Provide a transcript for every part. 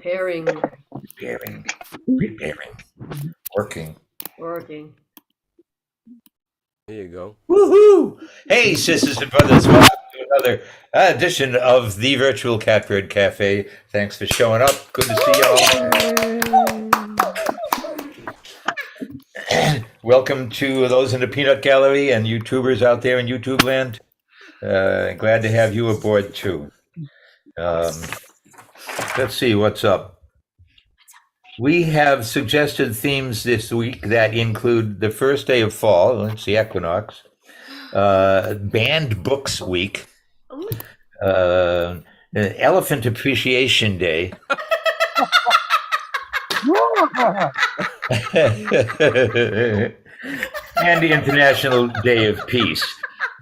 Preparing. Working. Working. There you go. Woohoo! Hey, sisters and brothers, welcome to another edition of the virtual Catbird Cafe. Thanks for showing up. Good to see you all. Welcome to those in the Peanut Gallery and YouTubers out there in YouTube land. Glad to have you aboard too. Let's see what's up. We have suggested themes this week that include the first day of fall, it's the equinox, Banned Books Week, Elephant Appreciation Day, and the International Day of Peace.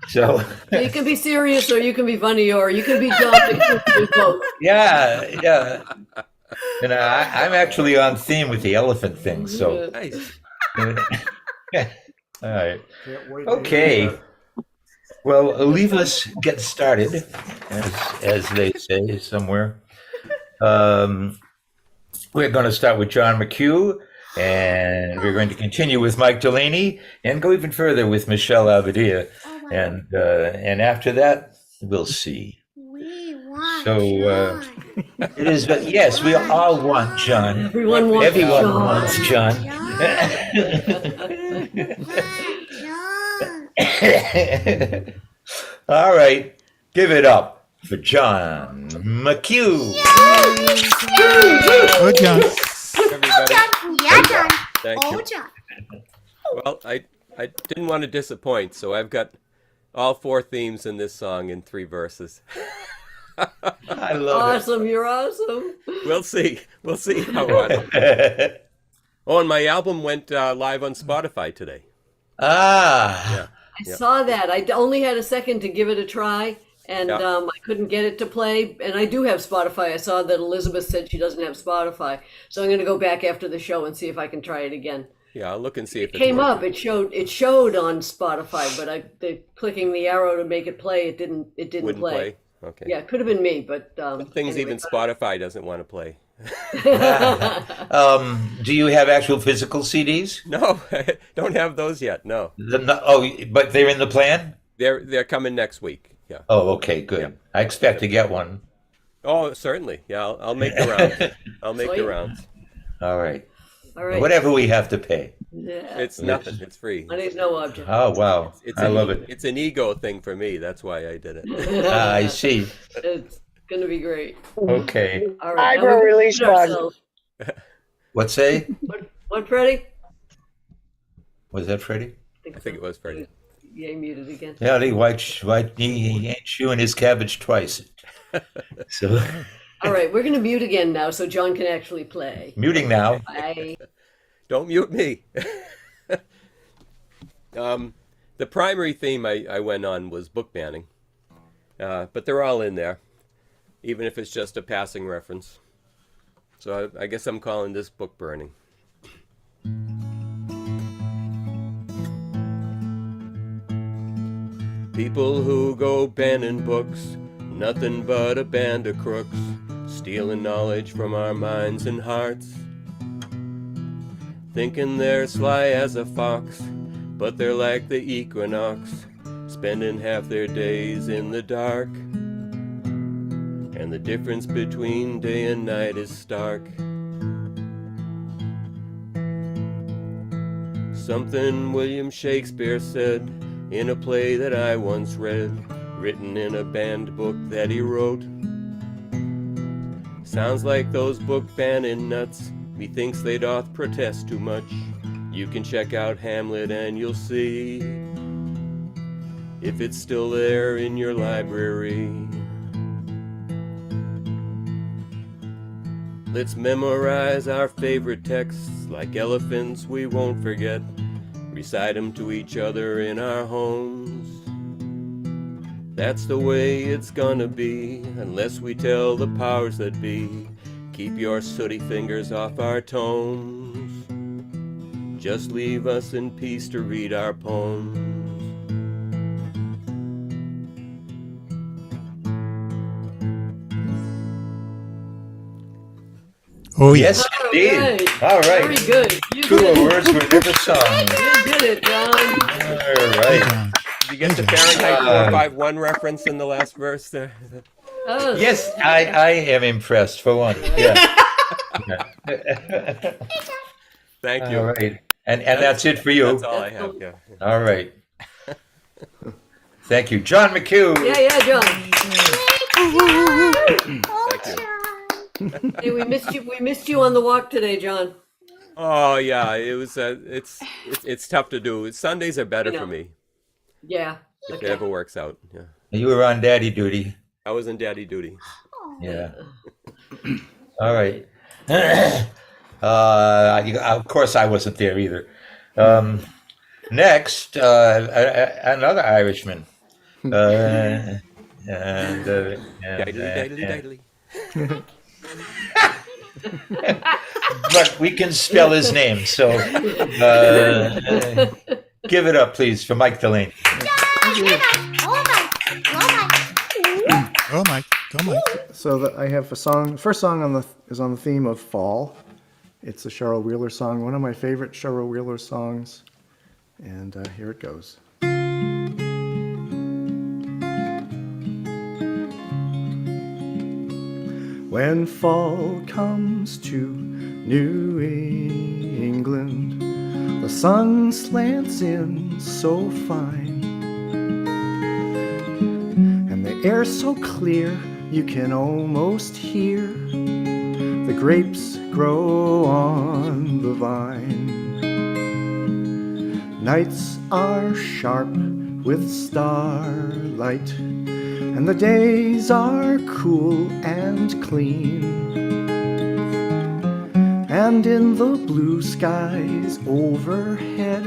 So you can be serious, or you can be funny, or you can be dumb. You can do both. Yeah. And I'm actually on theme with the elephant thing. So Nice. all right. Okay. Well, leave us get started, as they say somewhere. We're going to start with John McHugh, and we're going to continue with Mike Delaney, and go even further with Michelle Abadia, and after that, we'll see. We want So it is. Yes, we all want John. Everyone wants Everyone John. wants John. All right, give it up for John McHugh. Good John. Everybody. Yeah, John. Thank Oh, you. John. Well, I didn't want to disappoint, so I've got all 4 themes in this song in 3 verses. I love Awesome, you're awesome. We'll see. We'll see how on. it. Oh, and my album went live on Spotify today. Ah, I saw that. I only had a second to give it a try, and Yeah. I couldn't get it to play. And I do have Spotify. I saw that Elizabeth said she doesn't have Spotify, so I'm going to go back after the show and see if I can try it again. Yeah, I'll look and see if It it's came working. up. It showed on Spotify, but clicking the arrow to make it play, it didn't Wouldn't play. Okay. Yeah, it could have been me, but Things anyway. even Spotify doesn't want to play. do you have actual physical CDs? No, I don't have those yet. No, But they're in the plan. they're coming next week. Yeah. Oh, okay, good. Yeah. I expect to get one. Oh, certainly. Yeah, I'll make the rounds. I'll make the Sweet. rounds. All right. All right. Whatever we have to pay. Yeah. It's nothing. It's free. Money's no object. Oh, wow. I love it. It's an ego thing for me. That's why I did it. I see. It's gonna be great. Okay. All right. Micro release button. ourselves. What say? What, Freddie? Was that Freddie? I think it was Freddie. Yeah, he muted again. Yeah, he ain't chewing his cabbage twice. So All right, we're gonna mute again now, so John can actually play. muting now. Bye. Don't mute me. The primary theme I went on was book banning, but they're all in there, even if it's just a passing reference. So I guess I'm calling this book burning. People who go banning books, nothing but a band of crooks, stealing knowledge from our minds and hearts. Thinking they're sly as a fox, but they're like the equinox, spending half their days in the dark. And the difference between day and night is stark. Something William Shakespeare said in a play that I once read, written in a banned book that he wrote. Sounds like those book banning nuts, methinks they doth protest too much. You can check out Hamlet and you'll see if it's still there in your library. Let's memorize our favorite texts like elephants we won't forget. Recite them to each other in our homes. That's the way it's gonna be, unless we tell the powers that be, keep your sooty fingers off our tomes. Just leave us in peace to read our poems. Oh, Yes, All indeed. right. All Very right. good. You Truer did it. words were never sung. You did it, John. All Hey, right. John. Did you get Hey, the John. Fahrenheit 451 reference in the last verse there? Oh, Yes, I am impressed for one. Yeah. Thank All you. right. And that's it for you. That's all I have. Yeah. All right. Thank you. John McHugh. yeah, John. Thank you. Hey, we missed you. We missed you on the walk today, John. Oh yeah, it was. It's tough to do. Sundays are better I know. for me Yeah. if it Okay. ever works out. Yeah. You were on daddy duty. I was in daddy duty. Yeah. All right. Of course, I wasn't there either. Next, another Irishman. Diddly. But we can spell his name, so give it up, please, for Mike Delaney. Go, Mike. Go, Mike. So I have a song. First song is on the theme of fall. It's a Cheryl Wheeler song, one of my favorite Cheryl Wheeler songs. And here it goes. When fall comes to New England, the sun slants in so fine, and the air so clear you can almost hear the grapes grow on the vine. Nights are sharp with starlight, and the days are cool and clean. And in the blue skies overhead,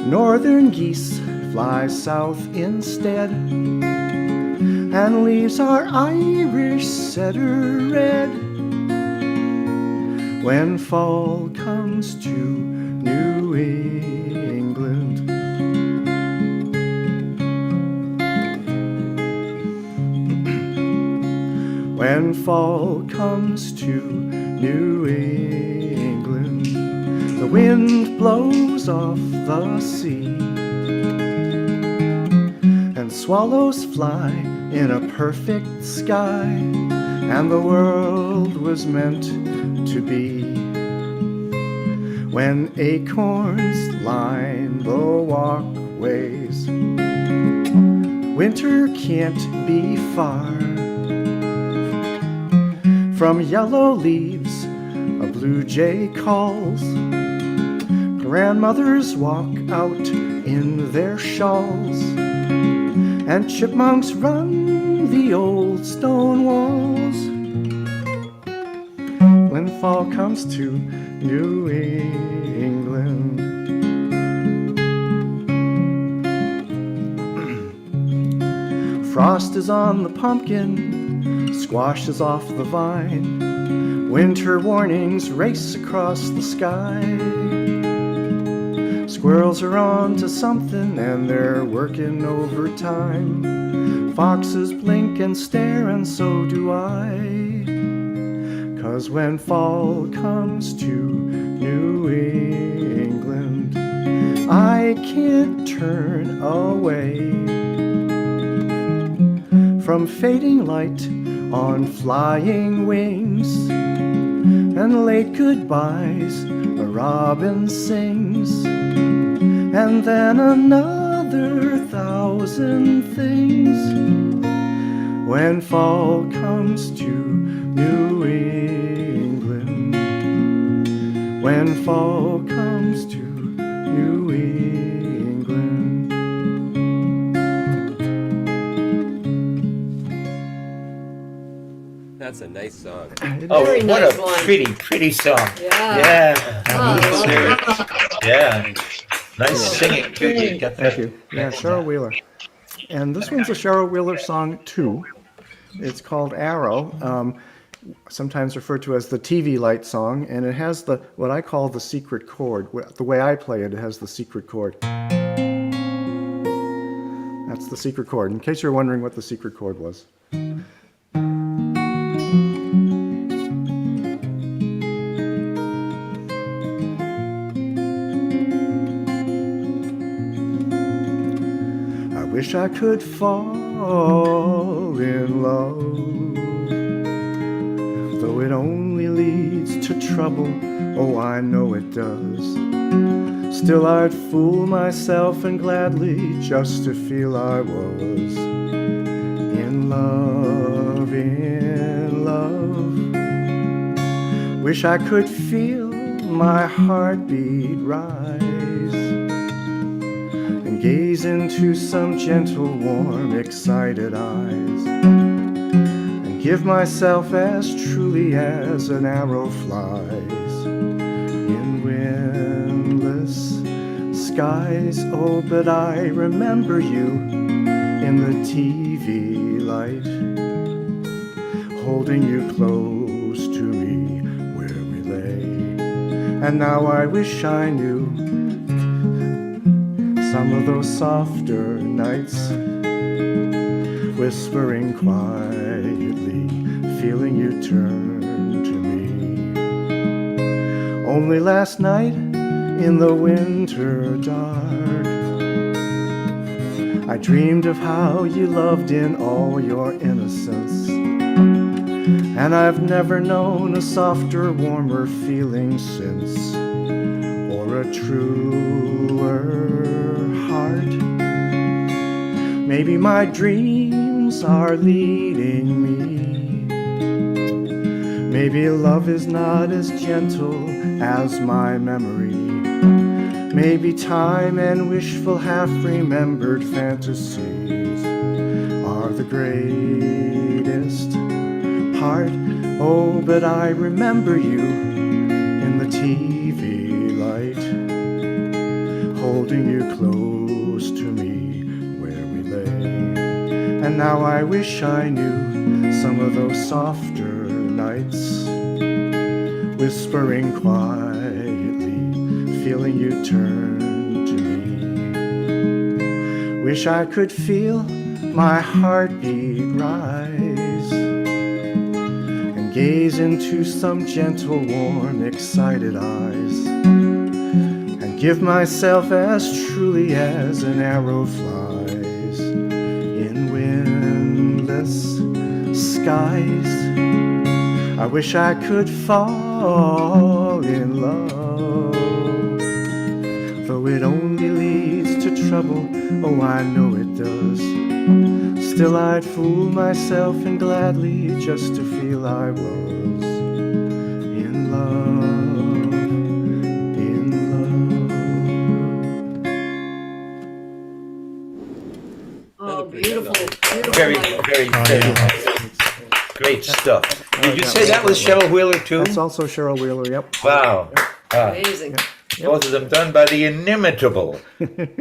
northern geese fly south instead, and leaves our Irish setter red. When fall comes to New England, when fall comes to New England, the wind blows off the sea, and swallows fly in a perfect sky, and the world was meant to be. When acorns line the walkways, winter can't be far. From yellow leaves a blue jay calls, grandmothers walk out in their shawls, and chipmunks run the old stone walls. When fall comes to New England, frost is on the pumpkin, squash is off the vine, winter warnings race across the sky. Squirrels are on to something and they're working overtime. Foxes blink and stare, and so do I. 'Cause when fall comes to New England, I can't turn away from fading light on flying wings, and late goodbyes a robin sings, and then another thousand things. When fall comes to New England, when fall comes to New England. That's a nice song. Oh, Very what nice a one. pretty song. Yeah. Yeah. Yeah. Nice singing too. You got that. Thank you. Yeah, Cheryl Wheeler. And this one's a Cheryl Wheeler song too. It's called Arrow, sometimes referred to as the TV light song, and it has what I call the secret chord. The way I play it, it has the secret chord. That's the secret chord, in case you're wondering what the secret chord was. wish I could fall in love, though it only leads to trouble. Oh, I know it does. Still I'd fool myself and gladly just to feel I was in love, in love. Wish I could feel my heartbeat rise and gaze into some gentle, warm, excited eyes, and give myself as truly as an arrow flies in windless skies. Oh, but I remember you in the TV light, holding you close to me where we lay. And now I wish I knew some of those softer nights, whispering quietly, feeling you turn to me. Only last night in the winter dark, I dreamed of how you loved in all your innocence, and I've never known a softer, warmer feeling since, or a truer heart. Maybe my dreams are leading me. Maybe love is not as gentle as my memory. Maybe time and wishful half-remembered fantasies are the greatest part. Oh, but I remember you in the TV light, holding you close to me where we lay. And now I wish I knew some of those softer nights, whispering quietly, feeling you turn to me. Wish I could feel my heartbeat rise and gaze into some gentle, warm, excited eyes, and give myself as truly as an arrow flies in windless skies. I wish I could fall in love, though it only leads to trouble. Oh, I know it does. Still I'd fool myself and gladly just to feel I was in love, in love. Oh, beautiful, beautiful. Very, Mike. very, very nice. Great stuff. Did you say that was Cheryl Wheeler too? That's also Cheryl Wheeler, yep. Wow. Amazing. Both of them done by the inimitable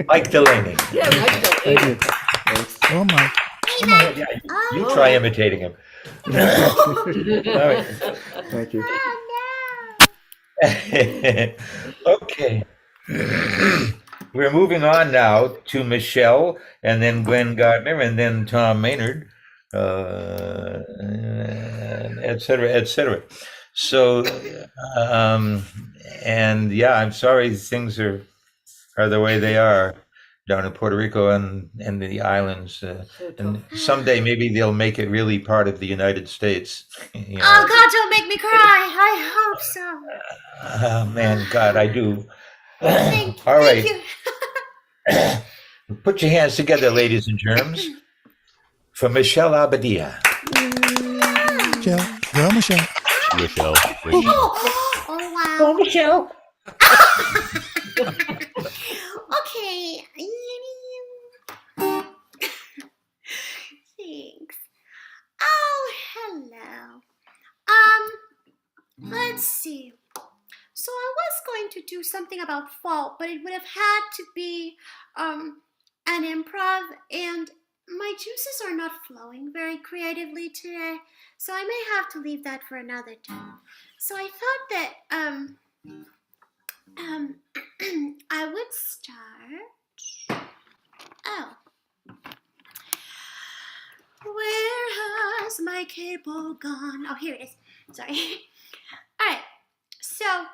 Mike Delaney. Yeah, Mike Thank Delaney. you. Thanks. Oh my. Yeah, you try imitating him. All right. Thank you. Okay. We're moving on now to Michelle, and then Glenn Gardner, and then Tom Maynard, et cetera, et cetera. So, and yeah, I'm sorry things are the way they are down in Puerto Rico and the islands. And someday maybe they'll make it really part of the United States. You know. Oh God, don't make me cry. I hope so. Oh, man, God, I do. Thank All right. you. Put your hands together, ladies and germs, for Michelle Abadia. Michelle. Girl, Michelle. Michelle. Oh wow. Michelle. Okay. Thanks. Oh, hello. Let's see. So I was going to do something about fall, but it would have had to be an improv, and my juices are not flowing very creatively today, so I may have to leave that for another time. So I thought that I would start. Oh. Where has my cable gone? Oh, here it is. Sorry. All right. So,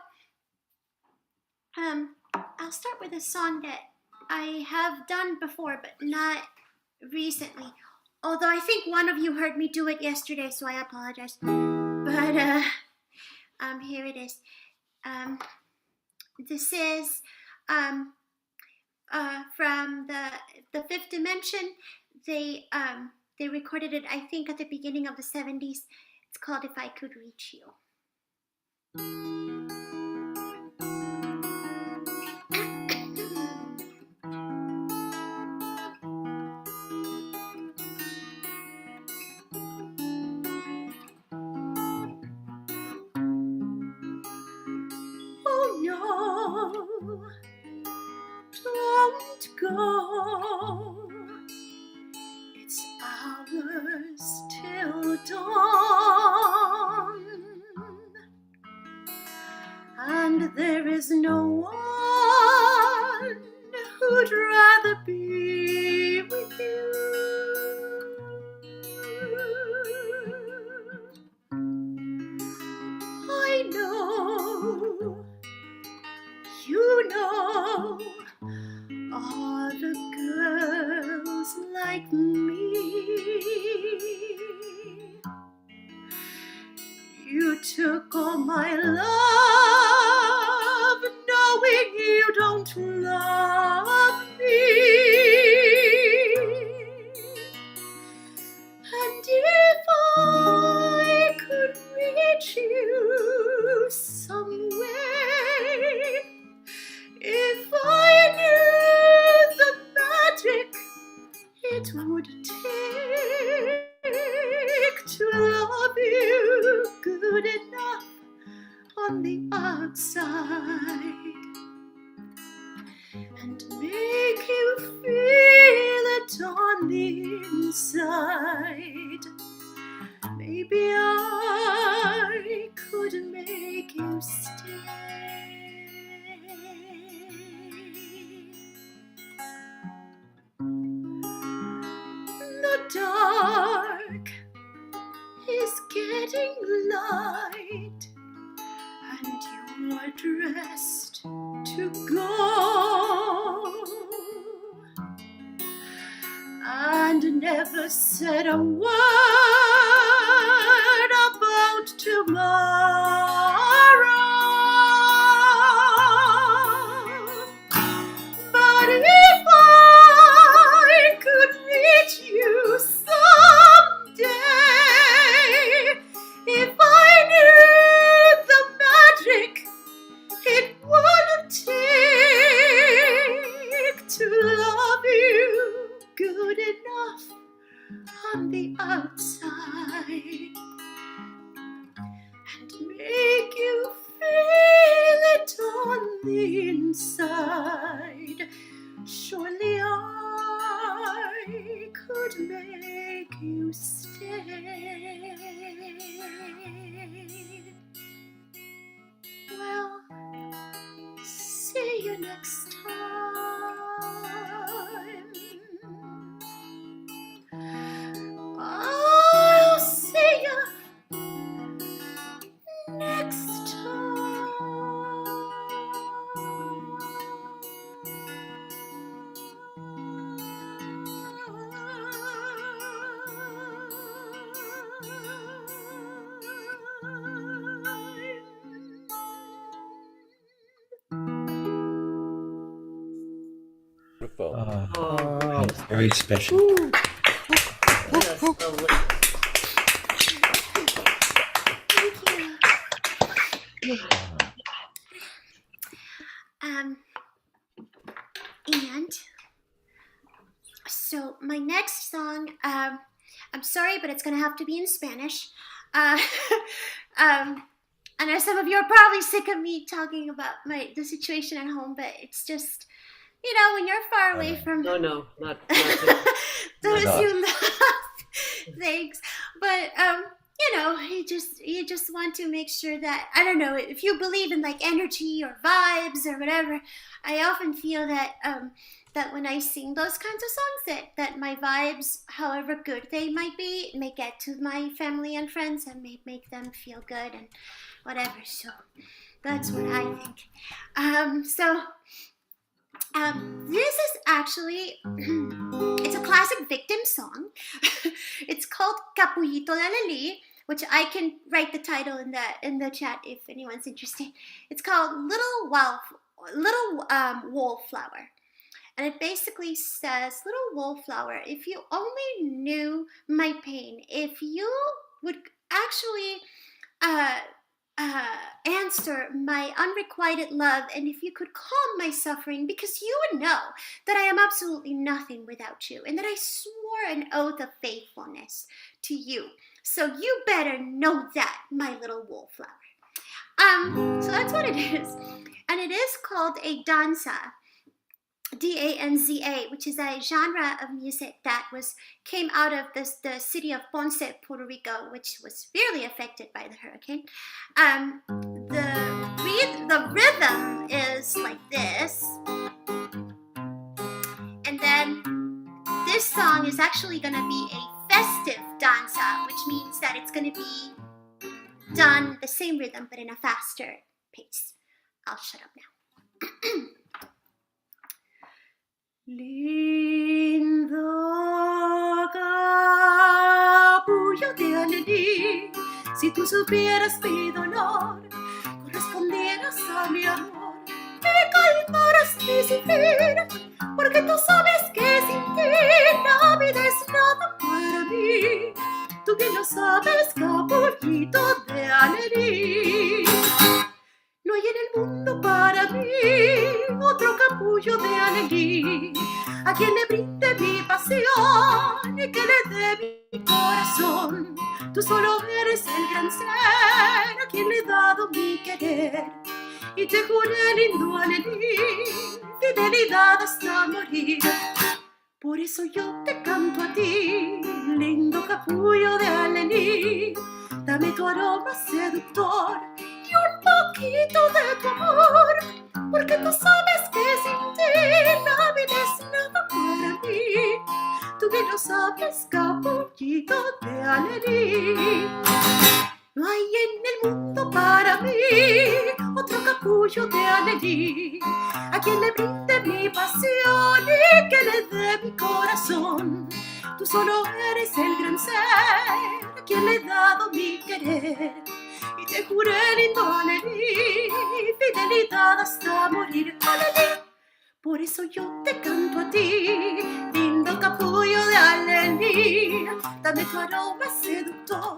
I'll start with a song that I have done before, but not recently. Although I think one of you heard me do it yesterday, so I apologize. But here it is. This is from the Fifth Dimension. They recorded it, I think, at the beginning of the 70s. It's called "If I Could Reach You." Oh no, don't go. It's hours till dawn, and there is no one who'd rather be with you. I know, you know, all the girls like me. You took all my love, knowing you don't love me. And if I could reach you some way, if I knew the magic it would take to love you good enough on the outside and make you feel it on the inside, maybe I could make you stay. The dark is getting light, and you are dressed to go, and never said a word about tomorrow. But if I could reach you someday, if I knew the magic it would take to love you good enough on the outside and make you feel it on the inside, surely I could make you stay. Well, see you next time. I'll see you next Wonderful. That's very special. Yes, lovely. Thank you. And so my next song, I'm sorry, but it's gonna have to be in Spanish. I know some of you are probably sick of me talking about the situation at home, but it's just, you know, when you're far away from No, not those not. you love. Thanks, but you know, you just want to make sure that, I don't know, if you believe in like energy or vibes or whatever, I often feel that that when I sing those kinds of songs, that my vibes, however good they might be, may get to my family and friends and may make them feel good and whatever. So that's what I think. So This is actually it's a classic victim song. It's called Capullito de Alelí, which I can write the title in the chat if anyone's interested. It's called Little Wallflower. And it basically says, little wallflower, if you only knew my pain, if you would actually answer my unrequited love, and if you could calm my suffering, because you would know that I am absolutely nothing without you, and that I swore an oath of faithfulness to you. So you better know that, my little wallflower. So that's what it is. And it is called a danza. D-A-N-Z-A, which is a genre of music that came out of the city of Ponce, Puerto Rico, which was severely affected by the hurricane. The rhythm is like this, and then this song is actually going to be a festive danza, which means that it's going to be done the same rhythm but in a faster pace. I'll shut up now. Lindo capullo de Alelí, si tú supieras mi dolor, correspondieras a mi amor, me calmaras mi sufrir, porque tú sabes que sin ti la vida es nada para mí. Tú bien lo sabes, capullito de Alelí. No hay en el mundo para mí otro capullo de Alelí, a quien le brinde mi pasión y que le dé mi corazón. Tú solo eres el gran ser a quien le he dado mi querer, y te juré, lindo Alelí, fidelidad hasta morir. Por eso yo te canto a ti, lindo capullo de Alelí. Dame tu aroma seductor y un poquito de tu amor, porque tú sabes que sin ti la vida es nada para mí. Tú bien lo sabes, capullito de Alelí. No hay en el mundo para mí otro capullo de Alelí, a quien le brinde mi pasión y que le dé mi corazón. Tú solo eres el gran ser a quien le he dado mi querer, y te juré, lindo Alelí, fidelidad hasta morir. Alelí. Por eso yo te canto a ti, lindo capullo de Alelí. Dame tu aroma seductor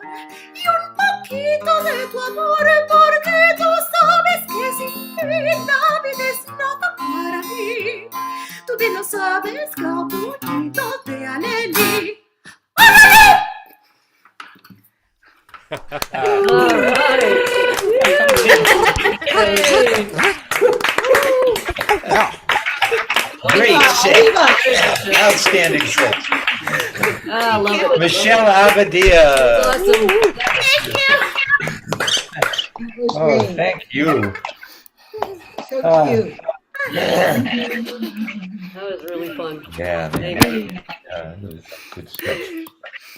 y un poquito de tu amor, porque tú sabes que sin ti la vida es nada para mí. Tú bien lo sabes, capullito de Alelí. Great set. Outstanding set. I love it. Michelle Abadia. Awesome. Oh, thank you. So cute. That was really fun. Yeah, Thank you. it was good stuff.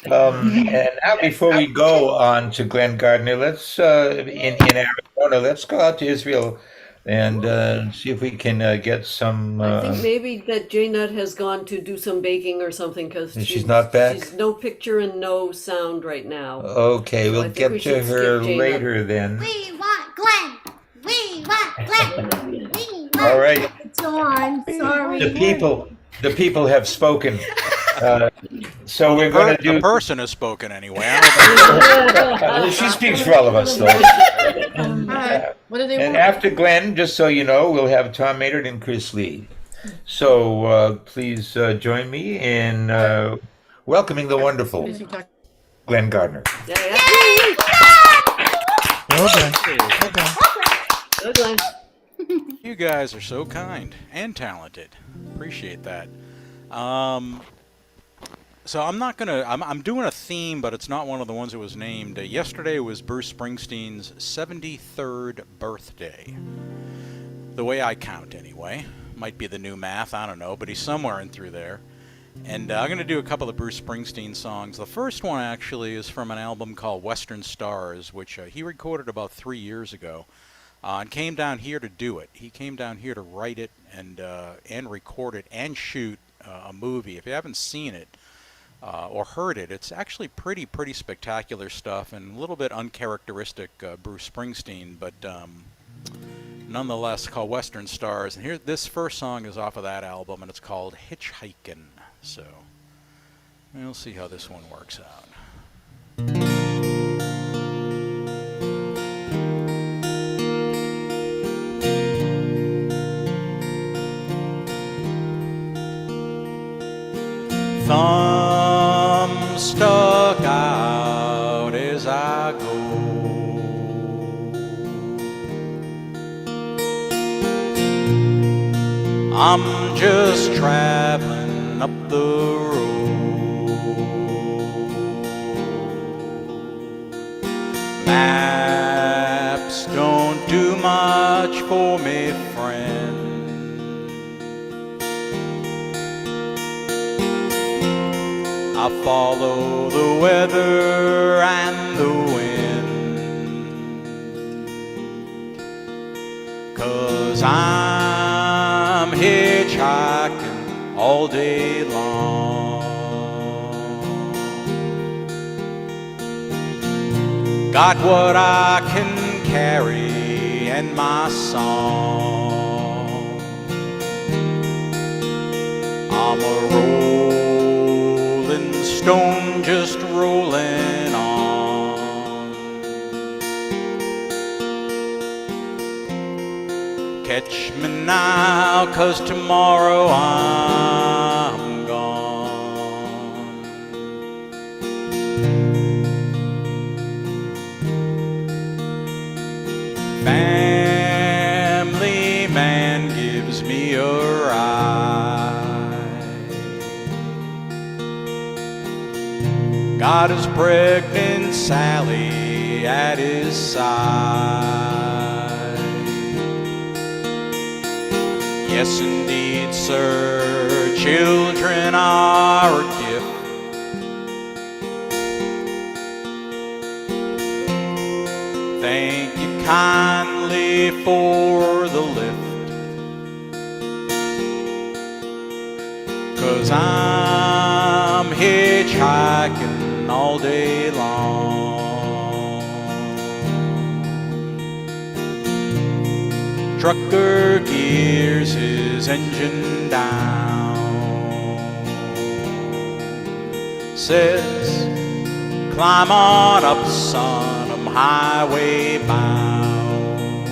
And now, before we go on to Glenn Gardner, let's in Arizona, let's go out to Israel and see if we can get some. I think maybe that J Nut has gone to do some baking or something because She's not back? She's no picture and no sound right now. Okay, So I we'll think get we to should her skip J-Nut. later then. We want Glenn. We want Glenn. We want All right, Dawn, sorry. the people have spoken. So we're going to The do. person has spoken anyway. I don't know. She speaks for all of us, though. All right. What do they And want? after Glenn, just so you know, we'll have Tom Maynard and Chris Lee. So please join me in welcoming the wonderful Is he talking? Glenn Gardner. Yeah, yeah. Well done. Well done. Good one. You guys are so kind and talented. Appreciate that. So I'm not gonna. I'm doing a theme, but it's not one of the ones that was named. Yesterday was Bruce Springsteen's 73rd birthday. The way I count, anyway. Might be the new math. I don't know, but he's somewhere in through there. And I'm gonna do a couple of Bruce Springsteen songs. The first one actually is from an album called Western Stars, which he recorded about 3 years ago. and came down here to do it. He came down here to write it and record it and shoot a movie. If you haven't seen it or heard it, it's actually pretty spectacular stuff and a little bit uncharacteristic Bruce Springsteen, but nonetheless called Western Stars. And here, this first song is off of that album, and it's called Hitchhikin'. So we'll see how this one works out. Thumb stuck out as I go, I'm just traveling up the road. Maps don't do much for me, friend. I follow the weather and the wind, 'cause I'm hitchhiking all day long. Got what I can carry and my song. I'm a rolling stone just rolling on. Catch me now, 'cause tomorrow I'm gone. Family man gives me a ride. Got his pregnant Sally at his side. Yes, indeed, sir, children are a gift. Thank you kindly for the lift, 'cause I'm hitchhiking all day long. Trucker gears his engine down, says, climb on up, son, I'm highway bound.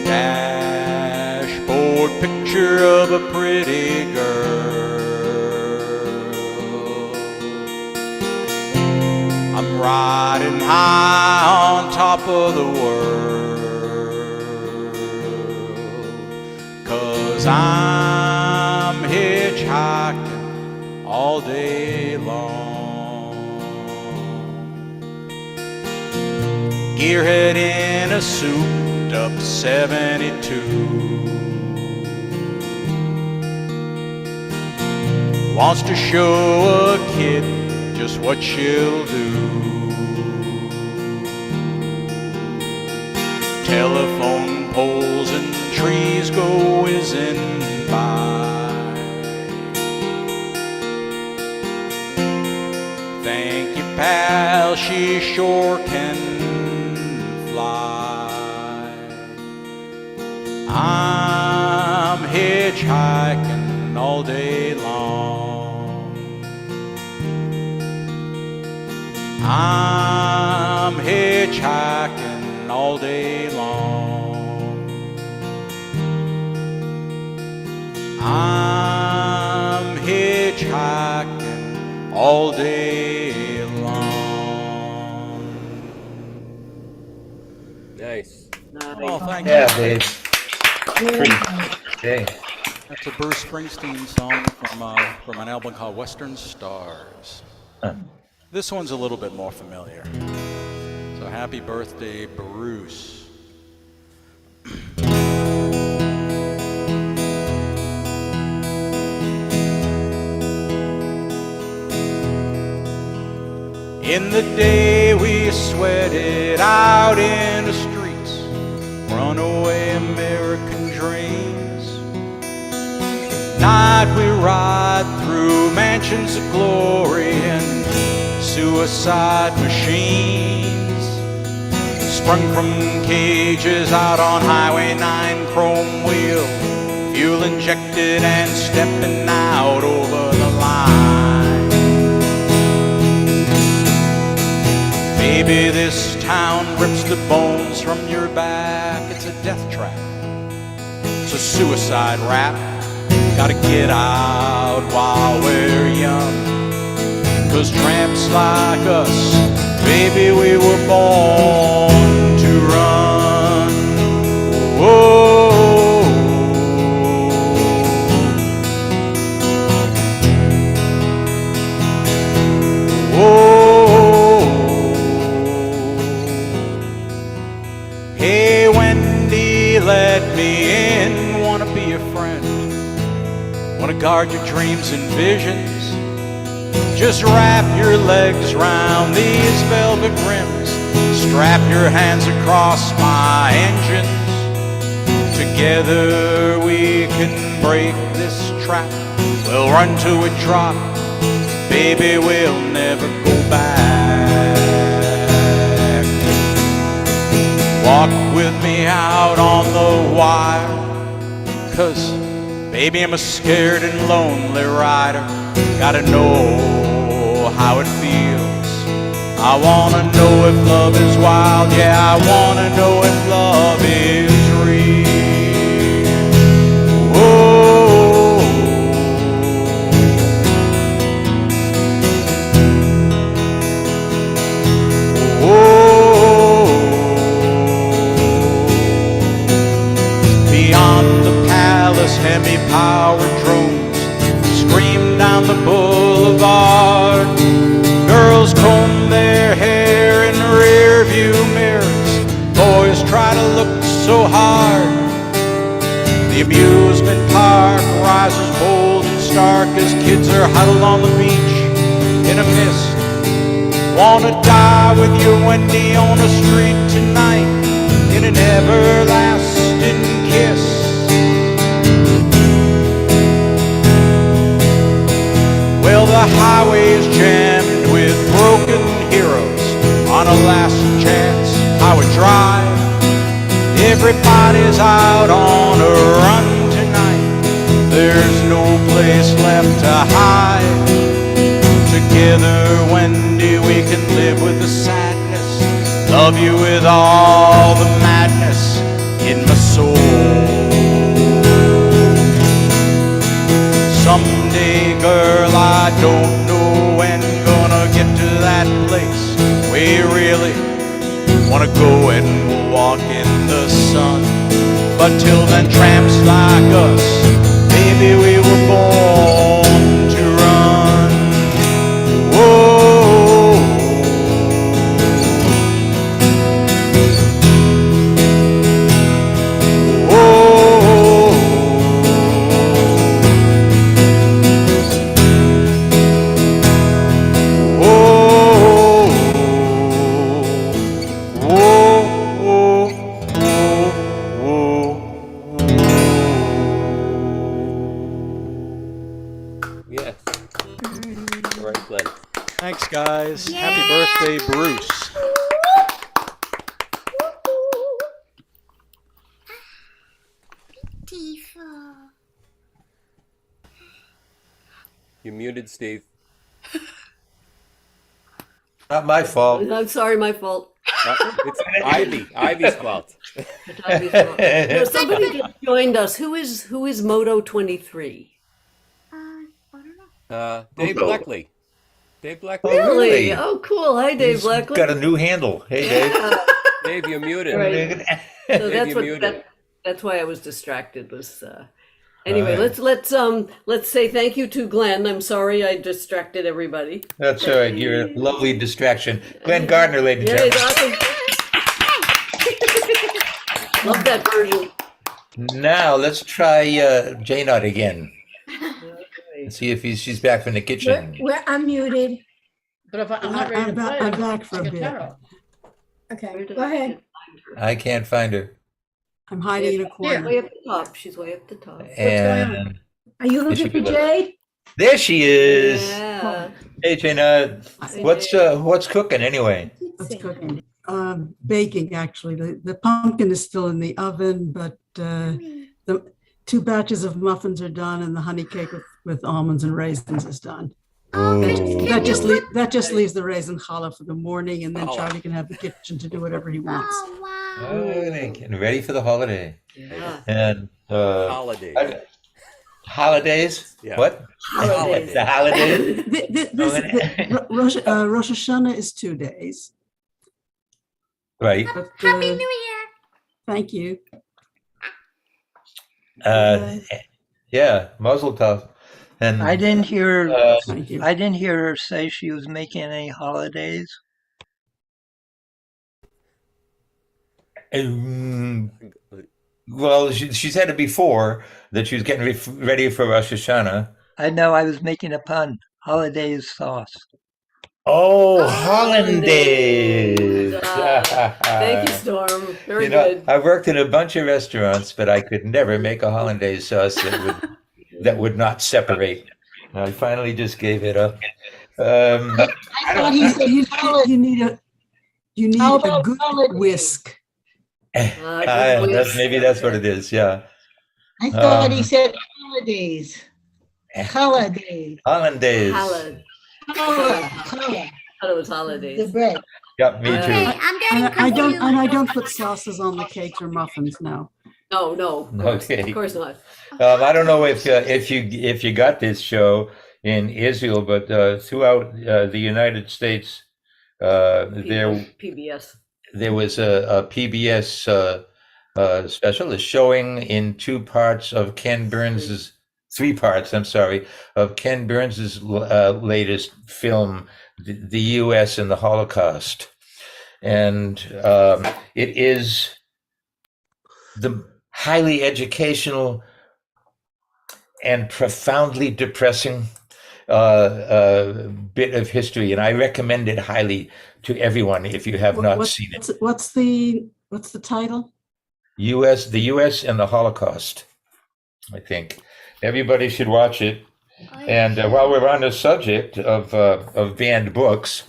Dashboard picture of a pretty girl. I'm riding high on top of the world, 'cause I'm hitchhiking all day long. Gearhead in a souped up 72 wants to show a kid just what she'll do. Telephone poles and trees go whizzing by. Thank you, pal, she sure can fly. I'm hitchhiking all day long. I'm hitchhiking all day long. I'm hitchhiking all day long. Nice. Well, thank Yeah, you. Dave. Pretty. Okay. That's a Bruce Springsteen song from an album called Western Stars. Huh. This one's a little bit more familiar. So happy birthday, Bruce. In the day we sweated out out in the streets, runaway American dreams. Night we ride through mansions of glory and suicide machines, sprung from cages out on Highway 9 chrome wheel, fuel injected and stepping out over the line. Maybe this town rips the bones from your back. It's a death trap, it's a suicide rap. Gotta get out while we're young, 'cause tramps like us, baby, we were born to run. Whoa. Whoa. Hey Wendy, let me in, wanna be your friend, wanna guard your dreams and visions. Just wrap your legs round these velvet rims, strap your hands across my engines. Together we can break this trap. We'll run to a drop, baby, we'll never go back. Walk with me out on the wire, 'cause baby, I'm a scared and lonely rider. Gotta know how it feels. I wanna know if love is wild. Yeah, I wanna know if love is real. Whoa. Whoa. Beyond the palace, hemi-powered drones scream down the boulevard. Girls comb their hair in rear view mirrors. Boys try to look so hard. The amusement park rises bold and stark as kids are huddled on the beach in a mist. Wanna die with you, Wendy, on the street tonight in an everlasting kiss. Well, the highway's jammed with broken heroes on a last chance highway drive. Everybody's out on a run tonight. There's no place left to hide. Together, Wendy, we can live with the sadness, love you with all the madness in my soul. Someday, girl, I don't know when, gonna get to that place we really wanna go, and we'll walk in the sun. But till then, tramps like us, baby, we were born to run. Whoa. Whoa. Yes. All right, Glenn. Thanks, guys. Yeah. Happy birthday, Bruce. Tifa. You're muted, Steve. Not my fault. I'm sorry, my fault. It's Ivy's fault. Ivy's fault. No, somebody just joined us. Who is Moto 23? I don't know. Dave Hello. Blackley. Dave Blackley. Oh, really? Oh, cool. Hi, Dave He's Blackley. got a new handle. Hey, Dave. Yeah. Dave, you're muted. Right. So Dave, that's you're what muted. that's why I was distracted. Was anyway. Right. Let's say thank you to Glenn. I'm sorry I distracted everybody. That's all right. You're a lovely distraction. Glenn Gardner, ladies and Yeah, gentlemen. it's awesome. Love that version. Now let's try J-Nut again. And see if she's back from the kitchen. I'm muted. But if I'm not ready to play, I'm back for a I can bit. tell. Okay, go ahead. I can't find her. I'm hiding in a She's corner. way up the top. She's way up the top. going And Are you Is she looking for with us? Jade? there she is. Yeah. Hey, Jana, Hey, what's cooking anyway? What's cooking? Baking, actually. The pumpkin is still in the oven, but the 2 batches of muffins are done, and the honey cake with almonds and raisins is done. Ooh. That just leaves the raisin challah for the morning, and then Challah. Charlie can have the kitchen to do whatever he wants. Oh, wow. Oh, getting ready for the holiday. Yeah. And Holiday. holidays? Yeah. What? Holidays. The holidays? Rosh Hashanah is 2 days. Right. But, Happy New Year. thank you. Yeah, Mazel Tov. And I didn't hear. Thank you. I didn't hear her say she was making any holidays. Well, she said it before that she was getting ready for Rosh Hashanah. I know I was making a pun. Holidays sauce. Oh, hollandaise! Thank you, Storm. Very You know, good. I worked in a bunch of restaurants, but I could never make a hollandaise sauce that would not separate. I finally just gave it up. I thought he said You need a How a about good holidays? whisk. Maybe that's what it is. Yeah, I thought he said holidays. Holidays. hollandaise. Salad. Challah. I thought it was The holidays. bread. Yep, me Okay. too. Okay, I'm getting And confused. I don't put sauces on the cakes or muffins. No. No, Okay. of course not. I don't know if you got this show in Israel, but throughout the United States, PBS. there was a PBS special, a showing in 2 parts of Ken Burns's 3 parts. I'm sorry, of Ken Burns's latest film, The U.S. and the Holocaust, and it is the highly educational and profoundly depressing bit of history, and I recommend it highly to everyone if you have not seen it. What's the title? The U.S. and the Holocaust. I think everybody should watch it. And while we're on the subject of banned books,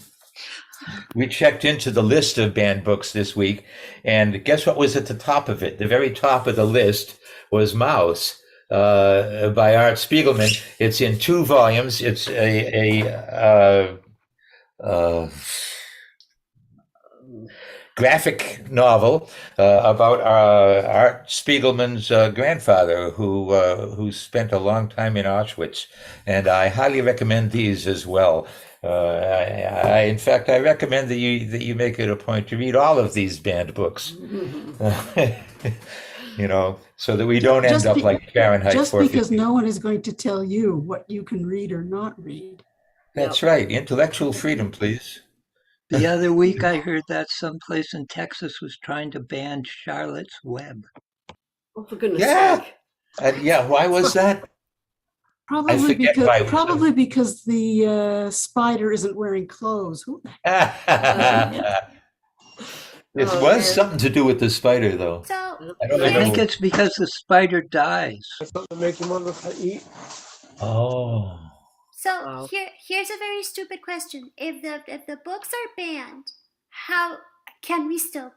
we checked into the list of banned books this week, and guess what was at the top of it? The very top of the list was Maus by Art Spiegelman. It's in 2 volumes. It's a graphic novel about Art Spiegelman's grandfather, who spent a long time in Auschwitz, and I highly recommend these as well. In fact, I recommend that you make it a point to read all of these banned books. So that we don't end up like Fahrenheit 451. Just because no one is going to tell you what you can read or not read. That's right. Intellectual freedom, please. The other week I heard that someplace in Texas was trying to ban Charlotte's Web. Oh, for goodness Yeah. sake. Why was that? Probably forget why it was because the spider isn't wearing clothes. Who the It Oh, was man. something to do with the spider, though. So, I don't I think know. it's because the spider dies. Something to make you want to eat. Oh. Wow. here's a very stupid question. If the books are banned, how can we still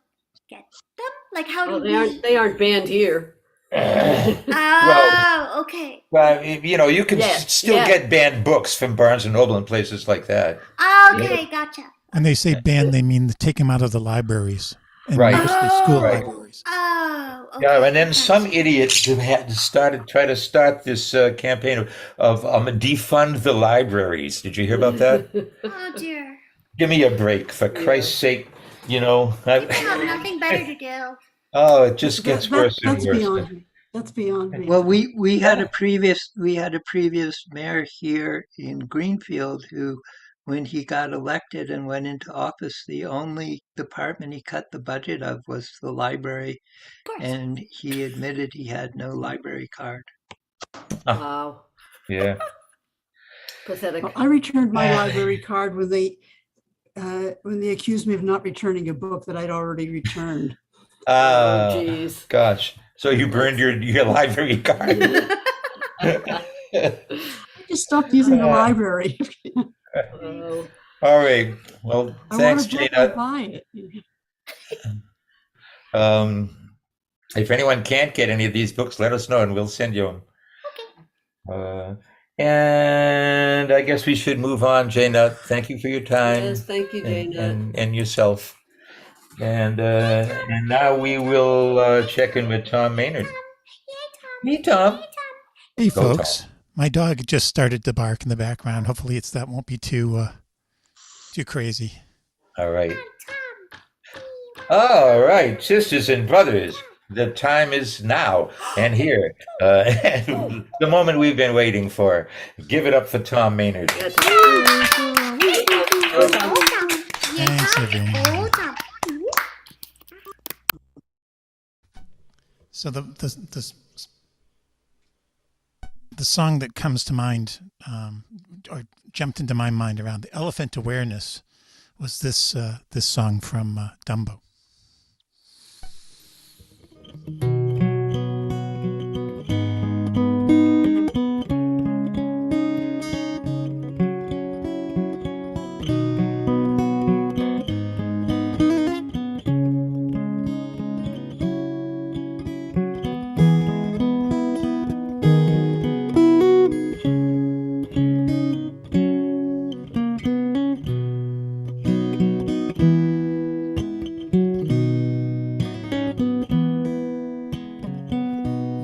get them? Like, how Well, do they aren't banned here. Oh, okay. Well, you can Yeah, still yeah. get banned books from Barnes and Noble and places like that. Okay, gotcha. And they say ban, they mean take them out of the libraries. And Right. mostly school Right. libraries. Oh, okay. Yeah, and then gotcha. some idiot tried to start this campaign of defund the libraries. Did you hear about that? Oh dear. Give me a break, for Christ's sake. People have nothing better to do. Oh, it just gets worse and That's worse. beyond me. That's beyond me. Well, we had a previous mayor here in Greenfield who, when he got elected and went into office, the only department he cut the budget of was the library, Of course. and he admitted he had no library card. Wow. Yeah. Pathetic. Well, I returned my library card when when they accused me of not returning a book that I'd already returned. Ah, Jeez. gosh. So you burned your library card. I just stopped using the library. Oh. All right. Well, I thanks, want a book, Jada. I'll buy it. If anyone can't get any of these books, let us know and we'll send you them. And I guess we should move on, Jana. Thank you for your time. Yes, thank you, Jana. and yourself. And now we will check in with Tom Maynard. Hey, Tom. Hey, Go, folks. Tom. My dog just started to bark in the background. Hopefully, that won't be too crazy. All right. All right, sisters and brothers. The time is now and here. The moment we've been waiting for. Give it up for Tom Maynard. Thanks, everyone. So the song that comes to mind, or jumped into my mind around the elephant awareness, was this song from Dumbo.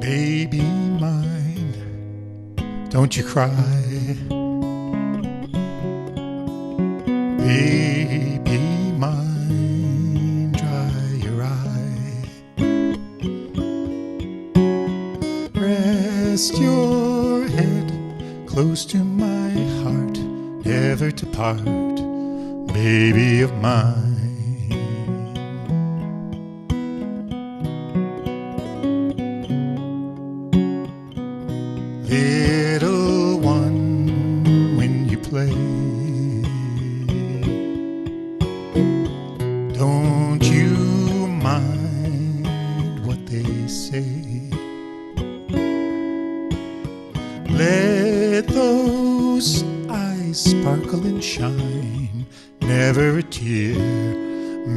Baby mine, don't you cry. Baby mine, dry your eye. Rest your head close to my heart, never to part, baby of mine. Little one, when you play, don't you mind what they say. Let those eyes sparkle and shine, never a tear,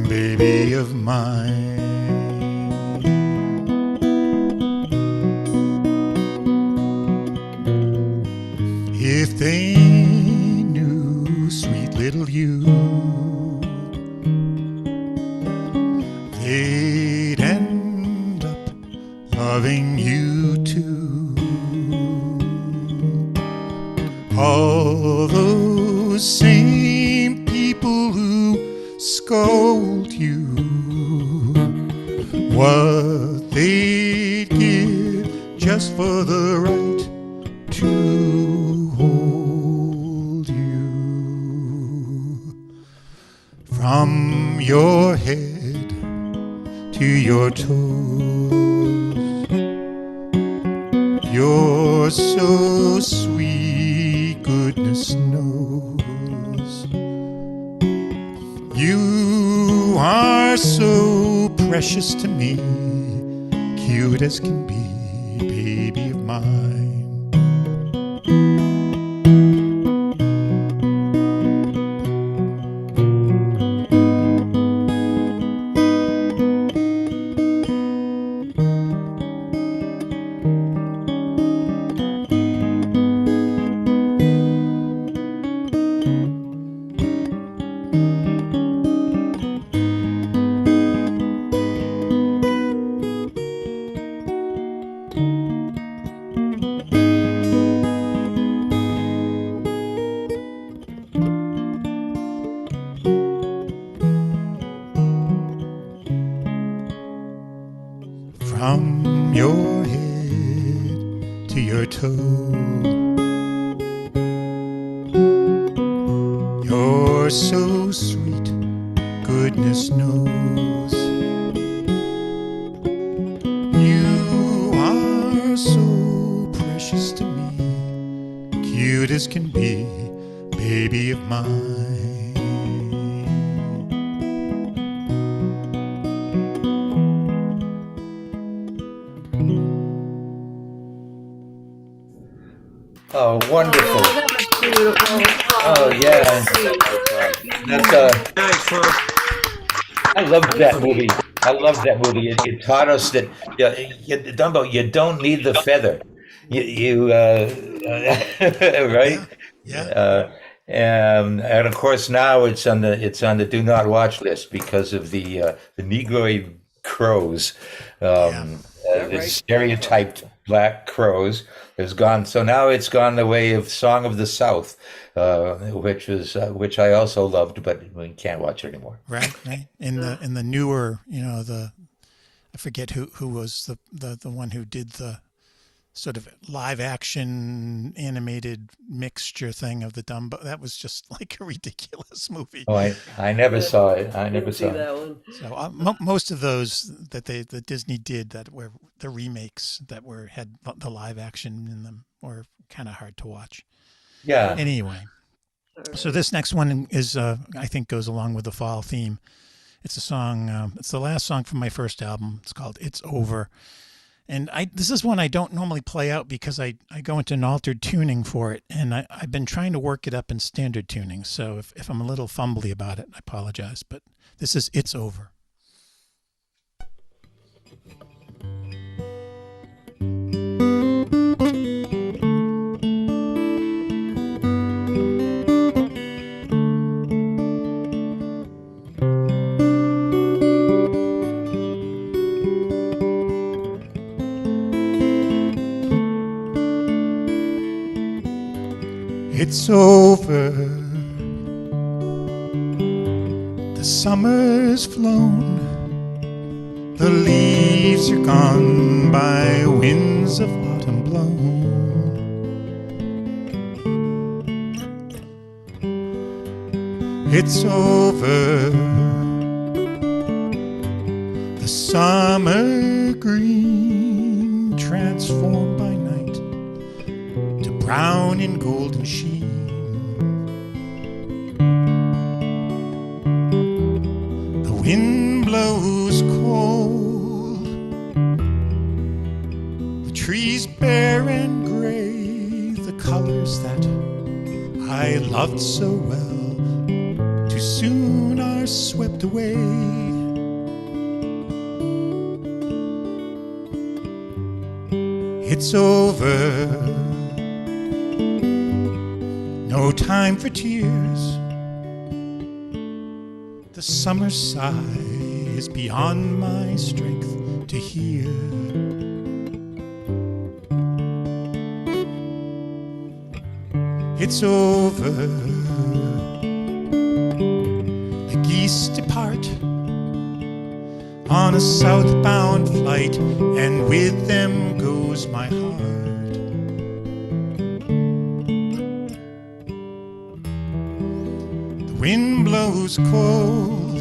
baby of mine. If they knew, sweet little you, they'd end up loving you too. All those same people who scold you, what they'd give just for the right to hold you. From your head to your toes, you're so sweet, goodness knows. You are so precious to me, cute as can be, baby of mine. From your head to your toe, you're so sweet, goodness knows. You are so precious to me, cute as can be, baby of mine. Oh, wonderful. Oh, that was beautiful. Oh, yeah. Sweet. That's I loved that movie. I loved that movie. It taught us that, Dumbo, you don't need the feather. Right? Yeah. And of course now it's on the do not watch list because of the Negroid crows, the stereotyped black crows has gone. So now it's gone the way of Song of the South, which I also loved, but we can't watch it anymore. Right. In the newer, I forget who was the one who did the sort of live action animated mixture thing of the Dumbo. That was just like a ridiculous movie. Oh, I never saw it. I never saw that it. one. So most of those that Disney did that were the remakes that had the live action in them were kind of hard to watch. Yeah. Anyway, so this next one is I think goes along with the fall theme. It's a song. It's the last song from my first album. It's called "It's Over." And this is one I don't normally play out because I go into an altered tuning for it, and I've been trying to work it up in standard tuning. So if I'm a little fumbly about it, I apologize. But this is "It's Over." It's over. The summer's flown. The leaves are gone by winds of autumn blown. It's over. The summer green transformed by night to brown and golden sheen. The wind blows cold, the trees bare and gray, the colors that I loved so well too soon are swept away. It's over. No time for tears. The summer sigh is beyond my strength to hear. It's over. The geese depart on a southbound flight, and with them goes my heart. Wind blows cold,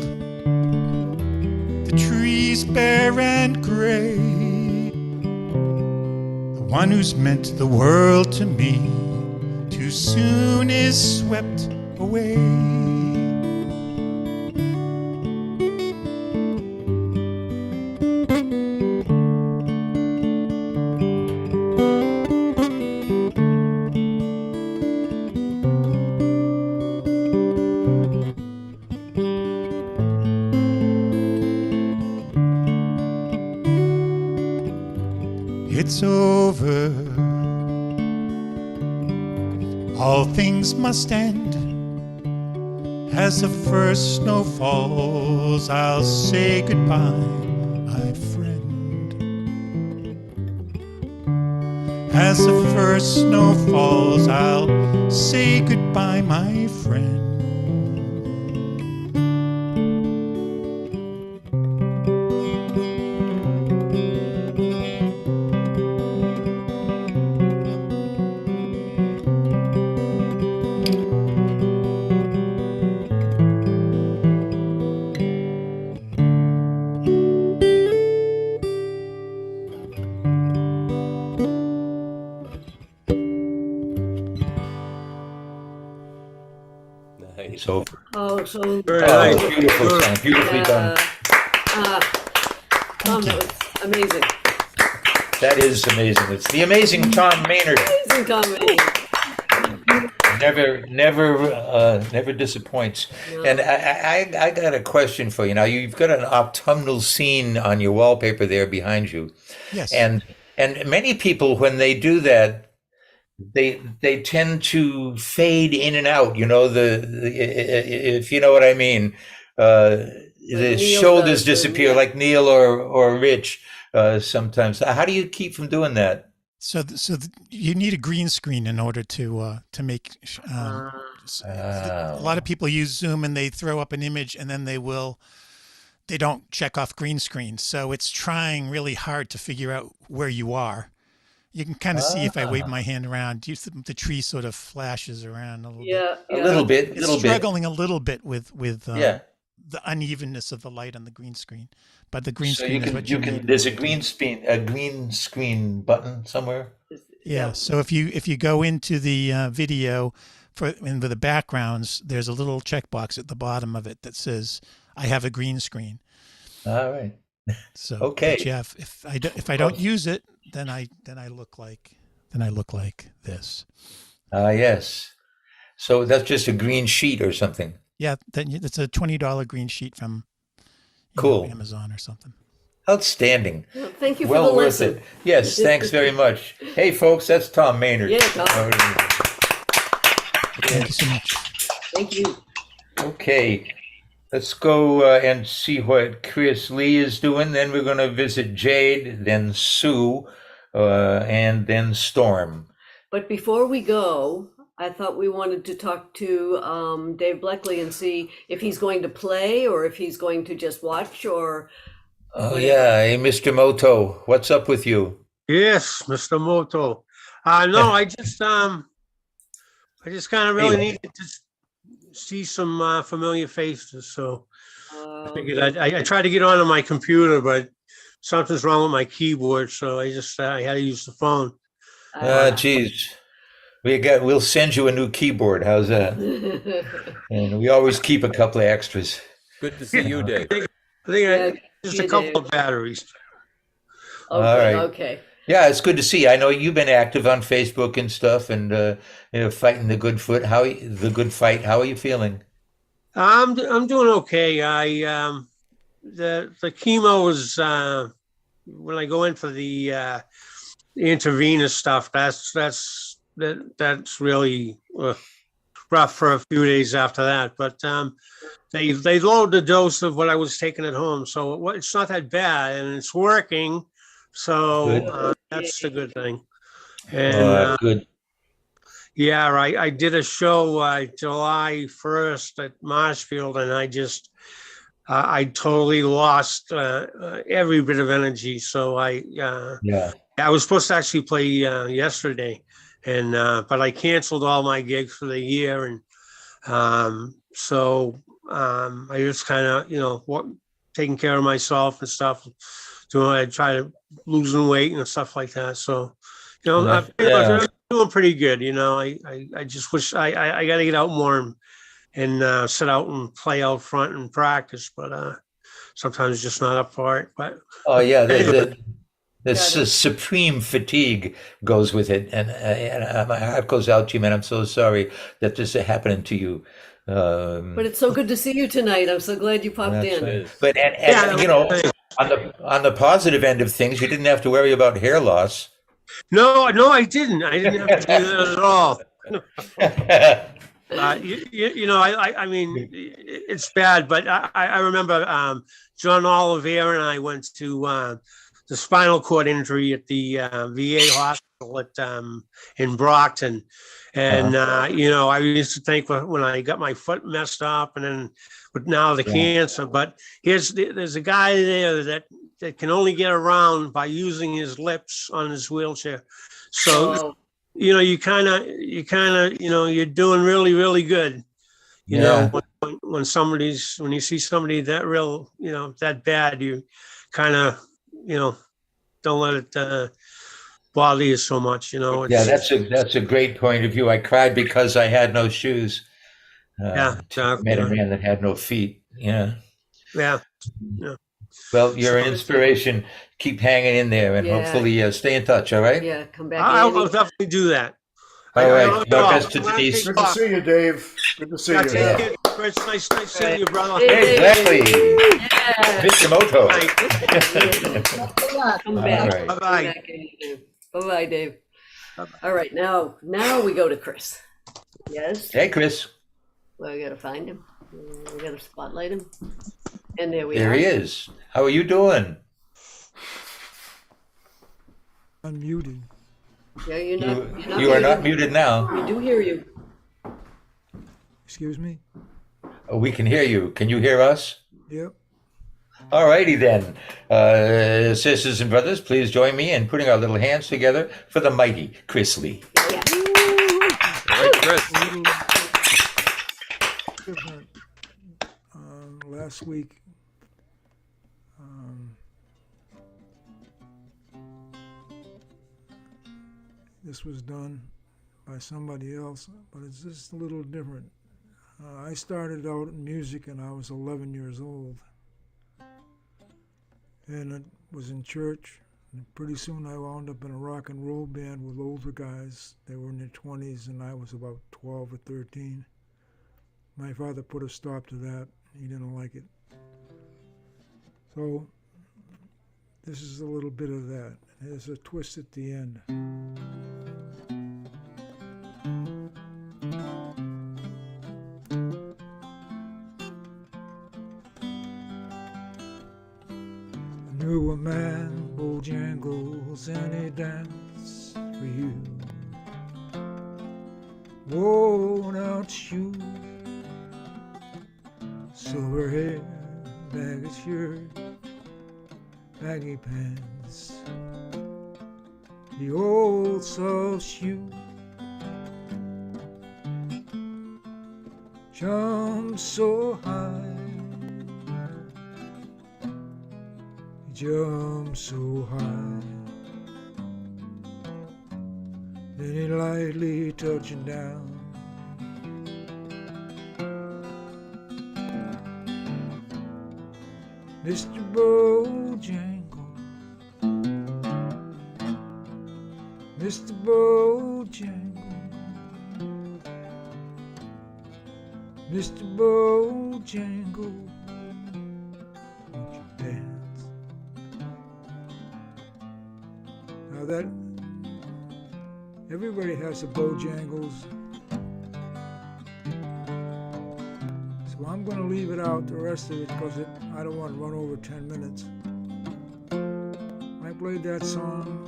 the trees bare and gray. The one who's meant the world to me too soon is swept away. It's over. All things must end. As the first snow falls, I'll say goodbye, my friend. As the first snow falls, I'll say goodbye, my friend. It's over. Oh, so Beautiful song, beautifully done. Tom, that was amazing. That is amazing. It's the amazing Tom Maynard. Amazing, Tom. never disappoints. No. And I got a question for you. Now you've got an autumnal scene on your wallpaper there behind you, Yes. and many people when they do that, they tend to fade in and out. You know if you know what I mean. The Neil shoulders does, disappear, yeah. like Neil or Rich sometimes. How do you keep from doing that? So you need a green screen in order to make. A lot of people use Zoom and they throw up an image and then they don't check off green screen. So it's trying really hard to figure out where you are. You can kind of see if I wave my hand around, the tree sort of flashes around a little bit. Yeah, A little bit, It's struggling a little bit with yeah. the unevenness of the light on the green screen, but the green So screen is what you need. there's a green screen button somewhere. Yeah. So if you go into the video with the backgrounds, there's a little checkbox at the bottom of it that says I have a green screen. All right. So Okay. but yeah, if I don't use it, then I look like this. Yes. So that's just a green sheet or something. Yeah, then it's a $20 green sheet from Cool. Amazon or something. Outstanding. Well, thank you for Well the worth lesson. it. Yes, thanks very much. Hey, folks, that's Tom Maynard. Yeah, Tom. Thank you so much. Thank you. Okay, let's go and see what Chris Lee is doing. Then we're going to visit Jade, then Sue, and then Storm. But before we go, I thought we wanted to talk to Dave Bleckley and see if he's going to play or if he's going to just watch or. Oh, yeah. Hey, Mr. Moto, what's up with you? Yes, Mr. Moto. No, I just kind of really needed to see some familiar faces. So I figured I tried to get onto my computer, but something's wrong with my keyboard. So I had to use the phone. Geez. We'll send you a new keyboard. How's that? And we always keep a couple of extras. Good to see you, Dave. I think just a couple of batteries. Okay, All right. okay. Yeah, it's good to see. I know you've been active on Facebook and stuff, and fighting the good fight. How are you feeling? I'm doing okay. The chemo is when I go in for the intravenous stuff. That's really rough for a few days after that. But they lowered the dose of what I was taking at home, so it's not that bad, and it's working. So that's the good thing. And good. yeah, I did a show July 1st at Marshfield, and I totally lost every bit of energy. So I was supposed to actually play yesterday, and but I canceled all my gigs for the year, and so I just kind of taking care of myself and stuff. So I try to losing weight and stuff like that. So I'm doing pretty good. I just wish I got to get out more and sit out and play out front and practice, but sometimes just not up for it. But the supreme fatigue goes with it, and my heart goes out to you, man. I'm so sorry that this is happening to you. But it's so good to see you tonight. I'm so glad you popped in. Right. But on the positive end of things, you didn't have to worry about hair loss. No, I didn't. I didn't have to do that at all. I mean, it's bad, but I remember John Oliver and I went to the spinal cord injury at the VA hospital in Brockton. And, I used to think when I got my foot messed up and then with now the cancer, but there's a guy there that can only get around by using his lips on his wheelchair. So, you're doing really, really good. You know, when you see somebody that real, that bad, you kind of, don't let it bother you so much, That's a great point of view. I cried because I had no shoes. Met a man that had no feet. Yeah. Well, you're an inspiration. Keep hanging in there, and hopefully stay in touch. All right. Yeah, come back. I'll definitely do that. All right. I Well, know. best to Well, Denise. take Good to see you, Dave. Good to see Yeah, you. take it, Chris. Nice seeing you, brother. Hey, Blackley. Yeah. Mr. Moto. Good luck. Come All back. right. Come Bye-bye. back anytime. Bye-bye, Dave. Bye-bye. All right, now we go to Chris. Yes? Hey, Chris. Well, I gotta find him. We gotta spotlight him. And there we There are. he is. How are you doing? Unmuted. Yeah, you're not You are not muted now. We do hear you. Excuse me? Oh, we can hear you. Can you hear us? Yep. All righty then. Sisters and brothers, please join me in putting our little hands together for the mighty Chris Lee. Yeah. All right, Chris. A little different. Last week, this was done by somebody else, but it's just a little different. I started out in music and I was 11 years old. And it was in church. And pretty soon I wound up in a rock and roll band with older guys. They were in their 20s and I was about 12 or 13. My father put a stop to that. He didn't like it. So this is a little bit of that. There's a twist at the end. I knew a man, Bojangles, and he danced for you. Worn out shoes, silver hair, baggy shirt, baggy pants, the old soft shoe. Jumped so high, jumped so high, then he lightly touching down. Mr. Bojangles, Mr. Bojangles, Mr. Bojangles, won't you dance? Now that everybody has a Bojangles, so I'm going to leave it out, the rest of it, because I don't want to run over 10 minutes. I played that song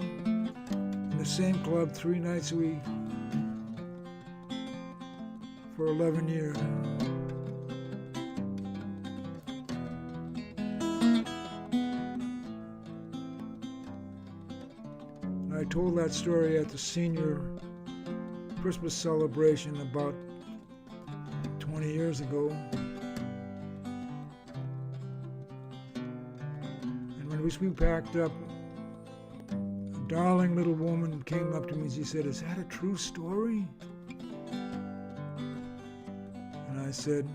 in the same club 3 nights a week for 11 years. I told that story at the senior Christmas celebration about 20 years ago. And when we packed up, a darling little woman came up to me and she said, "Is that a true story?" And I said,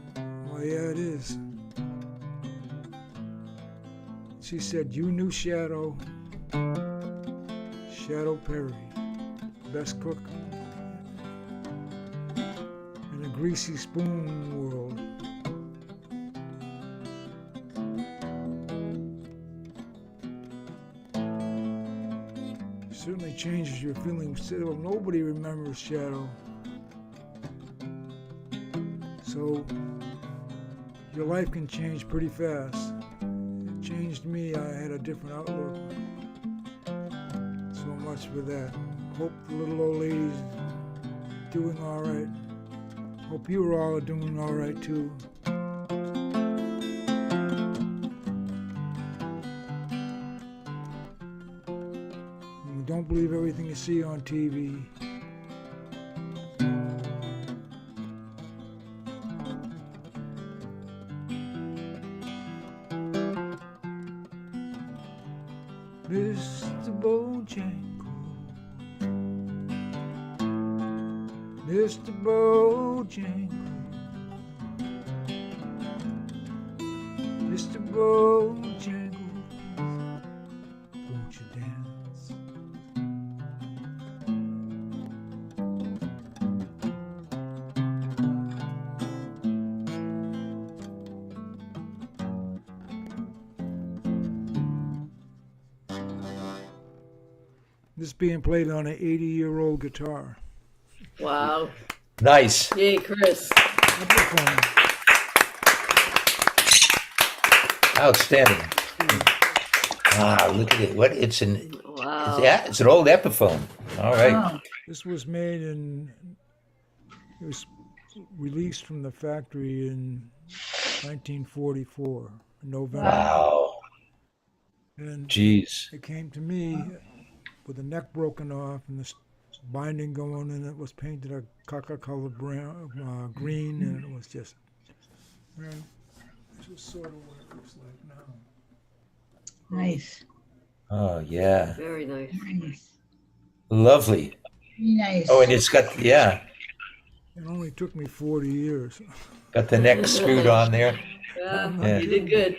"Well, yeah, it is." She said, "You knew Shadow Perry, best cook in the greasy spoon world." Certainly changes your feelings. Well, nobody remembers Shadow. So your life can change pretty fast. It changed me. I had a different outlook. So much for that. Hope the little old lady's doing all right. Hope you all are doing all right too. And don't believe everything you see on TV. Mr. Bojangles, Mr. Bojangles, Mr. Bojangles, won't you dance? This being played on an 80-year-old guitar. Wow. Nice. Yay, Chris. Outstanding. Ah, look at it. What? It's an Wow. yeah, it's an old Epiphone. All right. Wow. This was made it was released from the factory in 1944, in November. Wow. And Jeez. it came to me with the neck broken off and the binding going, and it was painted a Coca-Cola green, and it was just, man, this is sort of what it looks like now. Nice. Oh yeah. Very nice. Nice. Lovely. Nice. Oh, and it's got It only took me 40 years. got the neck screwed on there. Yeah, Yeah. you did good.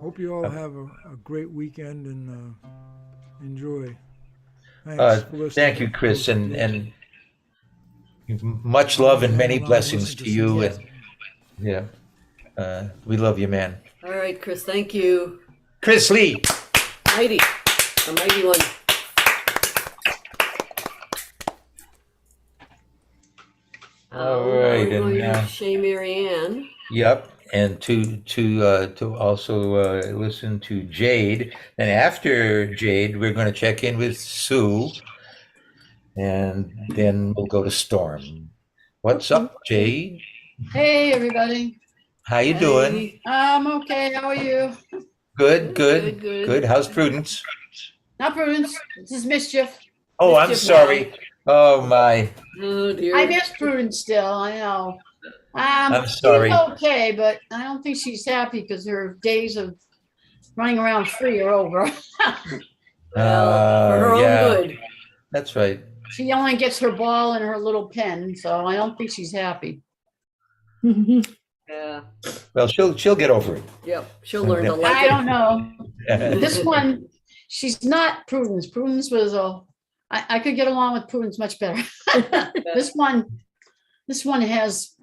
Hope you all have a great weekend and enjoy. Thanks for listening. Thank you, Chris, and much love and many blessings to you. And yeah, we love you, man. All right, Chris, thank you. Chris Lee. Mighty. A mighty one. All right, We're going and to Shea Marianne. yep, and to also listen to Jade. And after Jade, we're going to check in with Sue, and then we'll go to Storm. What's up, Jade? Hey, everybody. How you doing? Hey. I'm okay. How are you? Good, Good, good, good. good. How's Prudence? Not Prudence. This is Mischief. Oh, I'm Mischief sorry. Oh my, Oh, dear. I miss Prudence still. I know. I'm sorry. She's okay, but I don't think she's happy because her days of running around free are over. Well, for her own yeah, good. that's right. She only gets her ball and her little pen, so I don't think she's happy. Yeah. Well, she'll get over it. Yep. She'll learn to like I it. don't know. This one, she's not Prudence. Prudence was I could get along with Prudence much better. This one has,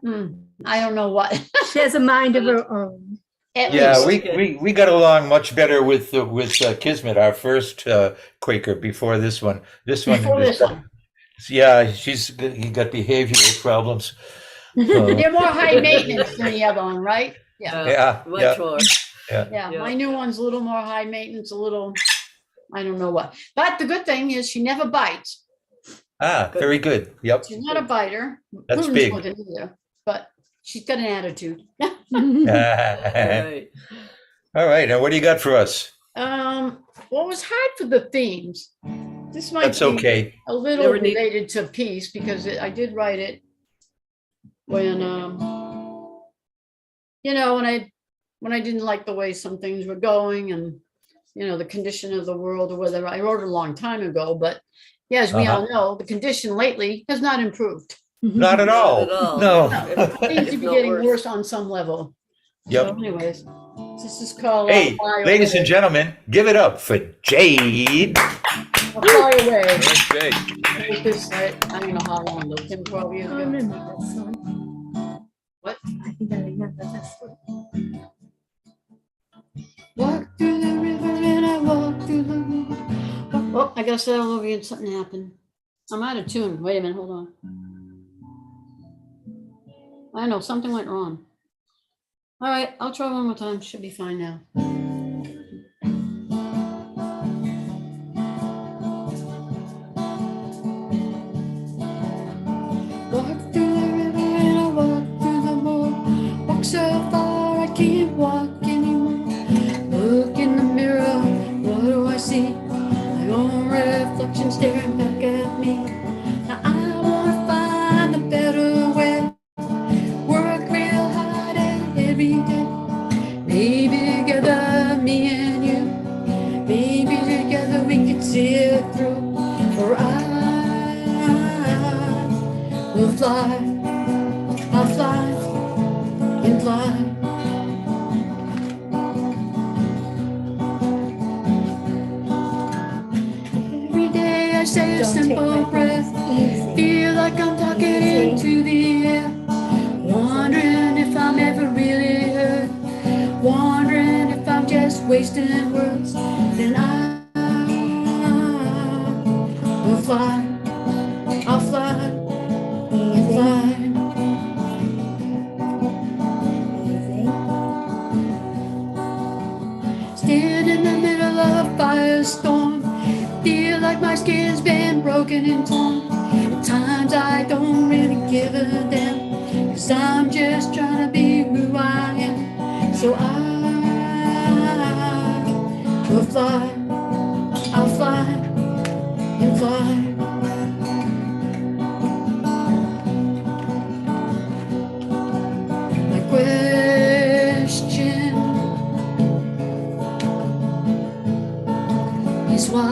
I don't know what. She has a mind of her own. At Yeah, least. we got along much better with Kismet, our first Quaker, before this one. This one, Before this one. yeah, he got behavioral problems. They're more high maintenance than the other one, right? Yeah. Yeah, Much yeah. more. Yeah, my new one's a little more high maintenance, a little, I don't know what. But the good thing is she never bites. Ah, very good. Yep. She's not a biter. That's Prudence big. wasn't either, but she's got an attitude. All Right. right. Now, what do you got for us? Well, it was hard for the themes. This might That's be okay. a little Never need- related to peace because I did write it when, when I didn't like the way some things were going and, the condition of the world or whatever. I wrote it a long time ago, but yeah, as we all know, the condition lately has not improved. Not at all. Not at all. No. It seems to If be not getting worse. worse on some level. Yep. So anyways, this is called Hey, Fly ladies Away. and gentlemen, give it up for Jade. I'll Fly Away. Okay. I wrote this, I don't know how long, though, 10, 12 years I ago. remember that song. What? I think I remember that song. Walk through the river and I walk through the river. Oh, I gotta say all over again, something happened. I'm out of tune. Wait a minute, hold on. I know, something went wrong. All right, I'll try one more time. Should be fine now. Walk through the river and I walk through the moor. Walk so far I can't walk anymore. Look in the mirror, what do I see? My own reflection staring back at me. Now I wanna find a better way. Work real hard every day. Maybe together, me and you. Maybe together we could see it through. For I will fly. I'll fly and fly. Every day I say a Don't take simple my breath. easy. Feel like I'm talking into the air. Wondering if I'm ever really hurt. Wondering if I'm just wasting words. Then I fly, I'll fly and fly. Stand in the middle of a firestorm, feel like my skin's been broken and torn. At times I don't really give a damn, 'cause I'm just trying to be who I am. So I will fly, I'll fly and fly. My question is why.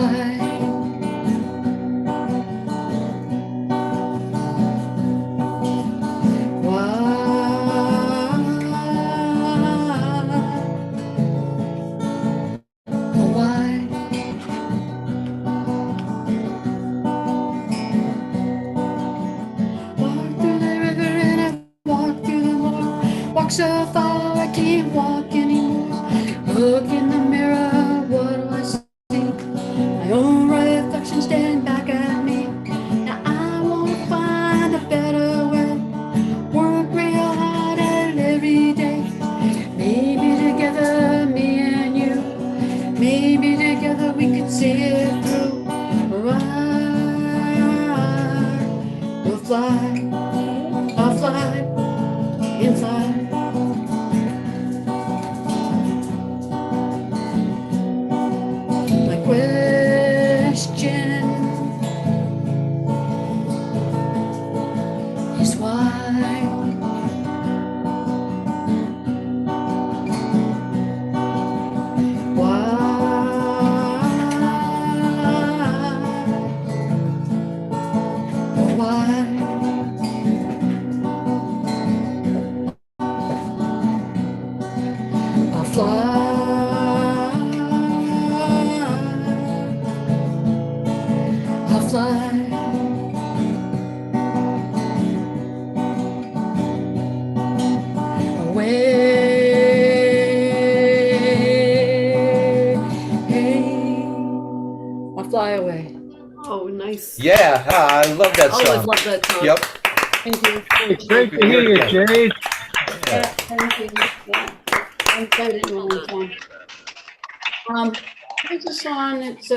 So far I can't walk anymore. Look in the mirror, what do I see? My own reflection staring back at me. Now I wanna find a better way, work real hard at it every day. Maybe together, me and you, maybe together we could see it through. We'll fly, I'll fly and fly. Question is why. I'll fly. I'll fly away. I'll fly away. Oh, nice. Yeah, I love that song. Always love that song. Yep. Thank you. It's great to hear you, Jade. Yeah, thank you. Yeah. I haven't played it in a long time. It's a song. It's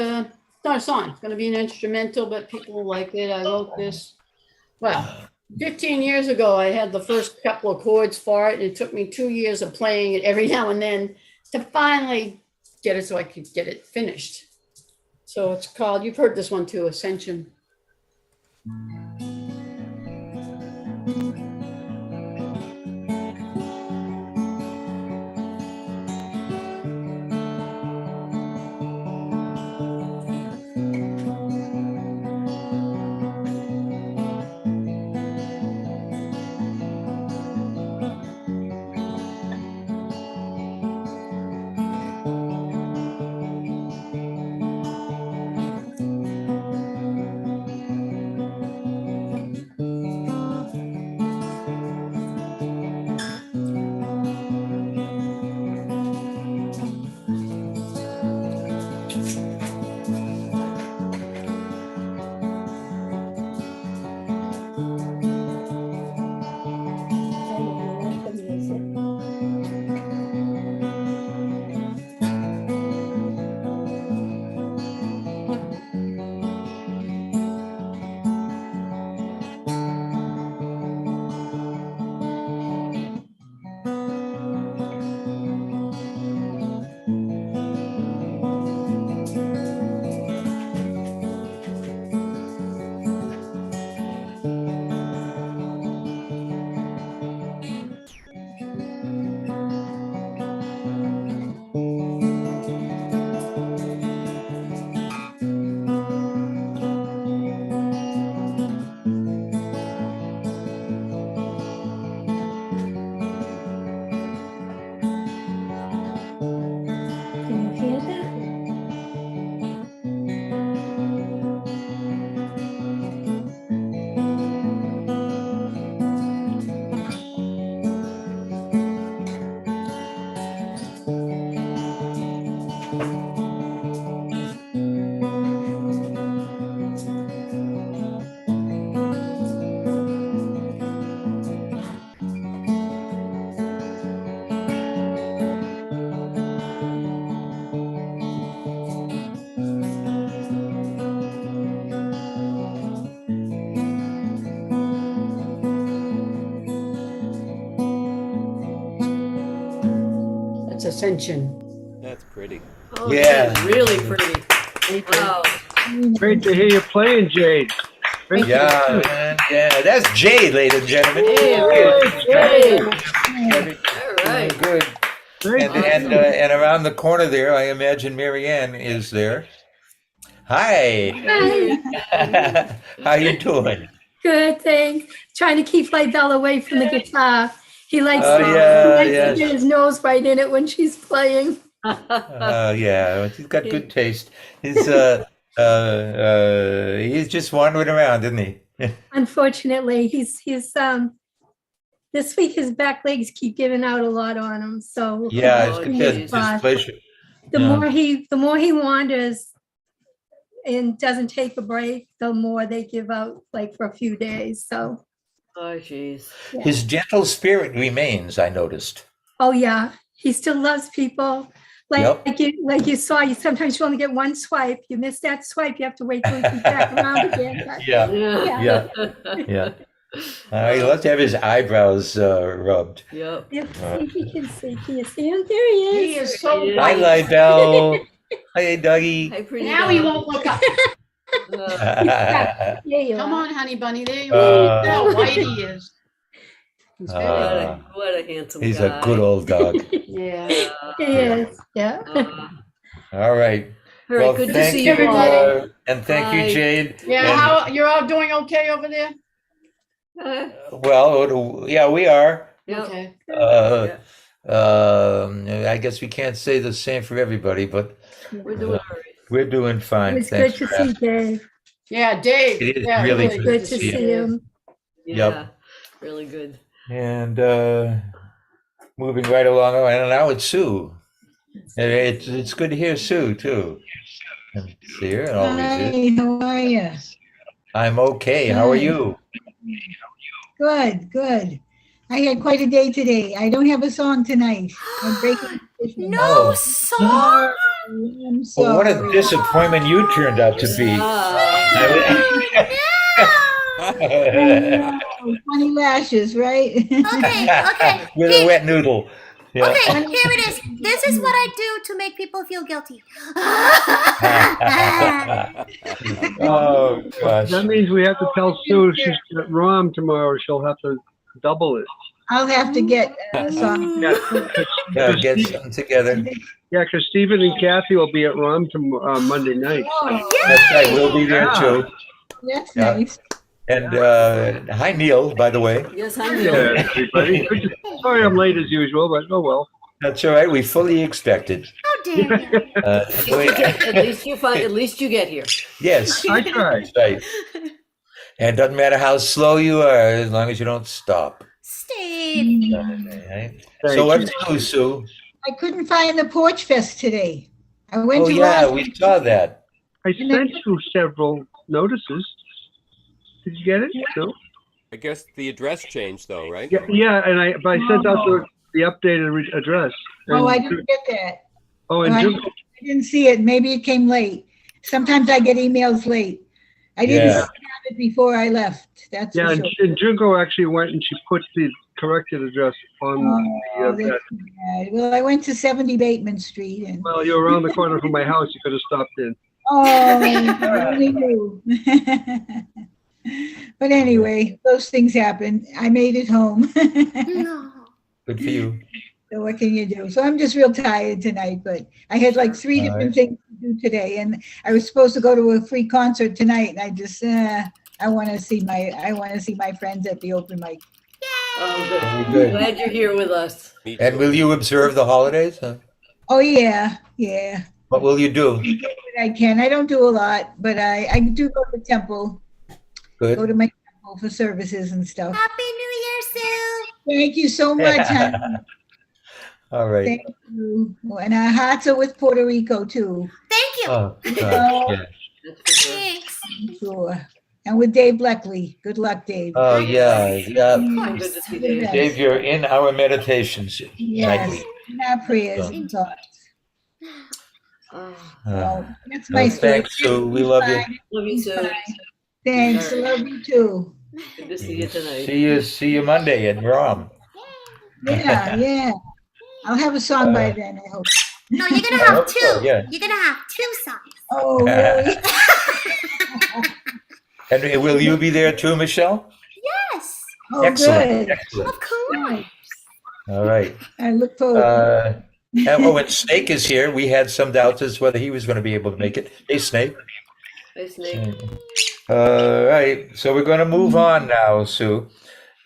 not a song. It's going to be an instrumental, but people will like it. I wrote this. Well, 15 years ago, I had the first couple of chords for it. It took me 2 years of playing it every now and then to finally get it so I could get it finished. So it's called, you've heard this one too, Ascension. Ascension. That's pretty. Oh, Yeah. that's really pretty. Wow. Great to hear you playing, Jade. Great to hear Yeah, you. man. Yeah, that's Jade, ladies and gentlemen. Hey, Jade. all right. Good. Very And good. and around the corner there, I imagine Marianne is there. Hi. Hi. How you doing? Good, thanks. Trying to keep my Bell away from the guitar. He likes, Oh, to, yeah, he likes yes. to get his nose right in it when she's playing. Yeah, he's got good taste. He's just wandering around, isn't he? Unfortunately, he's this week his back legs keep giving out a lot on him. So Yeah, Oh, it's fingers his crossed. pleasure. the Yeah. more he wanders and doesn't take a break, the more they give out, like for a few days. So Oh, jeez. yeah. His gentle spirit remains, I noticed. Oh yeah, he still loves people. Yep. Like you saw, you sometimes you only get one swipe. You miss that swipe, you have to wait till he comes back around again. But Yeah, yeah. yeah. He loves to have his eyebrows rubbed. Yep. If you can see, can you see him? There he is. He is so Yeah. Hi, bright. Lydell. Hey, Dougie. Hi, pretty Now he dog. won't look up. There you Come are. on, honey bunny. There you are. Look how white he is. He's very What a handsome He's guy. a good old dog. Yeah. He is. Yeah. All right. All right, Well, good to thank see you, everybody. and thank Bye. you, Jade. Yeah, And- how you're all doing okay over there? Well, yeah, we are. Yep. Okay. I guess we can't say the same for everybody, but We're doing all right. we're doing It fine. was Thanks good to for see asking. Dave. Yeah, Dave. It is Yeah, really It was good to see him. Yeah. Yep. Really good. And moving right along, and now it's Sue. And it's good to hear Sue too. And see her, and always is. Hi, how are you? I'm okay. How are you? Good, good. I had quite a day today. I don't have a song tonight. I'm breaking tradition. No Oh. song. I'm Well, what a sorry. disappointment you turned out to be. Oh, 20 lashes, right? Okay. With a wet noodle. Yeah. Okay, here it is. This is what I do to make people feel guilty. Oh gosh. That means we have to tell Sue she's at ROM tomorrow. She'll have to double it. I'll have to get a song. Yeah, Yeah, get something together. yeah, because Stephen and Kathy will be at ROM Monday night. Oh, That's right. We'll be there too. that's Yeah. nice. And hi, Neil. By the way, Yes, I Yeah, know. everybody. Sorry I'm late as usual, but oh well. that's all right. We fully expected. How dare you? Wait. At least you get here. Yes, I tried. that's right. And it doesn't matter how slow you are, as long as you don't stop. Steve. Right? Thank So what's you. new, Sue? I couldn't find the Porch Fest today. I went Oh to yeah, Ross- we saw that. I sent you several notices. Did you get it? No. I guess the address changed though, right? Yeah, but I sent out the updated address. Oh, I And- didn't get that. Oh, and I Jim, didn't see it. Maybe it came late. Sometimes I get emails late. I didn't Yeah. have it before I left. That's yeah, for and, sure. and Junko actually went and she put the corrected address on Oh, the. that's too bad. Well, I went to 70 Bateman Street and, Well, you're around the corner from my house. You could have stopped in. oh, I only knew. But anyway, those things happen. I made it home. No. Good for you. So what can you do? So I'm just real tired tonight, but I had like 3 All different right. things to do today, and I was supposed to go to a free concert tonight, and I just I want to see my friends at the open mic. Oh, good. Very good. Glad you're here with us. Me And too. will you observe the holidays? Huh? Oh yeah, yeah. What will you do? I can. I don't do a lot, but I do go to temple. Go Good. to my temple for services and stuff. Happy New Year, Sue. Thank you so much, honey. All right. Thank you. And our hearts are with Puerto Rico too. Thank you. Oh, gosh, yeah. That's for sure. Thanks. Sure. And with Dave Bleckley. Good luck, Dave. Oh, yeah, yeah. Good to see Dave. Dave, you're in our meditations Yes. nightly. In our prayers and thoughts. Oh, Well, that's my story. Thanks, Sue. We love you. love you, Sue. Thanks. I love you too. Good to see you tonight. See you Monday in Rome. Yeah, yeah. I'll have a song by then, I hope. No, you're gonna I have hope so, two. yeah. You're gonna have two songs. Oh, really? And will you be there too, Michelle? Yes, Oh, Excellent, good. excellent. of course. All right. I look forward. And Snake is here. We had some doubts as whether he was going to be able to make it. Hey, Snake. Hi, Snake. All right. So we're going to move on now, Sue.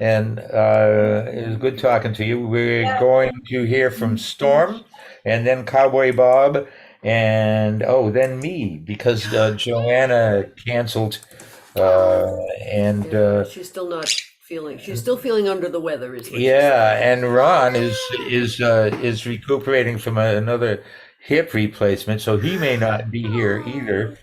And it was good talking to you. We're going to hear from Storm and then Cowboy Bob and then me because Joanna canceled. And Yeah, she's still not feeling. She's still feeling under the weather. Is what she yeah, said. and Ron is recuperating from another hip replacement, so he may not be here either.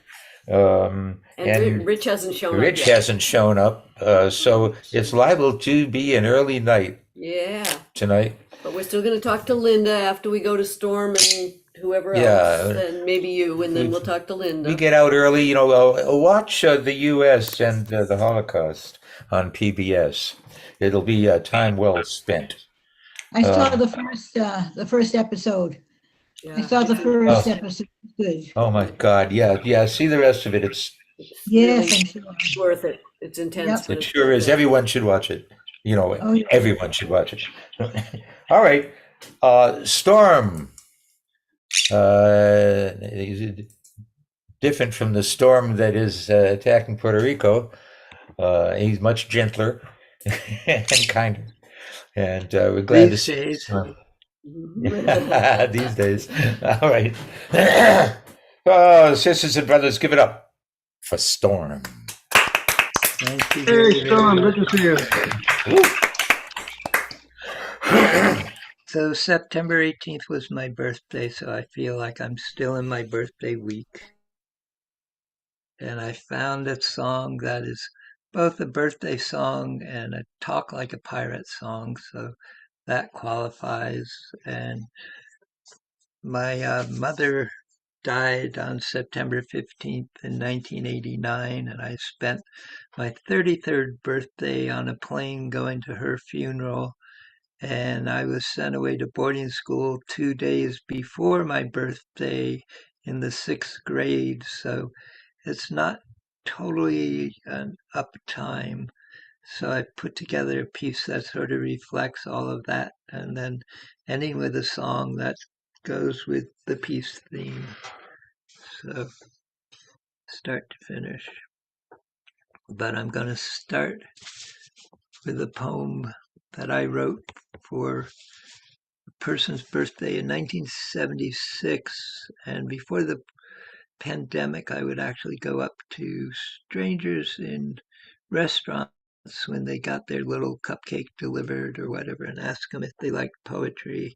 And Rich hasn't shown up Rich yet. hasn't shown up, so it's liable to be an early night Yeah, tonight. but we're still going to talk to Linda after we go to Storm and whoever Yeah. else, and maybe you, and then we'll talk to Linda. We get out early, watch the U.S. and the Holocaust on PBS. It'll be time well spent. I saw the first episode. I saw the first episode. Good. Oh my God! Yeah. See the rest of it. It's Yes, really I'm sure. worth it. It's intense. But it it's sure is. Everyone should watch it. Oh, yeah. Everyone should watch it. All right, Storm. Is different from the storm that is attacking Puerto Rico. He's much gentler and kinder, and we're glad These to see days. Storm. These days. All right. Oh, sisters and brothers, give it up for Storm. Thank you. Hey, Storm, good to see you. So September 18th was my birthday, so I feel like I'm still in my birthday week. And I found a song that is both a birthday song and a talk like a pirate song, so that qualifies. And my mother died on September 15th in 1989, and I spent my 33rd birthday on a plane going to her funeral. And I was sent away to boarding school 2 days before my birthday in the 6th grade. So it's not totally an uptime. So I put together a piece that sort of reflects all of that, and then ending with a song that goes with the piece theme. So start to finish. But I'm going to start with a poem that I wrote for a person's birthday in 1976. And before the pandemic, I would actually go up to strangers in restaurants when they got their little cupcake delivered or whatever and ask them if they liked poetry.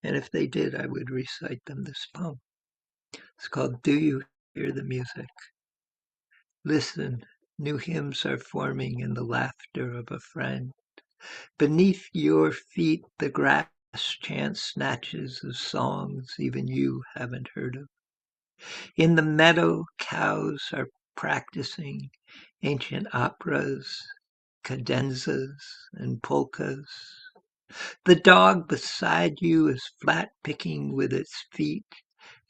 And if they did, I would recite them this poem. It's called Do You Hear the Music? Listen, new hymns are forming in the laughter of a friend. Beneath your feet, the grass chants snatches of songs even you haven't heard of. In the meadow, cows are practicing ancient operas, cadenzas, and polkas. The dog beside you is flat picking with its feet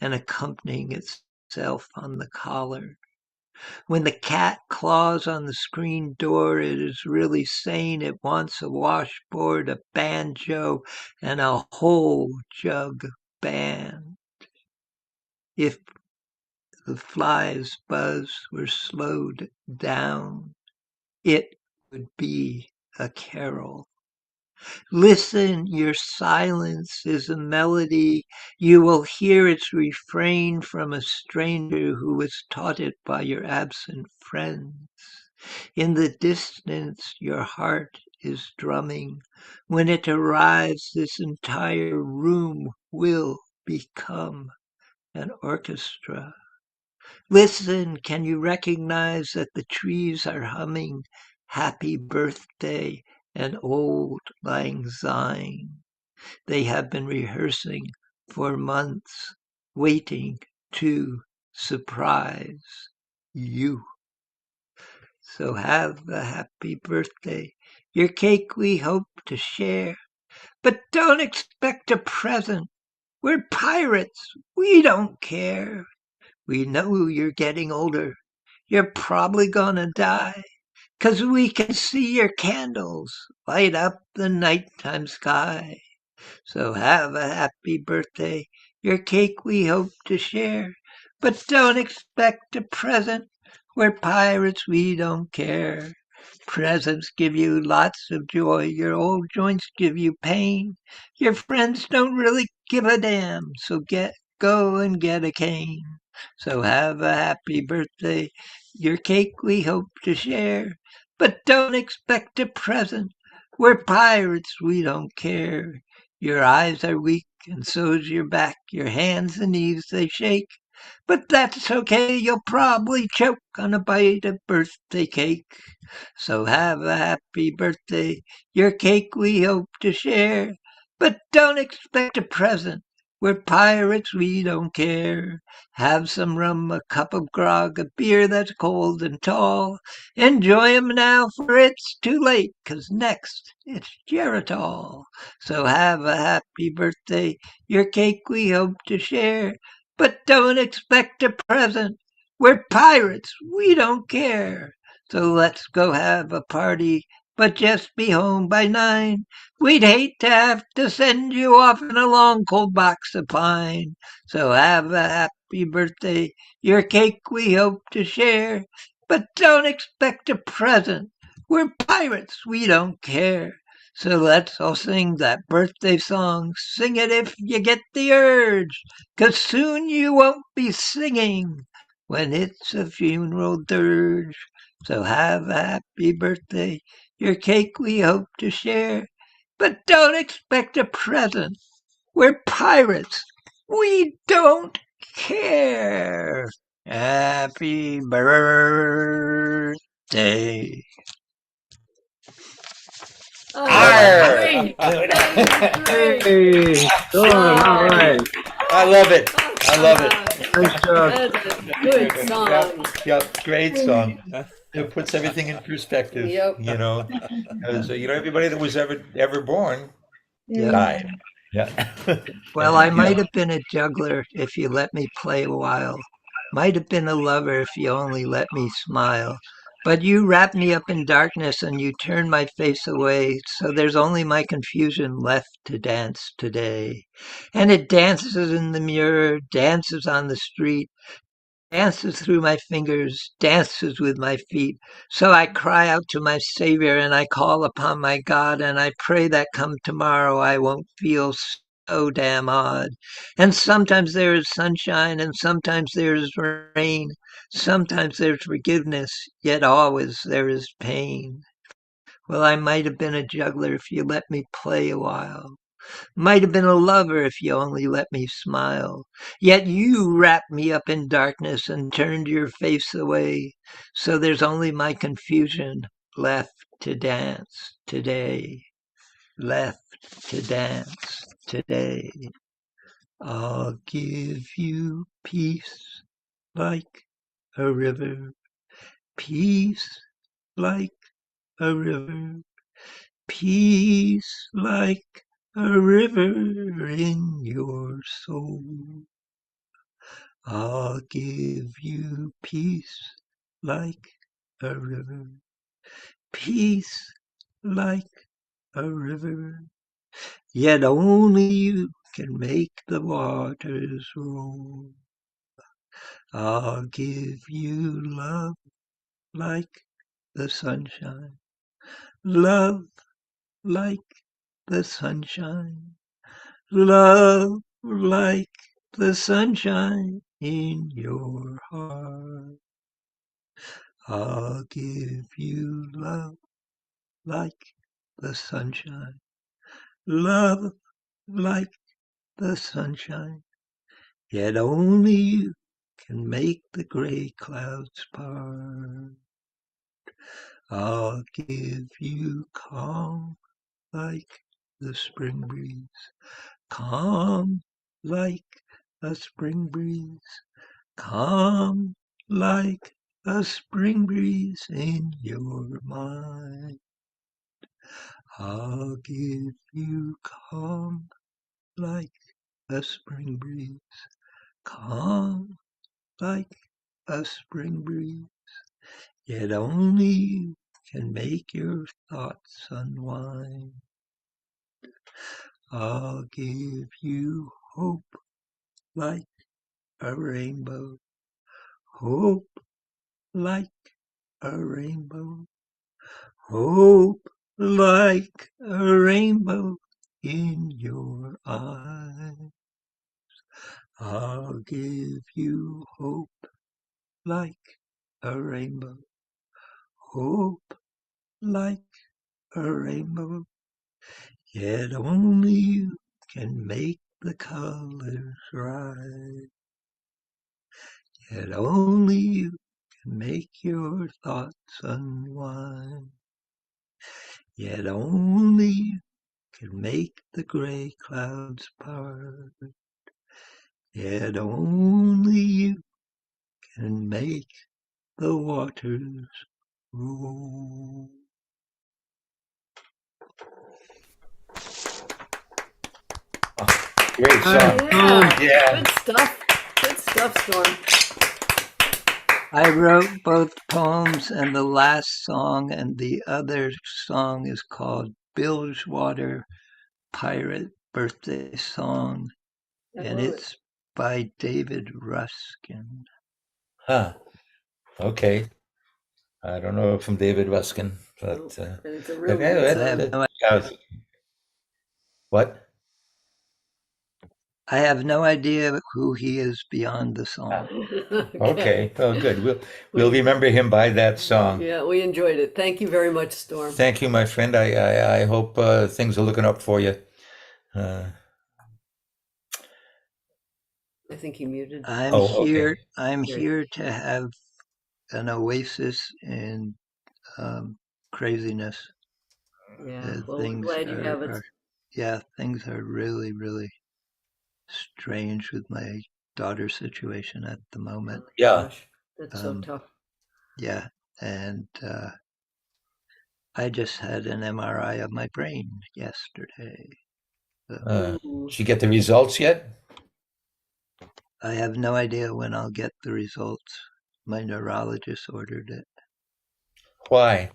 and accompanying itself on the collar. When the cat claws on the screen door, it is really saying it wants a washboard, a banjo, and a whole jug of band. If the fly's buzz were slowed down, it would be a carol. Listen, your silence is a melody. You will hear its refrain from a stranger who was taught it by your absent friends. In the distance, your heart is drumming. When it arrives, this entire room will become an orchestra. Listen, can you recognize that the trees are humming happy birthday and old lang syne? They have been rehearsing for months, waiting to surprise you. So have a happy birthday. Your cake we hope to share, but don't expect a present. We're pirates. We don't care. We know you're getting older. You're probably gonna die, 'cause we can see your candles light up the nighttime sky. So have a happy birthday. Your cake we hope to share, but don't expect a present. We're pirates, we don't care. Presents give you lots of joy. Your old joints give you pain. Your friends don't really give a damn, so go and get a cane. So have a happy birthday. Your cake we hope to share, but don't expect a present. We're pirates, we don't care. Your eyes are weak, and so's your back. Your hands and knees they shake. But that's okay, you'll probably choke on a bite of birthday cake. So have a happy birthday. Your cake we hope to share. But don't expect a present. We're pirates, we don't care. Have some rum, a cup of grog, a beer that's cold and tall. Enjoy 'em now, for it's too late, 'cause next it's Geritol. So have a happy birthday. Your cake we hope to share. But don't expect a present. We're pirates, we don't care. So let's go have a party, but just be home by 9. We'd hate to have to send you off in a long cold box of pine. So have a happy birthday. Your cake we hope to share, but don't expect a present. We're pirates, we don't care. So let's all sing that birthday song. Sing it if you get the urge, 'cause soon you won't be singing when it's a funeral dirge. So have a happy birthday. Your cake we hope to share, but don't expect a present. We're pirates. We don't care. Happy birthday. Oh, Arr! great. That was great. Hey, Dawn, all right. I love it. I love it. Nice job. That's a good song. Yep, great song. It puts everything in perspective, Yep. Because everybody that was ever born Yep. died. Yeah. Well, I You might know, have been a juggler if you let me play a while. Might have been a lover if you only let me smile. But you wrap me up in darkness and you turn my face away, so there's only my confusion left to dance today. And it dances in the mirror, dances on the street, dances through my fingers, dances with my feet. So I cry out to my Savior and I call upon my God and I pray that come tomorrow I won't feel so damn odd. And sometimes there is sunshine and sometimes there is rain. Sometimes there's forgiveness, yet always there is pain. Well, I might have been a juggler if you let me play a while. Might have been a lover if you only let me smile. Yet you wrapped me up in darkness and turned your face away. So there's only my confusion left to dance today. Left to dance today. I'll give you peace like a river. Peace like a river. Peace like a river in your soul. I'll give you peace like a river. Peace like a river. Yet only you can make the waters roll. I'll give you love like the sunshine. Love like the sunshine. Love like the sunshine in your heart. I'll give you love like the sunshine. Love like the sunshine. Yet only you can make the gray clouds part. I'll give you calm like the spring breeze. Calm like a spring breeze. Calm like a spring breeze in your mind. I'll give you calm like a spring breeze, calm like a spring breeze. Yet only you can make your thoughts unwind. I'll give you hope like a rainbow, hope like a rainbow, hope like a rainbow in your eyes. I'll give you hope like a rainbow, hope like a rainbow. Yet only you can make the colors right. Yet only you can make your thoughts unwind. Yet only you can make the gray clouds part. Yet only you can make the waters roll. Great song. Yeah. Good stuff. Good stuff, Storm. I wrote both poems and the last song, and the other song is called Bilgewater Pirate Birthday Song, and it's by David Ruskin. Huh. Okay. I don't know from David Ruskin, but it's a real good what? I have no idea who he is beyond the song. Okay. Oh, good. We'll remember him by that song. Yeah, we enjoyed it. Thank you very much, Storm. Thank you, my friend. I hope things are looking up for you. I think he muted. I'm here. I'm here to have an oasis in craziness. Yeah. Well, we're glad you have it. Things are really, really strange with my daughter's situation at the moment. Yeah. Gosh, that's so tough. Yeah, and I just had an MRI of my brain yesterday. Did you get the results yet? I have no idea when I'll get the results. My neurologist ordered it. Why?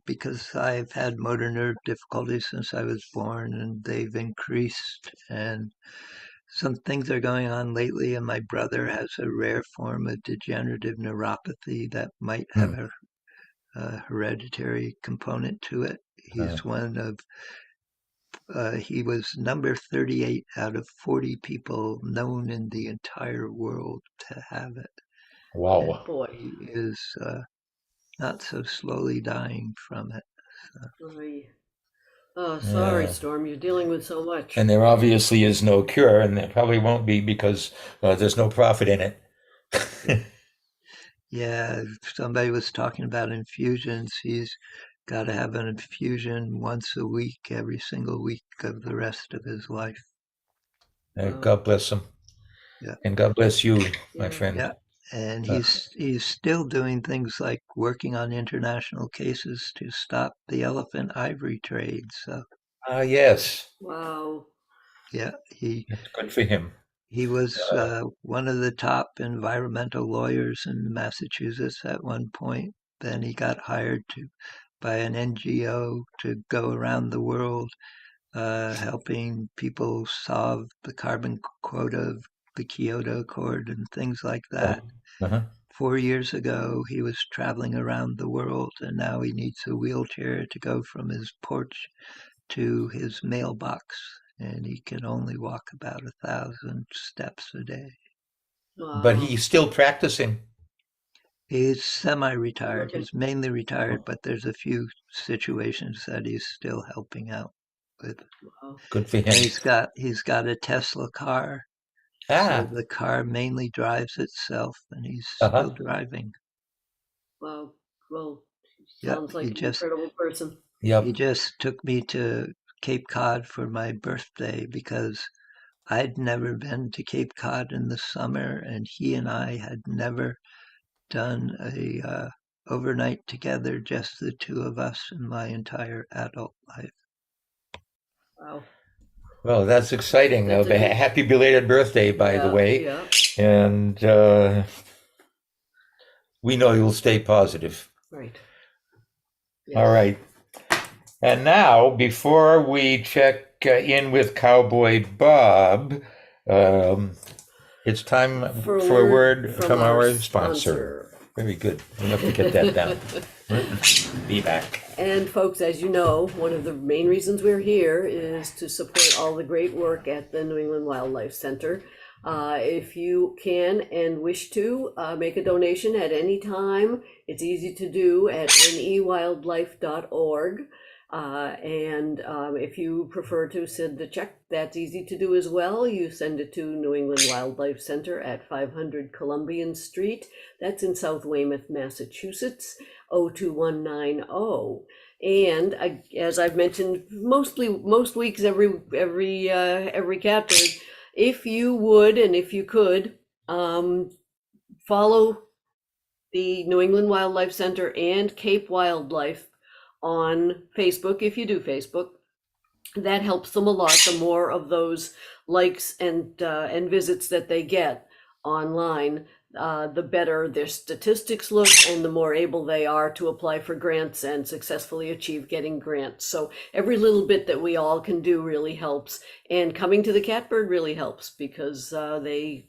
Because I've had motor nerve difficulties since I was born, and they've increased, and some things are going on lately, and my brother has a rare form of degenerative neuropathy that might have a hereditary component to it. He's he was number 38 out of 40 people known in the entire world to have it. Wow. Boy. He is not so slowly dying from it. Oh, sorry, Storm. You're dealing with so much. And there obviously is no cure, and there probably won't be because there's no profit in it. Yeah, somebody was talking about infusions. He's got to have an infusion once a week, every single week of the rest of his life. God bless him. Yeah. And God bless you, my friend. Yeah. And he's still doing things like working on international cases to stop the elephant ivory trade. So. Yes. Wow. Yeah, That's good for him. He was one of the top environmental lawyers in Massachusetts at one point. Then he got hired by an NGO to go around the world helping people solve the carbon quota of the Kyoto Accord and things like that. 4 years ago, he was traveling around the world, and now he needs a wheelchair to go from his porch to his mailbox, and he can only walk about 1,000 steps a day. But he's still practicing. He's semi-retired. He's mainly retired, but there's a few situations that he's still helping out with. Good for him. And he's got a Tesla car. So the car mainly drives itself, and he's still driving. Wow. Well, sounds like an incredible person. He just took me to Cape Cod for my birthday because I'd never been to Cape Cod in the summer, and he and I had never done a overnight together, just the two of us in my entire adult life. Wow. Well, that's exciting. That's a good- Happy belated birthday, by the way. Yeah. And we know you'll stay positive. Right. All right. And now, before we check in with Cowboy Bob, it's time for a word from our sponsor. Very good. We'll have to get that down. Be back. And folks, as you know, one of the main reasons we're here is to support all the great work at the New England Wildlife Center. If you can and wish to make a donation at any time, it's easy to do at newildlife.org. And if you prefer to send a check, that's easy to do as well. You send it to New England Wildlife Center at 500 Columbian Street. That's in South Weymouth, Massachusetts, 02190. And as I've mentioned, most weeks, every Catbird, if you would and if you could follow the New England Wildlife Center and Cape Wildlife on Facebook, if you do Facebook, that helps them a lot. The more of those likes and visits that they get online, the better their statistics look and the more able they are to apply for grants and successfully achieve getting grants. So every little bit that we all can do really helps. And coming to the Catbird really helps because they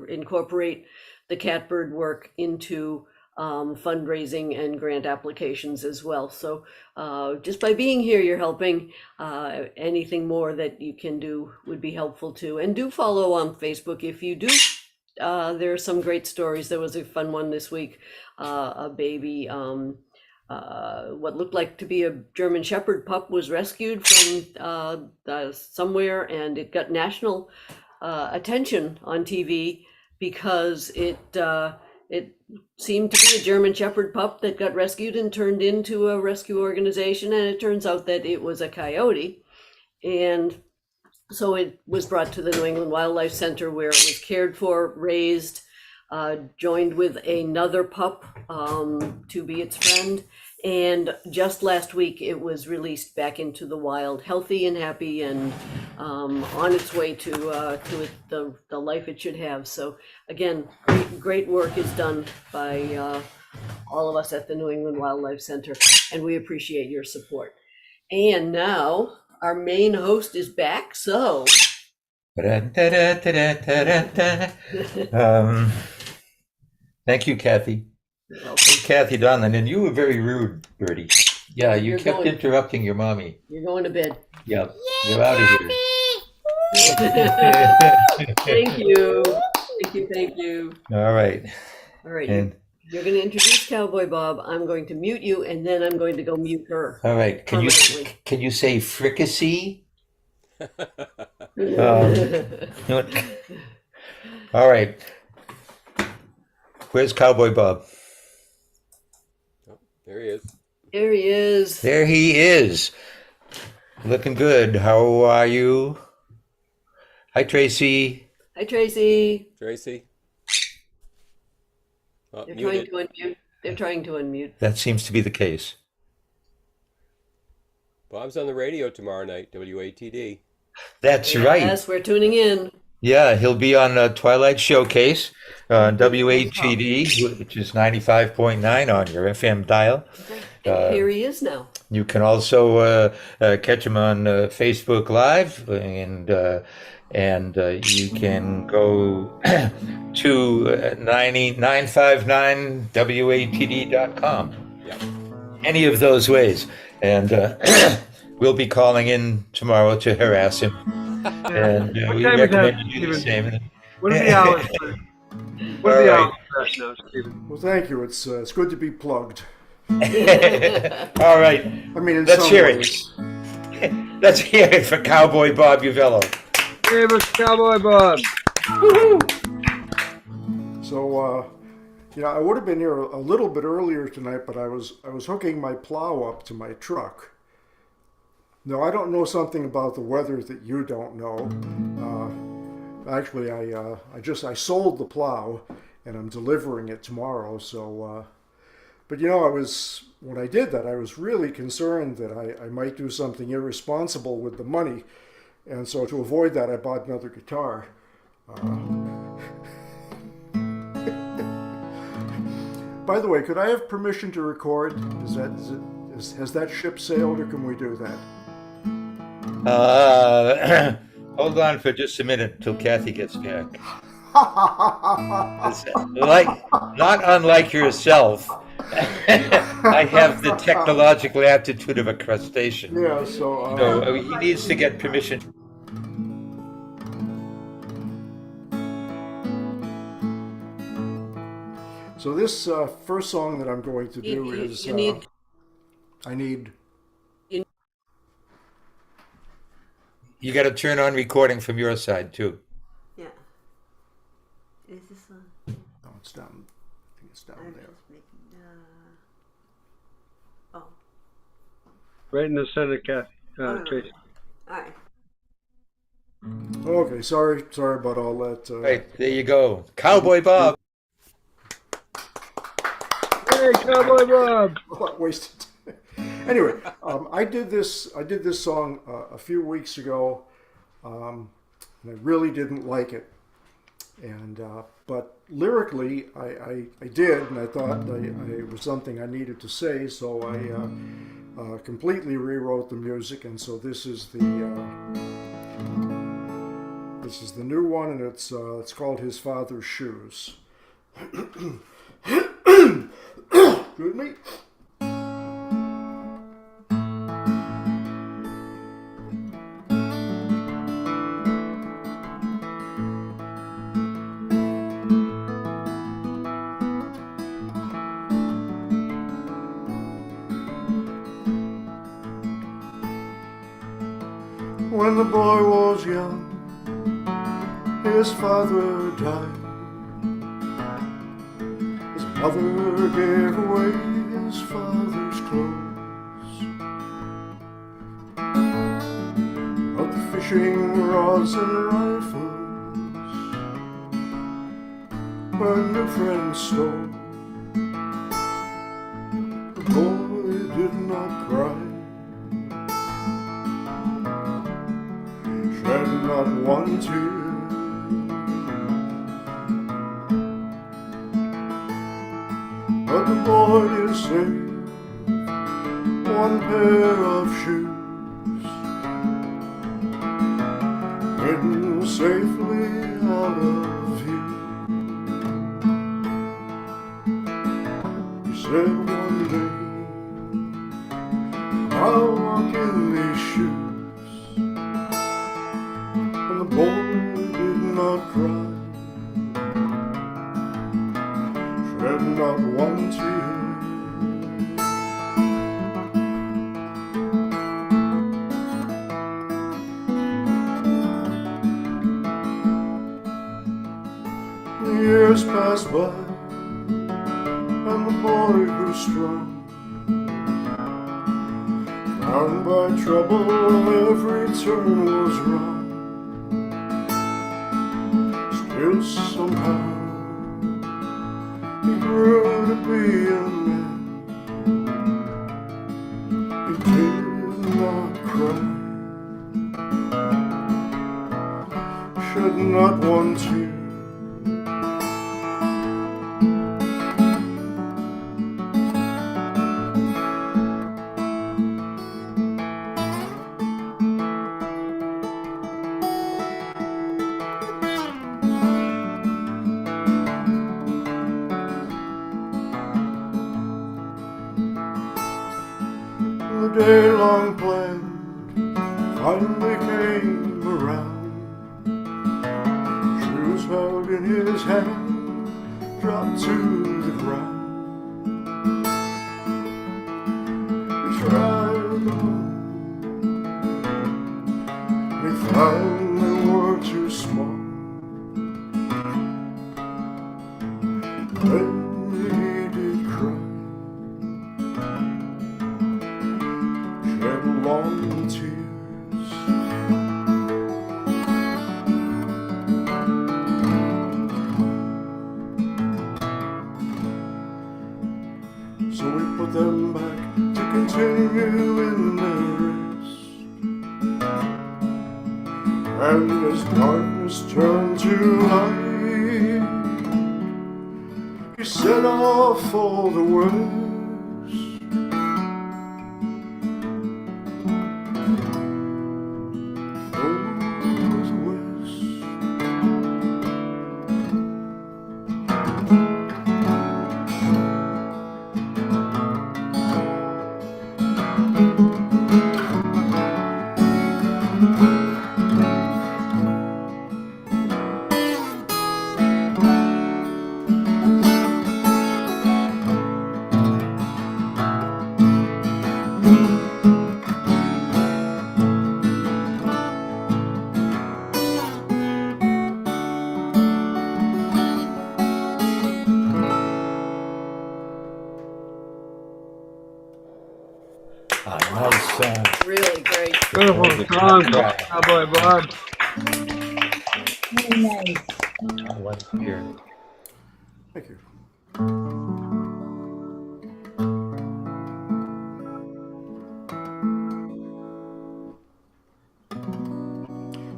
incorporate the Catbird work into fundraising and grant applications as well. So just by being here, you're helping. Anything more that you can do would be helpful too. And do follow on Facebook if you do. There are some great stories. There was a fun one this week. A baby, what looked like to be a German Shepherd pup was rescued from somewhere, and it got national attention on TV because it seemed to be a German Shepherd pup that got rescued and turned into a rescue organization. And it turns out that it was a coyote. And so it was brought to the New England Wildlife Center where it was cared for, raised, joined with another pup to be its friend. And just last week, it was released back into the wild, healthy and happy, and on its way to the life it should have. So again, great work is done by all of us at the New England Wildlife Center, and we appreciate your support. And now our main host is back, so. Thank you, Kathy. Kathy Donlan, and you were very rude, Bertie. Yeah, you kept interrupting your mommy. You're going to bed. Yeah, you're out of here. Thank you. Thank you. All right. And you're going to introduce Cowboy Bob. I'm going to mute you, and then I'm going to go mute her. All right. Can you say fricassee? All right. Where's Cowboy Bob? There he is. There he is. There he is. Looking good. How are you? Hi, Tracy. Hi, Tracy. Tracy. Oh, They're trying to unmute. They're trying to unmute. That seems to be the case. Bob's on the radio tomorrow night, WATD. That's right. Yes, we're tuning in. Yeah, he'll be on Twilight Showcase on WATD, which is 95.9 on your FM dial. And here he is now. You can also catch him on Facebook Live, and you can go to 959watd.com. Yep. Any of those ways. And we'll be calling in tomorrow to harass him. And we recommend you do the same. What are the hours? What are the hours now, Stephen? Well, thank you. It's good to be plugged. All right. I mean, let's hear it. Let's hear it for Cowboy Bob Uvello. Hey, Mr. Cowboy Bob. So, I would have been here a little bit earlier tonight, but I was hooking my plow up to my truck. Now, I don't know something about the weather that you don't know. Actually, I sold the plow, and I'm delivering it tomorrow. So But you know, when I did that, I was really concerned that I might do something irresponsible with the money. And so to avoid that, I bought another guitar. By the way, could I have permission to record? Has that ship sailed, or can we do that? Hold on for just a minute until Kathy gets back. Not unlike yourself, I have the technological aptitude of a crustacean. Yeah, so he needs to get permission. So this first song that I'm going to do is You got to turn on recording from your side too. Yeah. Is this on? No, it's down. I think it's down there. Oh. Right in the center, Kathy. Tracy. All right. Okay, sorry about all that. Right, there you go. Cowboy Bob. Hey, Cowboy Bob. Wasted. Anyway, I did this song a few weeks ago, and I really didn't like it. And but lyrically, I did, and I thought it was something I needed to say, so I completely rewrote the music, and so this is the new one, and it's called His Father's Shoes. Excuse me. When the boy was young, his father died. His mother gave away his father's clothes, but the fishing rods and rifles her new friend stole. The boy did not cry, shed not one tear. But the boy did save one pair of shoes, hidden safely out of view. He said one day, I'll walk in these shoes. And the boy did not cry, shed not one tear. The years passed by, and the boy grew strong. Bound by trouble, every turn was wrong. Still somehow he grew to be a man. He did not cry, shed not one tear. The day-long plan finally came around. Shoes held in his hand dropped to the ground. He tried on, he found they were too small. Then he did cry, shed long tears. So them back to continue in their race. And as darkness turned to light, he set off all the west. Really great. Beautiful song, Cowboy Bob. Very nice. I like to hear. Thank you.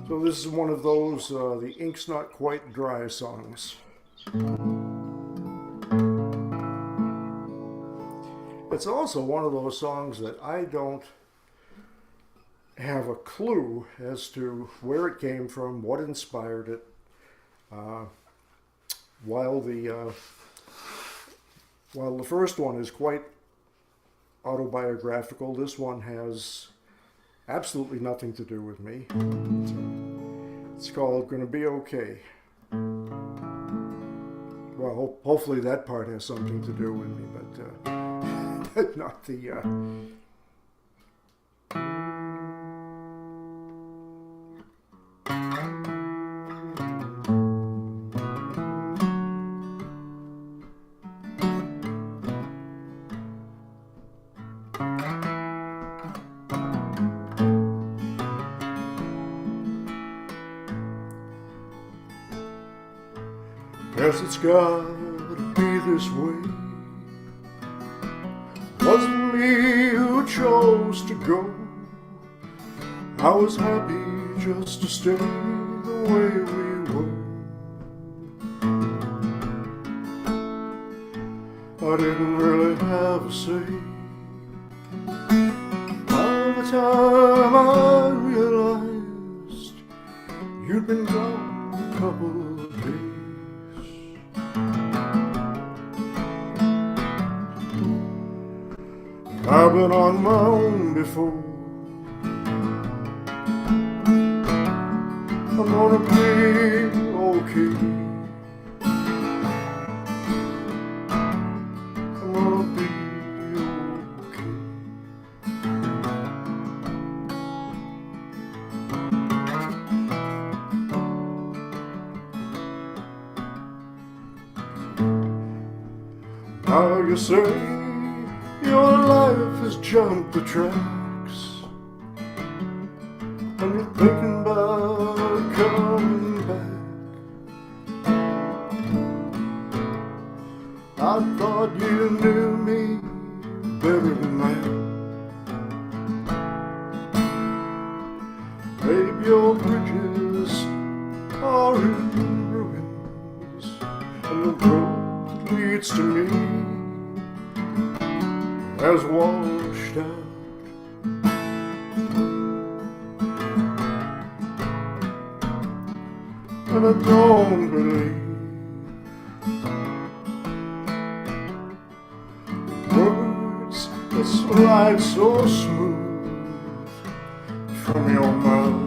So this is one of those the ink's not quite dry songs. It's also one of those songs that I don't have a clue as to where it came from, what inspired it. While the first one is quite autobiographical, this one has absolutely nothing to do with me. It's called "Gonna Be Okay." Well, hopefully that part has something to do with me, but not the. Guess it's gotta be this way. Wasn't me who chose to go. I was happy just to stay the way we were. I didn't really have a say. By the time I realized you'd been gone a couple of days. I've been on my own before. I'm gonna be okay. I'm gonna be okay. Now you say your life has jumped the tracks, and you're thinking about coming back. I thought you knew me better than that. Babe, your bridges are in ruins, and the road that leads to me has washed out. And I don't believe words that slide so smooth from your mouth.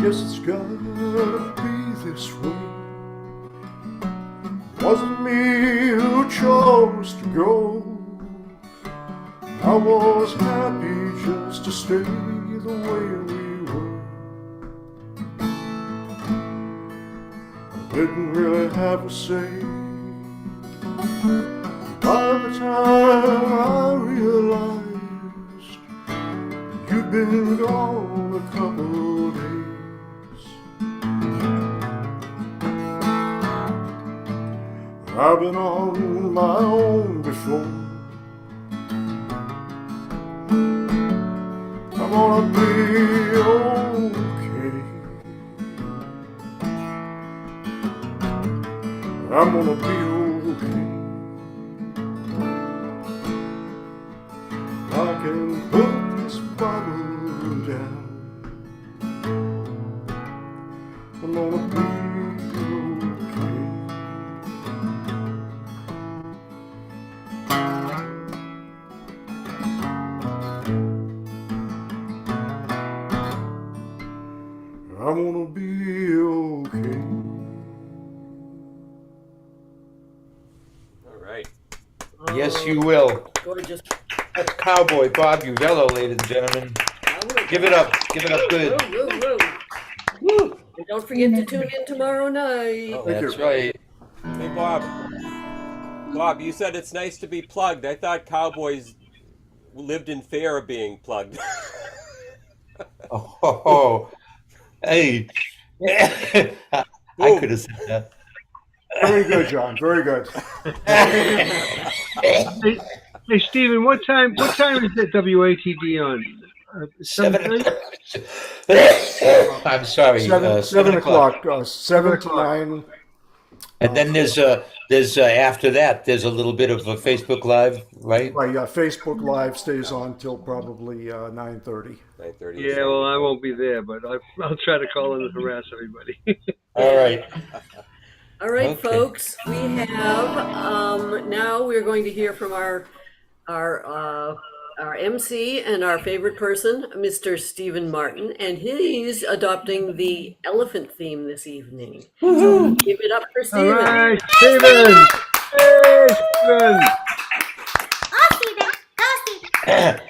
Guess it's gotta be this way. Wasn't me who chose to go. I was happy just to stay the way we were. didn't really have a say. By the time I realized you'd been gone a couple of days, I've been on my own before. I'm gonna be okay. I'm gonna be okay. I can put this bottle down. I'm gonna be okay. I'm gonna be okay. All right. Yes, you will. Gorgeous. That's Cowboy Bob Uvello, ladies and gentlemen. Give it up. Give it up good. Woo, woo, woo. Woo. And don't forget to tune in tomorrow night. Oh, That's right. Hey, Bob. Bob, you said it's nice to be plugged. I thought cowboys lived in fear of being plugged. Oh, hey. I could have said that. Very good, John. Very good. Hey, Stephen, what time is it WATD on? 7. I'm sorry. 7 o'clock. 7 to 9. And then there's after that, there's a little bit of a Facebook Live, right? Right, yeah, Facebook Live stays on till probably 9:30. 9:30. Yeah, well, I won't be there, but I'll try to call in and harass everybody. All right. All right, Okay. folks, we have, now we're going to hear from our MC and our favorite person, Mr. Stephen Martin, and he's adopting the elephant theme this evening. So give it up for All Stephen. right, Stephen! Hey, Stephen! Go, Stephen. Go, Stephen.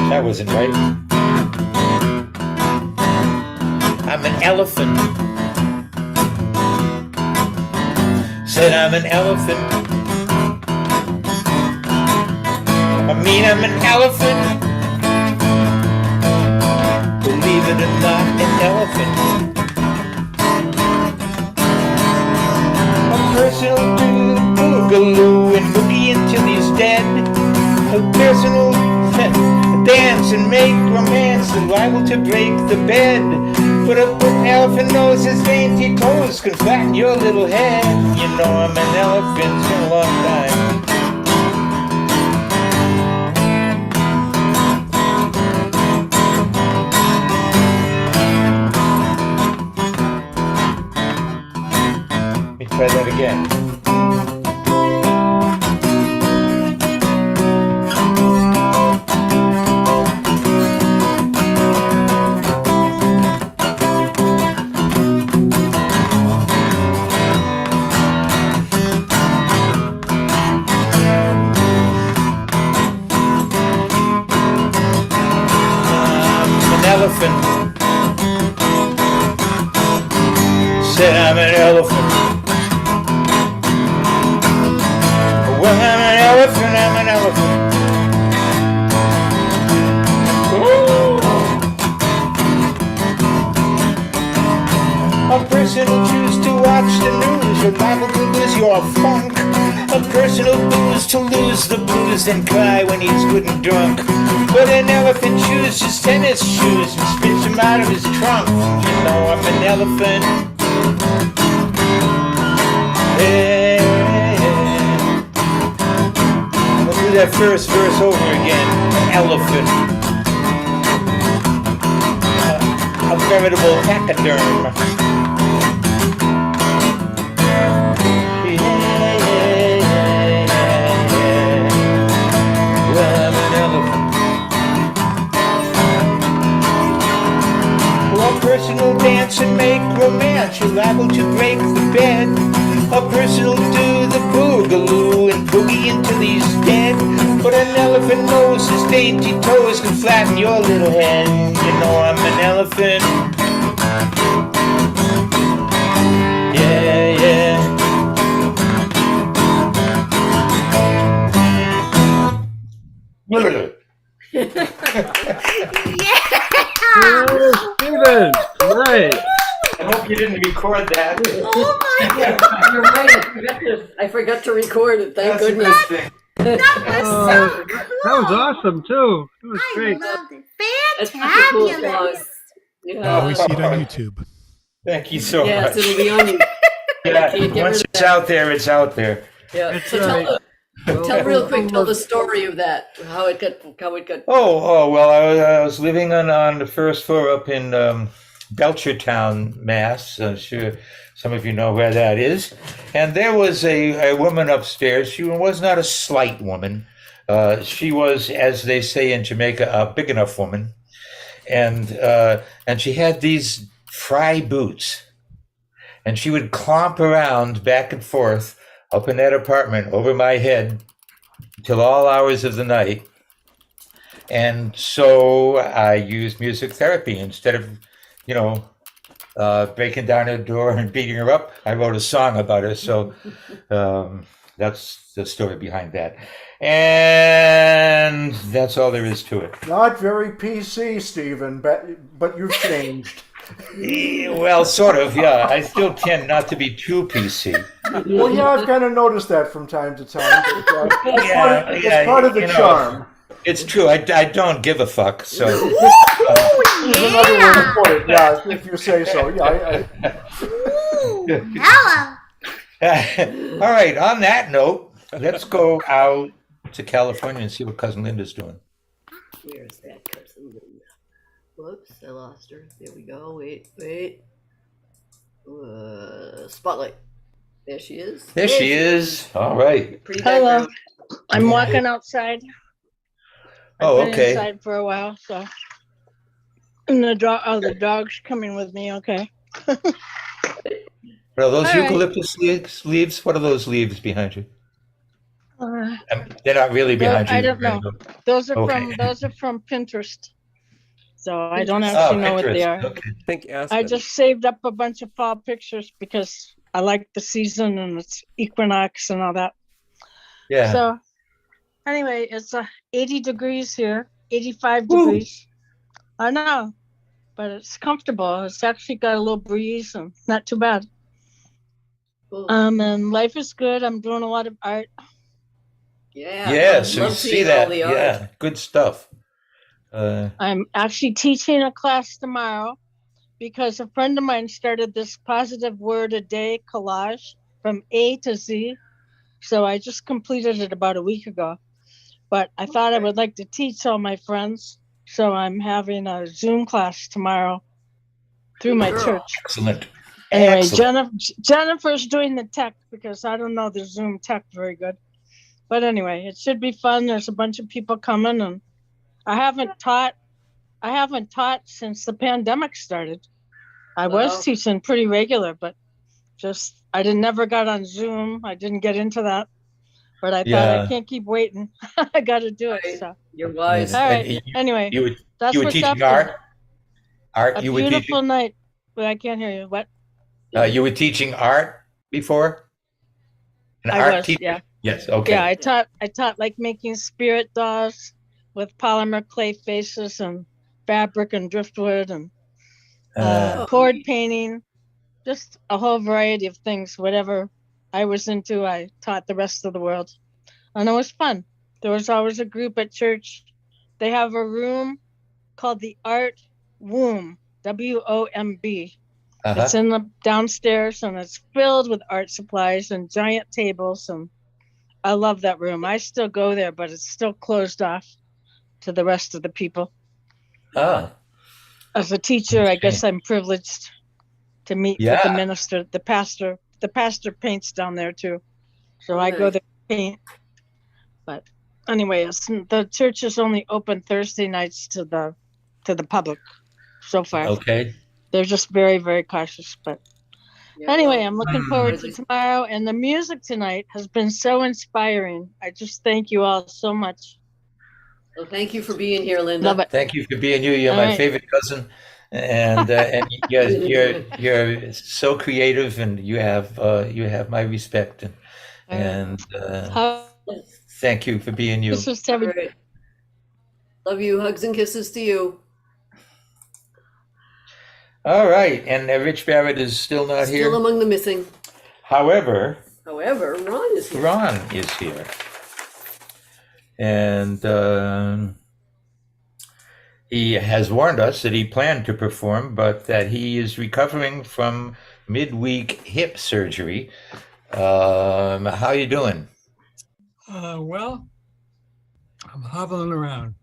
That wasn't right. I'm an elephant. Said I'm an elephant. I mean, I'm an elephant. Believe it or not, an elephant. A personal boogaloo and boogie until he's dead. A personal dance and make romance and liable to break the bed. But a elephant knows his dainty toes can flatten your little head. You know I'm an elephant for a long time. Let me try that again. Elephant. Said I'm an elephant. Well, I'm an elephant, I'm an elephant. Ooh. A person who chooses to watch the news, you're liable to lose your funk. A person who booze to lose the blues and cry when he's good and drunk. But an elephant chews his tennis shoes and spits them out of his trunk. You know I'm an elephant. Hey, let's do that first verse over again. Elephant. A veritable pachyderm. liable to break the bed. A person will do the boogaloo and boogie into these dead. But an elephant knows his dainty toes can flatten your little head. You know I'm an elephant. Yeah, yeah. Steven, nice. I hope you didn't record that. Oh my God. You're right. I forgot to record it. Thank goodness. That was so cool. That was awesome too. It was I great. loved it. That's such a cool song. Fantabulous. Yeah. We see it on YouTube. Thank you so Yes, much. it'll be on you. Yeah, Can't get once rid of it's that. out there, it's out there. Yeah. That's So right. tell real quick. Tell the story of that. How it got. Oh, well, I was living on the first floor up in Belchertown, Mass. I'm sure some of you know where that is. And there was a woman upstairs. She was not a slight woman. She was, as they say in Jamaica, a big enough woman. And she had these fry boots. And she would clomp around back and forth up in that apartment over my head till all hours of the night. And so I used music therapy instead of, breaking down her door and beating her up. I wrote a song about her. So that's the story behind that. And that's all there is to it. Not very PC, Stephen, but you've changed. Well, sort of, yeah. I still tend not to be too PC. Well, yeah, I've kind of noticed that from time to time. But, It's part of the charm. It's true. I don't give a fuck. So There's another way to put it. Yeah, if you say so. Yeah. Hello. All right. On that note, let's go out to California and see what Cousin Linda's doing. Where's that cousin Linda? Whoops, I lost her. There we go. Wait. Spotlight. There she is. There she is. All right. Pretty Hello. background. I'm walking outside. Oh, I've been okay. inside for a while, so. And the dog's coming with me. Okay. Are those All right. eucalyptus leaves? What are those leaves behind you? Uh, They're not really behind you. I don't know. Those are Okay. from Pinterest. So I don't actually know what they Pinterest. are. Okay. Think I just saved up a bunch of fall pictures because I like the season and it's equinox and all that. Yeah. So anyway, it's 80 degrees here, 85 degrees. I know, but it's comfortable. It's actually got a little breeze and not too bad. And life is good. I'm doing a lot of art. Yeah. Yes, love we see seeing that. all the art. Yeah, good stuff. I'm actually teaching a class tomorrow because a friend of mine started this positive word a day collage from A to Z. So I just completed it about a week ago. But I thought I would like to teach all my friends. So I'm having a Zoom class tomorrow through my church. Excellent. Anyway, Excellent. Jennifer's doing the tech because I don't know the Zoom tech very good. But anyway, it should be fun. There's a bunch of people coming, and I haven't taught since the pandemic started. I was teaching pretty regular, but just I never got on Zoom. I didn't get into that. But I thought I can't keep waiting. I got to do it. So you're wise. All right. Anyway, that's you were what's teaching up. art. A beautiful night. But I can't hear you. What? You were teaching art before. An I art was, teacher? yeah. Yes. Okay. Yeah, I taught like making spirit dolls with polymer clay faces and fabric and driftwood and cord painting, just a whole variety of things. Whatever I was into, I taught the rest of the world, and it was fun. There was always a group at church. They have a room called the Art Womb, WOMB. It's in the downstairs, and it's filled with art supplies and giant tables, and I love that room. I still go there, but it's still closed off to the rest of the people. As a teacher, I guess I'm privileged to meet with the minister, the pastor. The pastor paints down there too, so I go there to paint. But anyway, the church is only open Thursday nights to the public so far. Okay. They're just very, very cautious, but Anyway, I'm looking forward to Congratulations. tomorrow, and the music tonight has been so inspiring. I just thank you all so much. Well, thank you for being here, Linda. Love it. Thank you for being you. You're All my right. favorite cousin, and you're so creative, and you have my respect, and How thank you for being you. kisses to All every- right. Love you. Hugs and kisses to you. All right, and Rich Barrett is still not Still here. among the missing. However, Ron is here. Ron is here, and he has warned us that he planned to perform, but that he is recovering from midweek hip surgery. How you doing? Well, I'm hobbling around.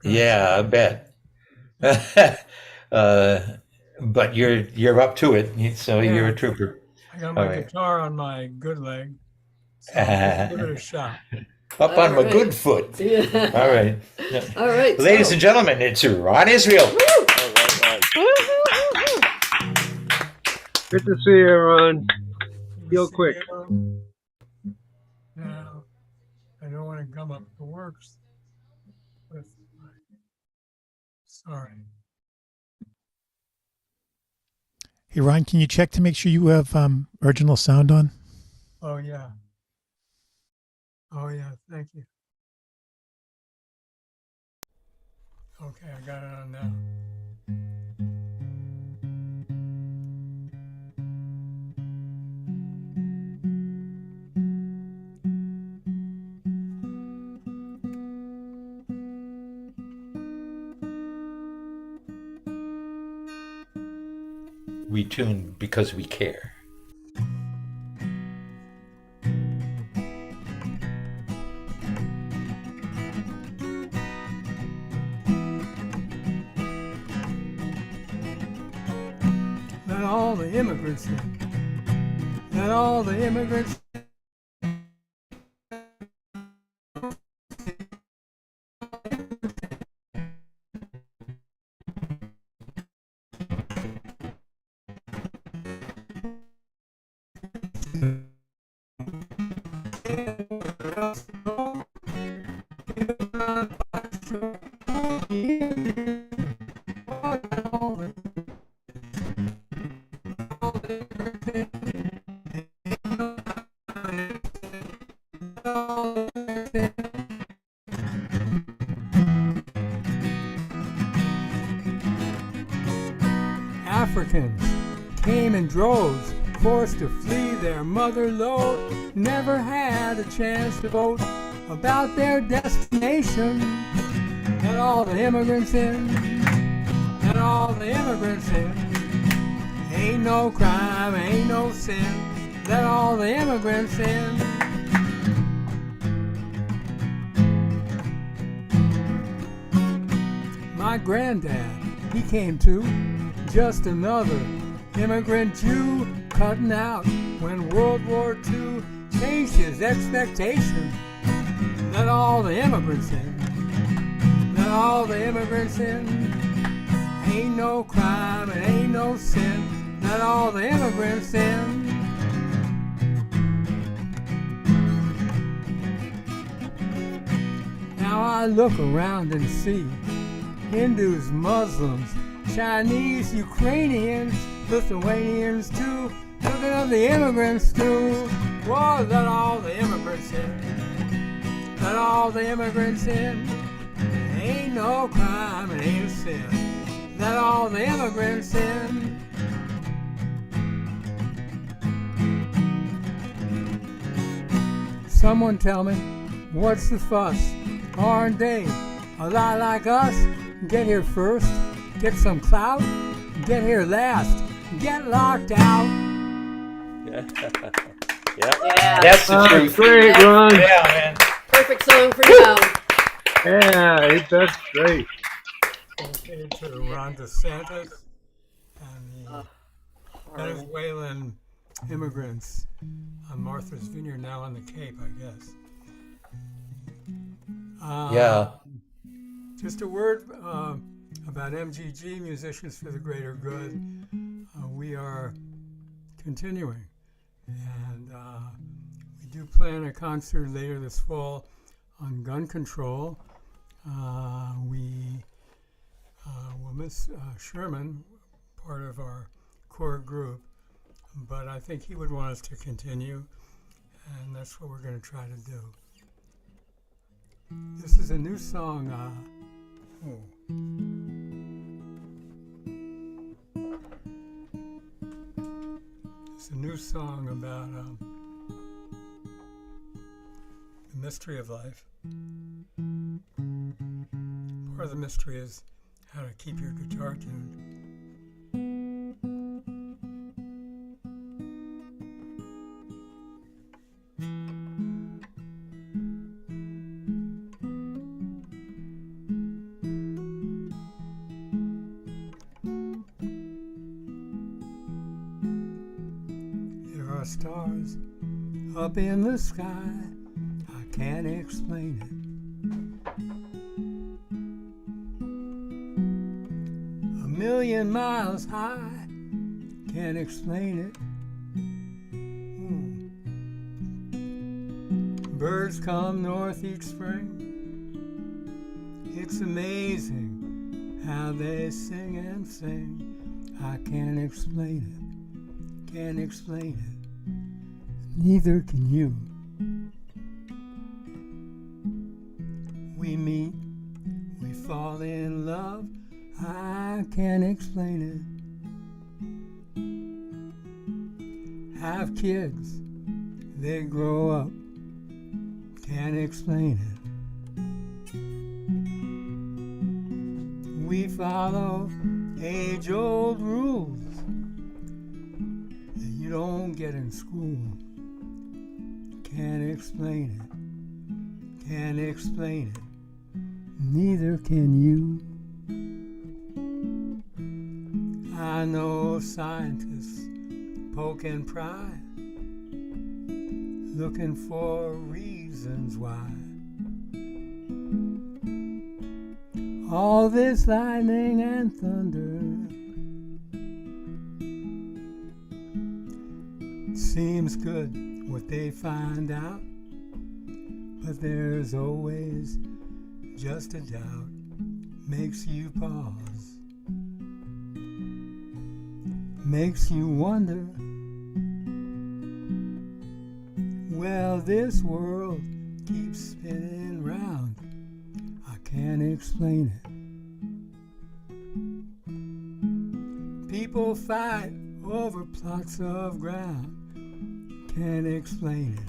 Yeah, I bet. But you're up to it, so Yeah. you're a trooper. I got All my right. guitar on my good leg, so I'll give it a shot. Up on my good foot. Yeah. All right. All right. Ladies so- and gentlemen, it's Ron Israel. Good to see you, Ron. Real quick. Now, I don't want to gum up the works. Sorry. Hey, Ron, can you check to make sure you have original sound on? Oh, yeah. Oh, yeah. Thank you. Okay, I got it on now. We tune because we care. Let all the immigrants in. Let all the immigrants Africans came in droves, forced to flee their mother lode, never had a chance to vote about their destination. Let all the immigrants in, let all the immigrants in. Ain't no crime, ain't no sin, let all the immigrants in. My granddad, he came too, just another immigrant Jew cutting out when World War II changed his expectations. Let all the immigrants in, let all the immigrants in. Ain't no crime and ain't no sin, let all the immigrants in. Now I look around and see Hindus, Muslims, Chinese, Ukrainians, Lithuanians too, looking at the immigrants too. Whoa, let all the immigrants in, let all the immigrants in. Ain't no crime and ain't a sin, let all the immigrants in. Someone tell me, what's the fuss? Aren't they a lot like us? Get here first, get some clout, get here last, get locked out. Yeah. Yeah. That's the truth. Great, Ron. Yeah, man. Perfect song for now. Yeah, that's great. Okay, to Ron DeSantis and the Venezuelan immigrants on Martha's Vineyard, now on the Cape, I guess. Yeah. Just a word about MGG, Musicians for the Greater Good. We are continuing. And we do plan a concert later this fall on gun control. We will miss Sherman, part of our core group, but I think he would want us to continue, and that's what we're going to try to do. This is a new song. It's a new song about the mystery of life. Part of the mystery is how to keep your guitar tuned. There are stars up in the sky, I can't explain it. A million miles high, can't explain it. Birds come north each spring. It's amazing how they sing and sing. I can't explain it, can't explain it. Neither can you. We meet, we fall in love. I can't explain it. Have kids, they grow up. Can't explain it. We follow age-old rules that you don't get in school. Can't explain it. Can't explain it. Neither can you. I know scientists poke and pry, looking for reasons why all this lightning and thunder seems good what they find out, but there's always just a doubt, makes you pause, makes you wonder. Well, this world keeps spinning round. I can't explain it. People fight over plots of ground. Can't explain it.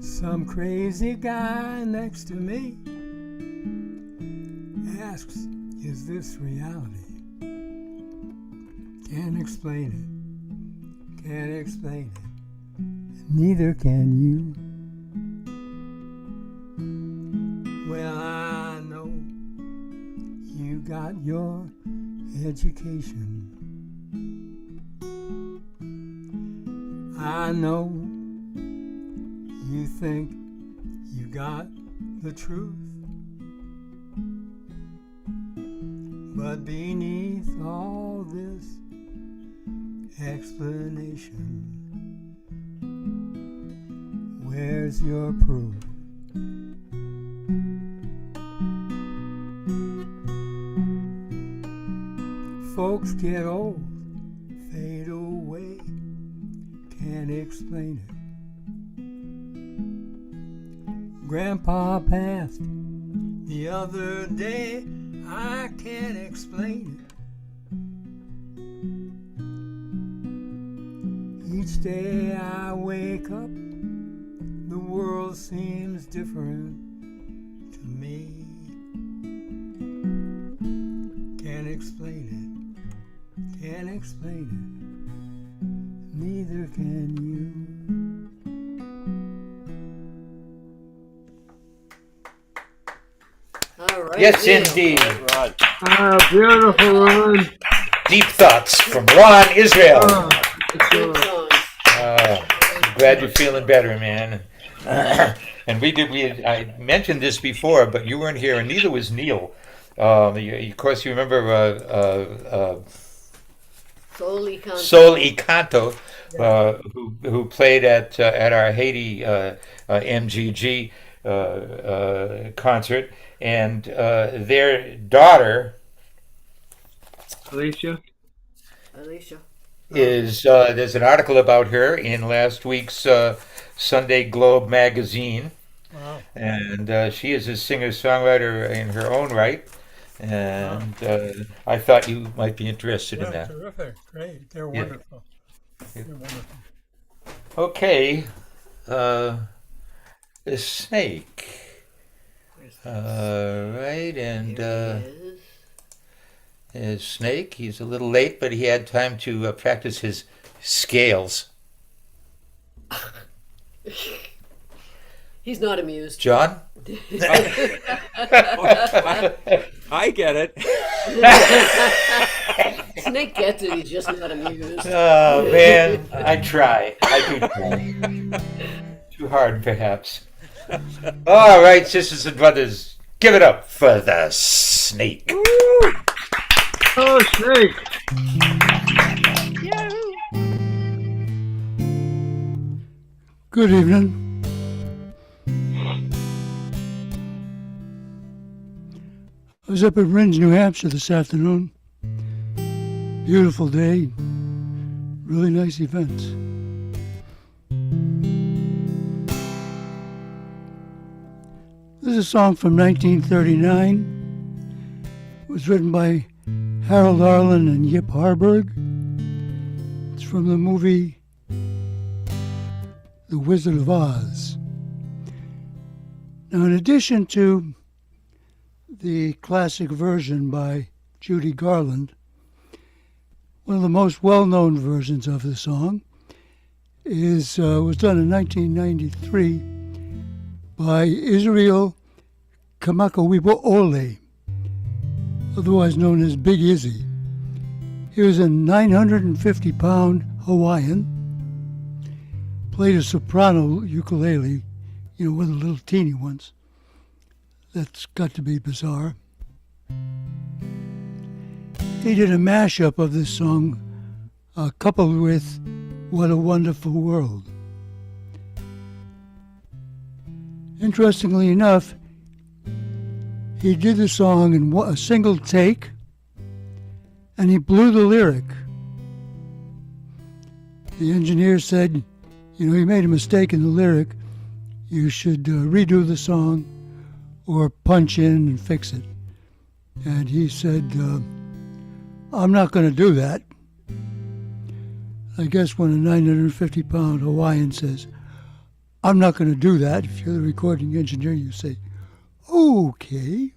Some crazy guy next to me asks, is this reality? Can't explain it. Can't explain it. Neither can you. Well, I know you got your education. I know you think you got the truth, but beneath all this explanation, where's your proof? Folks get old, fade away, can't explain it. Grandpa passed the other day, I can't explain it. Each day I wake up, the world seems different to me. Can't explain it, can't explain it, neither can you. All right. Yes, Neil. indeed. Ah, beautiful, Ron. Deep thoughts from Ron Israel. Good song. I'm glad you're feeling better, man. And I mentioned this before, but you weren't here, and neither was Neil. Of course, you remember Sol y Canto. Sol y Canto, who played at our Haiti MGG concert, and their daughter Alicia. is there's an article about her in last week's Sunday Globe magazine. Wow. And she is a singer-songwriter in her own right, and I thought you might be interested in that. Terrific, great, they're Yeah. wonderful. They're wonderful. Okay, the snake. Right, and his snake. He's a little late, but he had time to practice his scales. He's not amused. John? I get it. Snake gets it, he's just not amused. Oh, man, I try. I do try. Too hard, perhaps. All right, sisters and brothers, give it up for the snake. Oh, snake. Good evening. I was up at Ringe, New Hampshire this afternoon. Beautiful day. Really nice events. This is a song from 1939. It was written by Harold Arlen and Yip Harburg. It's from the movie The Wizard of Oz. Now, in addition to the classic version by Judy Garland, one of the most well-known versions of the song was done in 1993 by Israel Kamakawibo Ole, otherwise known as Big Izzy. He was a 950-pound Hawaiian, played a soprano ukulele, one of the little teeny ones. That's got to be bizarre. He did a mashup of this song, coupled with What a Wonderful World. Interestingly enough, he did the song in a single take, and he blew the lyric. The engineer said, he made a mistake in the lyric. You should redo the song or punch in and fix it. And he said, I'm not going to do that. I guess when a 950-pound Hawaiian says, I'm not going to do that, if you're the recording engineer, you say, okay.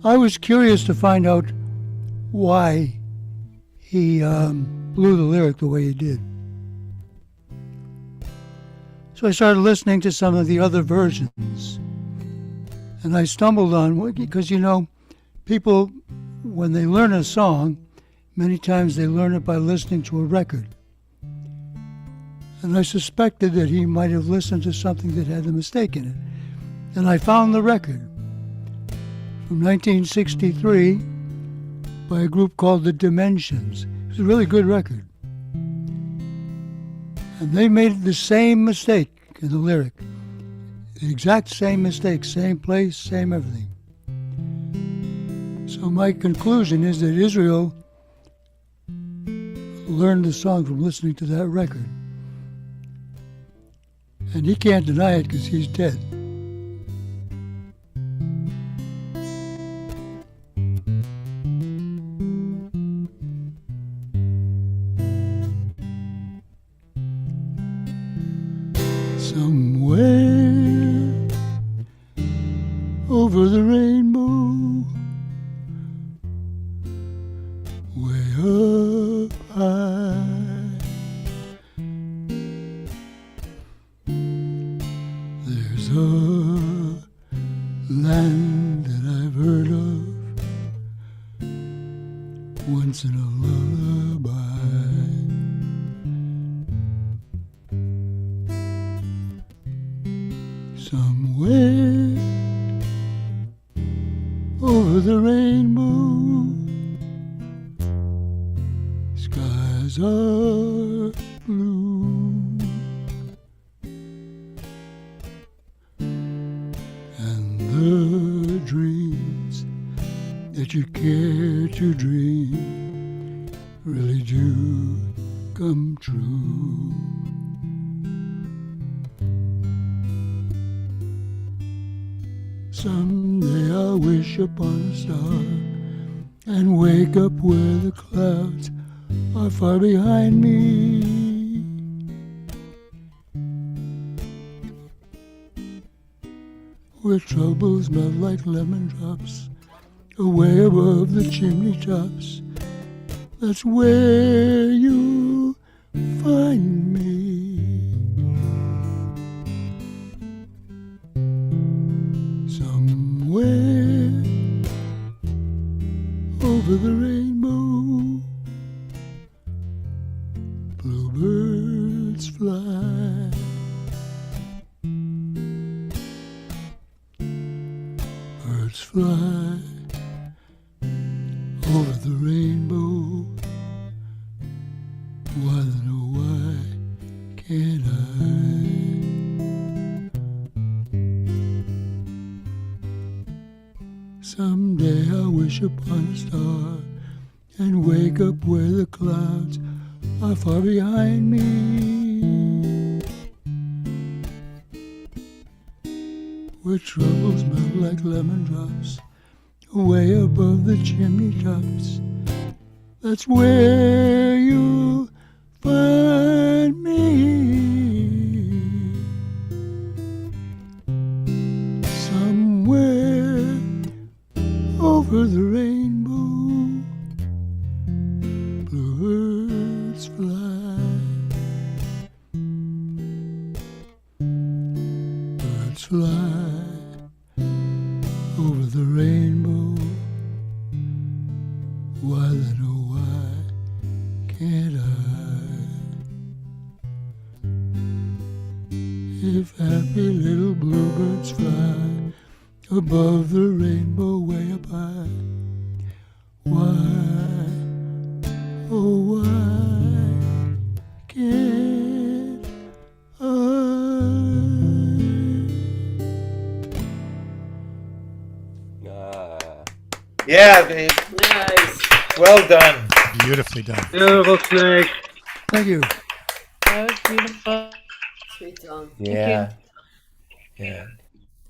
I was curious to find out why he blew the lyric the way he did. So I started listening to some of the other versions. And I stumbled on, because people, when they learn a song, many times they learn it by listening to a record. And I suspected that he might have listened to something that had a mistake in it. And I found the record from 1963 by a group called The Dimensions. It was a really good record. And they made the same mistake in the lyric. The exact same mistake, same place, same everything. So my conclusion is that Israel learned the song from listening to that record. And he can't deny it because he's dead. Somewhere over the rainbow, way up high, there's a land that I've heard of once in a lullaby. Somewhere over the rainbow, skies are blue, and the dreams that you care to dream really do come true. Someday I'll wish upon a star and wake up where the clouds are far behind me. Where troubles melt like lemon drops away above the chimney tops. That's where you find me. Somewhere over the rainbow, bluebirds fly. Birds fly over the rainbow. Why, oh, why can't I? Someday I'll wish upon a star and wake up where the clouds are far behind me. Where troubles melt like lemon drops away above the chimney tops. That's where you'll find me. Somewhere over the rainbow, bluebirds fly. Birds fly over the rainbow. Why then, oh, why can't I? If happy little bluebirds fly above the rainbow way up high, why, oh, why can't Yeah, babe. Nice. Well done. Beautifully done. Beautiful, Snake. Thank you. That was beautiful. Sweet song. Yeah. Yeah.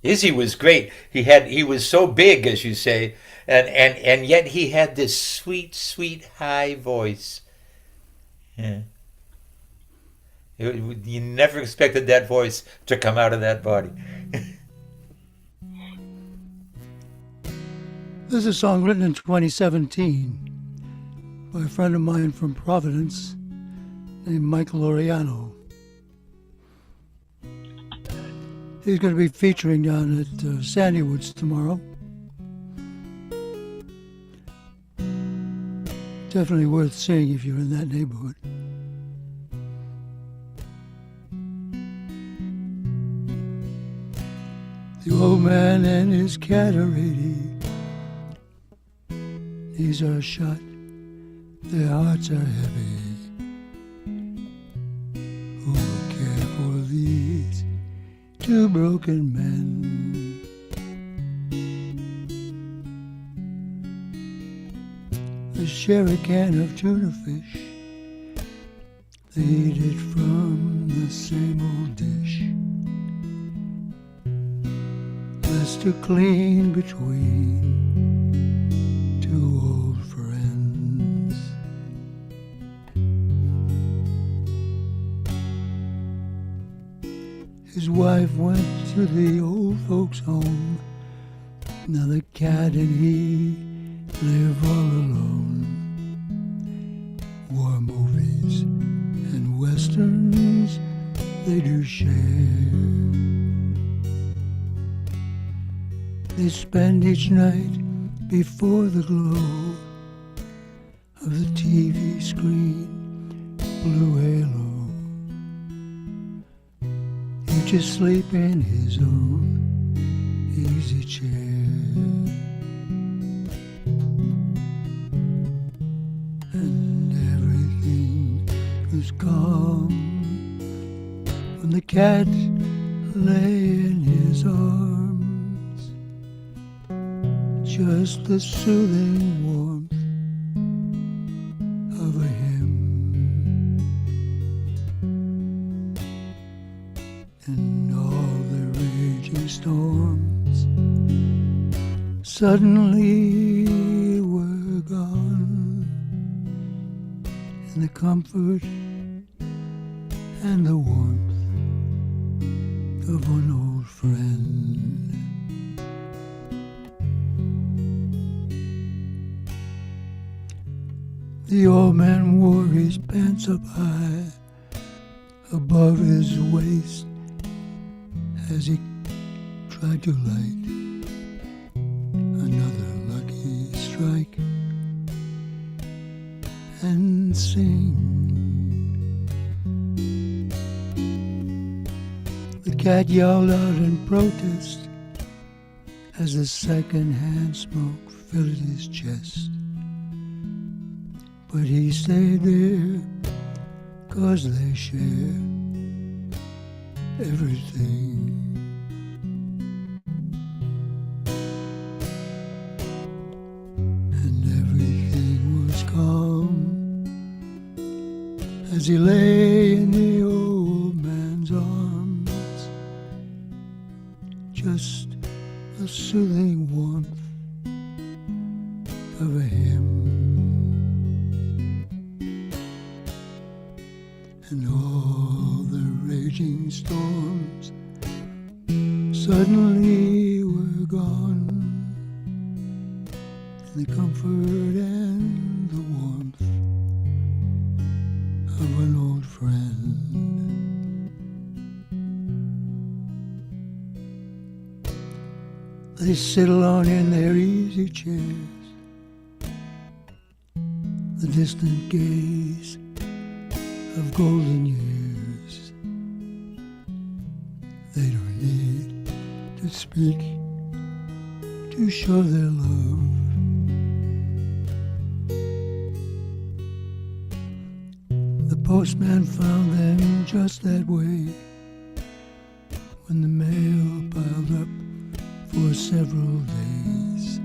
Izzy was great. He was so big, as you say, and yet he had this sweet, sweet high voice. Yeah. You never expected that voice to come out of that body. This is a song written in 2017 by a friend of mine from Providence named Michael Oriano. He's going to be featuring down at Sandy-Woods tomorrow. Definitely worth seeing if you're in that neighborhood. The old man and his cat are 80. These are shot, their hearts are heavy. Who will care for these two broken men? They share a can of tuna fish. They eat it from the same old dish. Less to clean between two old friends. His wife went to the old folks' home. Now the cat and he live all alone. War movies and westerns they do share. They spend each night before the glow of the TV screen blue halo. Each asleep in his own easy chair. And every was calm when the cat lay in his arms, just the soothing warmth of a hymn. And all the raging storms suddenly were gone, and the comfort and the warmth of an old friend. The old man wore his pants up high above his waist as he tried to light another lucky strike and sing. The cat yelled out in protest as the second-hand smoke filled his chest. But he stayed there 'cause they share everything. And everything was calm as he lay in the old man's arms, just a soothing warmth of a hymn. And all the raging storms suddenly were gone, and the comfort and the warmth of an old friend. They sit alone in their easy chairs, the distant gaze of golden years. They don't need to speak to show their love. The postman found them just that way when the mail piled up for several days.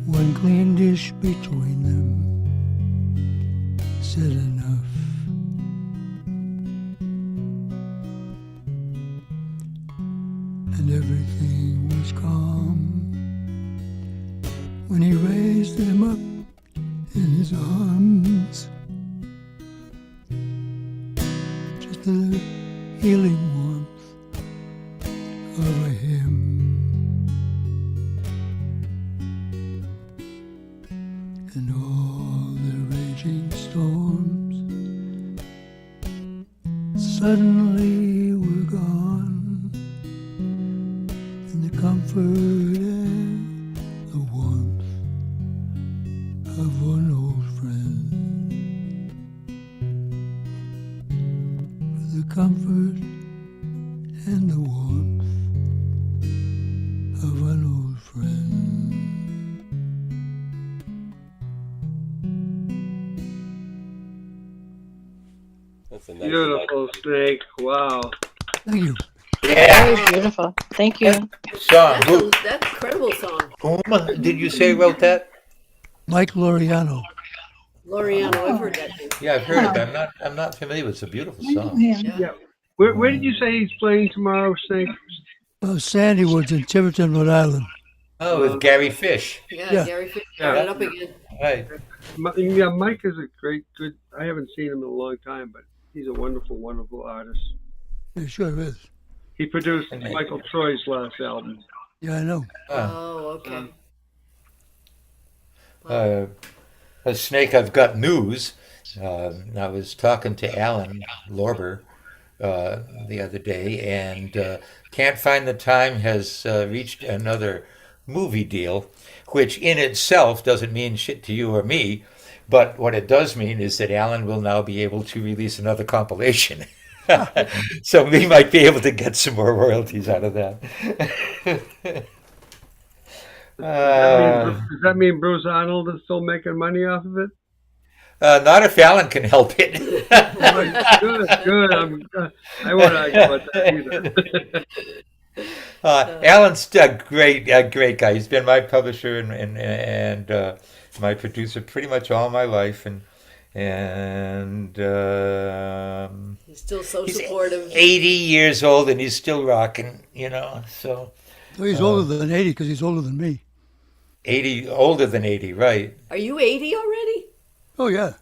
One clean dish between them said enough. And everything was calm when he raised them up in his arms, just the healing warmth of a hymn. And all the raging storms suddenly were gone, and the comfort and the warmth of an old friend. The comfort and the warmth of an old friend. That's a nice Beautiful, Snake. Wow. Thank you. Very beautiful. Thank you. Song. Who, That's an incredible song. whom did you say wrote that? Mike Loriano. Loriano, I've heard that name. Yeah, I've heard it, but I'm not familiar. It's a beautiful song. Yeah. Where did you say he's playing tomorrow, Snake? Sandy Woods in Tiverton, Rhode Island. Oh, with Gary Fish. Yeah, Gary Fish brought it up again. Right. Yeah, Mike is a good. I haven't seen him in a long time, but he's a wonderful, wonderful artist. He sure is. He produced Michael Troy's last album. Yeah, I know. Oh, okay. Snake, I've got news. I was talking to Alan Lorber the other day, and Can't Find the Time has reached another movie deal, which in itself doesn't mean shit to you or me, but what it does mean is that Alan will now be able to release another compilation. So we might be able to get some more royalties out of that. Does that mean Bruce Arnold is still making money off of it? Not if Alan can help it. Good. I won't argue about that either. Alan's a great guy. He's been my publisher and my producer pretty much all my life, and he's still so he's supportive. 80 years old and he's still rocking, So he's older than 80 because he's older than me. 80, older than 80, right? Are you 80 already? Oh yeah.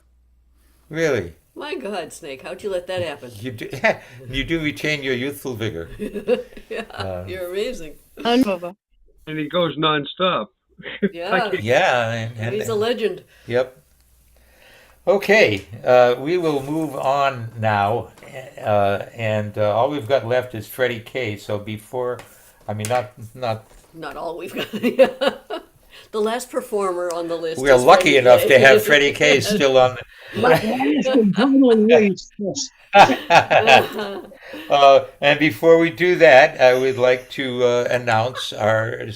Really? My God, Snake, how'd you let that happen? You do retain your youthful vigor. Yeah, you're amazing. And he goes nonstop. Yeah. Yeah. And he's a legend. Yep. Okay, we will move on now, and all we've got left is Freddie K. So not all we've got. Yeah. The last performer on the list. We are lucky enough to have Freddie K. still on. And before we do that, I would like to announce our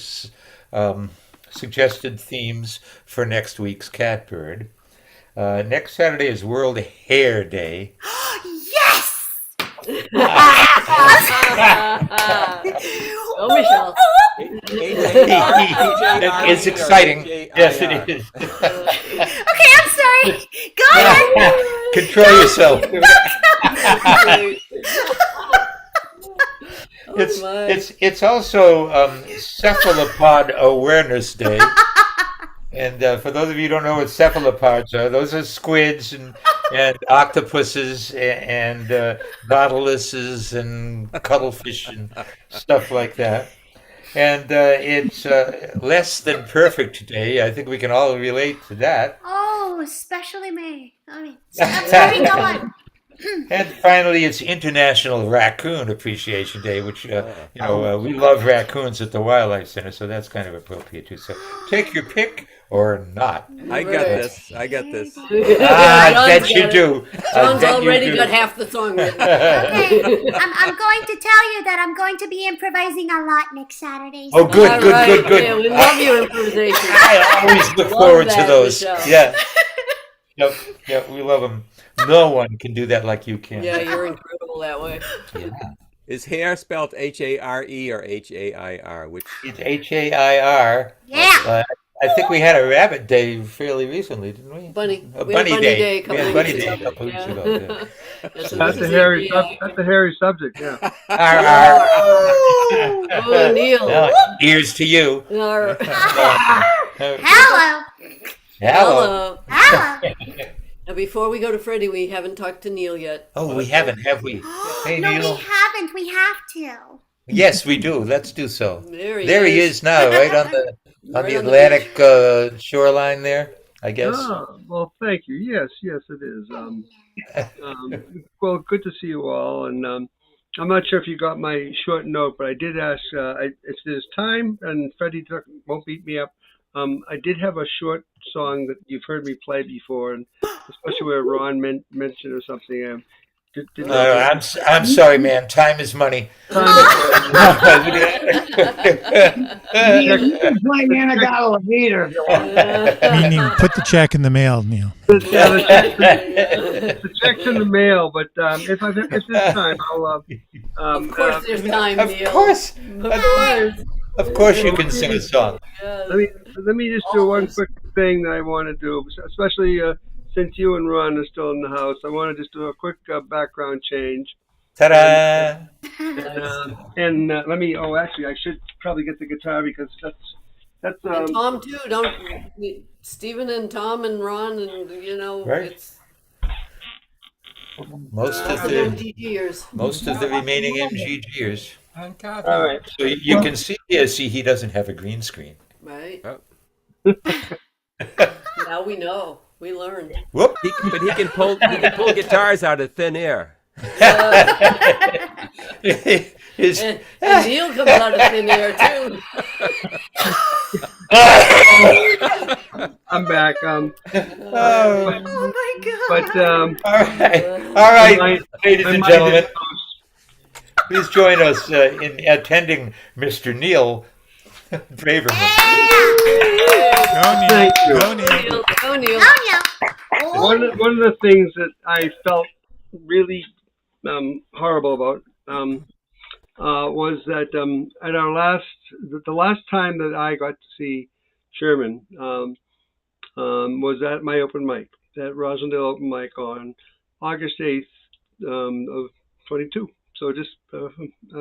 suggested themes for next week's Catbird. Next Saturday is World Hair Day. Yes! Oh, Michelle. It's exciting. Yes, it is. Okay, I'm sorry. Go ahead. Control yourself. It's also Cephalopod Awareness Day. And for those of you who don't know what cephalopods are, those are squids and octopuses and nautiluses and cuttlefish and stuff like that. And it's less than perfect today. I think we can all relate to that. Oh, especially me. I'm sorry, go on. And finally, it's International Raccoon Appreciation Day, which, we love raccoons at the Wildlife Center, so that's kind of appropriate too. So take your pick or not. I got this. I bet you do. John's already got half the song written. Okay, I'm going to tell you that I'm going to be improvising a lot next Saturday. Oh, good. Yeah, we love your improvisation. I always look forward to those. Michelle. Yeah. Yep, we love them. No one can do that like you can. Yeah, you're incredible that way. Yeah. Is hair spelled H-A-R-E or H-A-I-R? Which? It's H-A-I-R. Yeah. I think we had a rabbit day fairly recently, didn't we? Bunny. We had Bunny Day We had Bunny Day a couple weeks ago. Yeah. That's a hairy subject, yeah. Oh, Neil. Now, ears to you. Hello. Hello. Now, before we go to Freddie, we haven't talked to Neil yet. Oh, we haven't, have we? Hey, No, Neil. we haven't. We have to. Yes, we do. Let's do so. There he is now, right on the Atlantic shoreline there, I guess. Oh, well, thank you. Yes, it is. Well, good to see you all. And I'm not sure if you got my short note, but I did ask if there's time, and Freddie won't beat me up. I did have a short song that you've heard me play before, and especially where Ron mentioned or something. I'm sorry, man. Time is money. Meaning, put the check in the mail, Neil. The check's in the mail, but if there's time, I'll. Of course, there's time, Neil. Of course, you can sing a song. Let me just do one quick thing that I want to do, especially since you and Ron are still in the house. I want to just do a quick background change. Ta-da! And let me. Oh, actually, I should probably get the guitar because that's. And Tom too. Don't Stephen and Tom and Ron and right. It's most of the remaining MGGers. And Cathy. All right. So you can see he doesn't have a green screen. Right. Oh. Now we know. We learned. Whoop. But he can pull guitars out of thin air. And Neil comes out of thin air too. I'm back. Oh my God. But all right, ladies and gentlemen, please join us in attending Mr. Neil Braverman. Go, Neil. Thank you. Go, Neil. Go, Neil. Oh, no. one of the things that I felt really horrible about was that at the last time that I got to see Sherman was at my open mic, at Rosendale open mic on August 8th of 22. So just a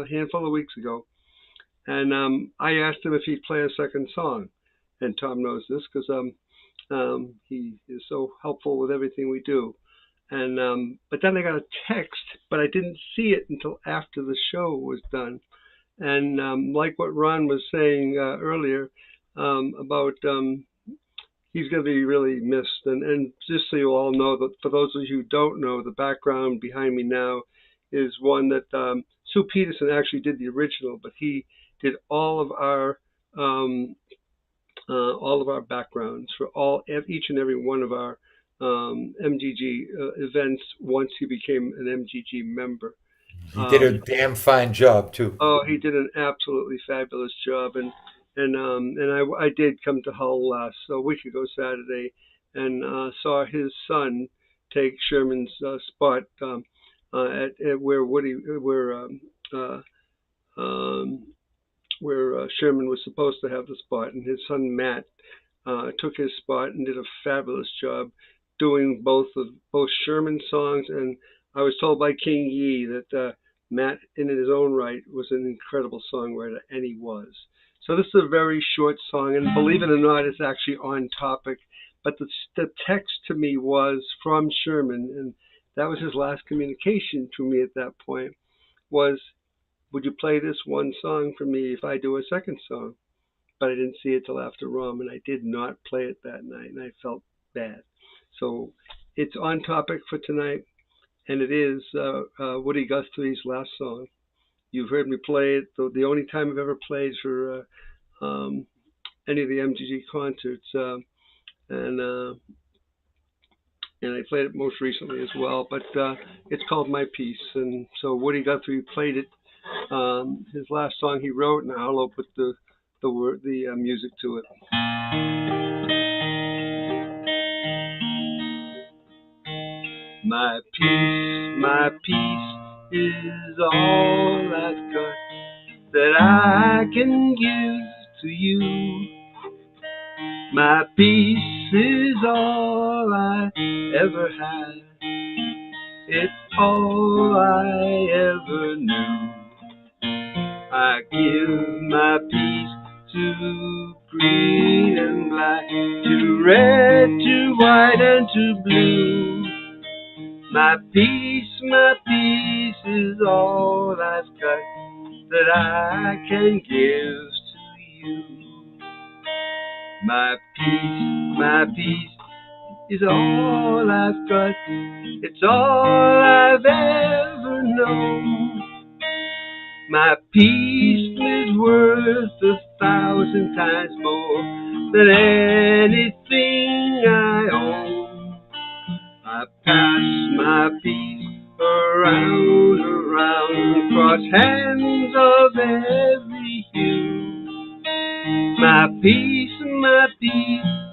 handful of weeks ago. And I asked him if he'd play a second song. And Tom knows this because he is so helpful with everything we do. And but then I got a text, but I didn't see it until after the show was done. And like what Ron was saying earlier about he's going to be really missed. And just so you all know, that for those of you who don't know, the background behind me now is one that Sue Peterson actually did the original, but he did all of our backgrounds for each and every one of our MGG events once he became an MGG member. He did a damn fine job too. Oh, he did an absolutely fabulous job, and I did come to Hull a week ago Saturday, and saw his son take Sherman's spot at where Sherman was supposed to have the spot, and his son Matt took his spot and did a fabulous job doing both Sherman songs. And I was told by King Yee that Matt, in his own right, was an incredible songwriter, and he was. So this is a very short song, and believe it or not, it's actually on topic. But the text to me was from Sherman, and that was his last communication to me at that point, was, would you play this one song for me if I do a second song? But I didn't see it till after Rom, and I did not play it that night, and I felt bad. So it's on topic for tonight, and it is Woody Guthrie's last song. You've heard me play it. The only time I've ever played for any of the MGG concerts, and I played it most recently as well. But it's called My Piece, and so Woody Guthrie played it. His last song he wrote, and I'll put the music to it. My peace is all I've got that I can give to you. My peace is all I ever had. It's all I ever knew. I give my peace to green and black, to red, to white, and to blue. My peace is all I've got that I can give to you. My peace is all I've got. It's all I've ever known. My peace is worth 1,000 times more than anything I own. I pass my peace around, across hands of every hue. My peace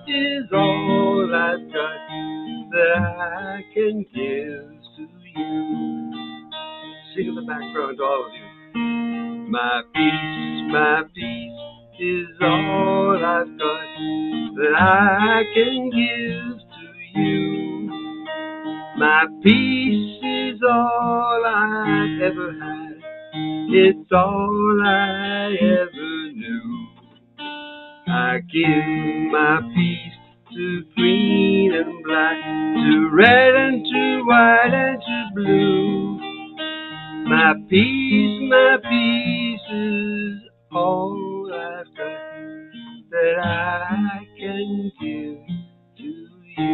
is all I've got that I can give to you. Sing in the background, all of you. My peace is all I've got that I can give to you. My peace is all I've ever had. It's all I ever knew. I give my peace to green and black, to red and to white and to blue. My peace is all I've got that I can give to you.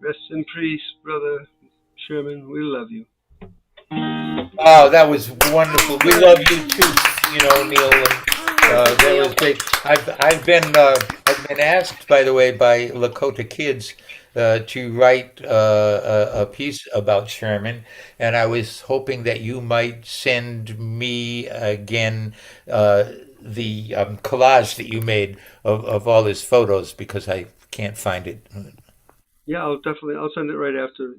Rest in peace, Brother Sherman. We love you. Oh, that was wonderful. We love you too, Neil. That was great. I've been asked, by the way, by Lakota Kids to write a piece about Sherman, and I was hoping that you might send me again the collage that you made of all his photos, because I can't find it. Yeah, I'll send it right after.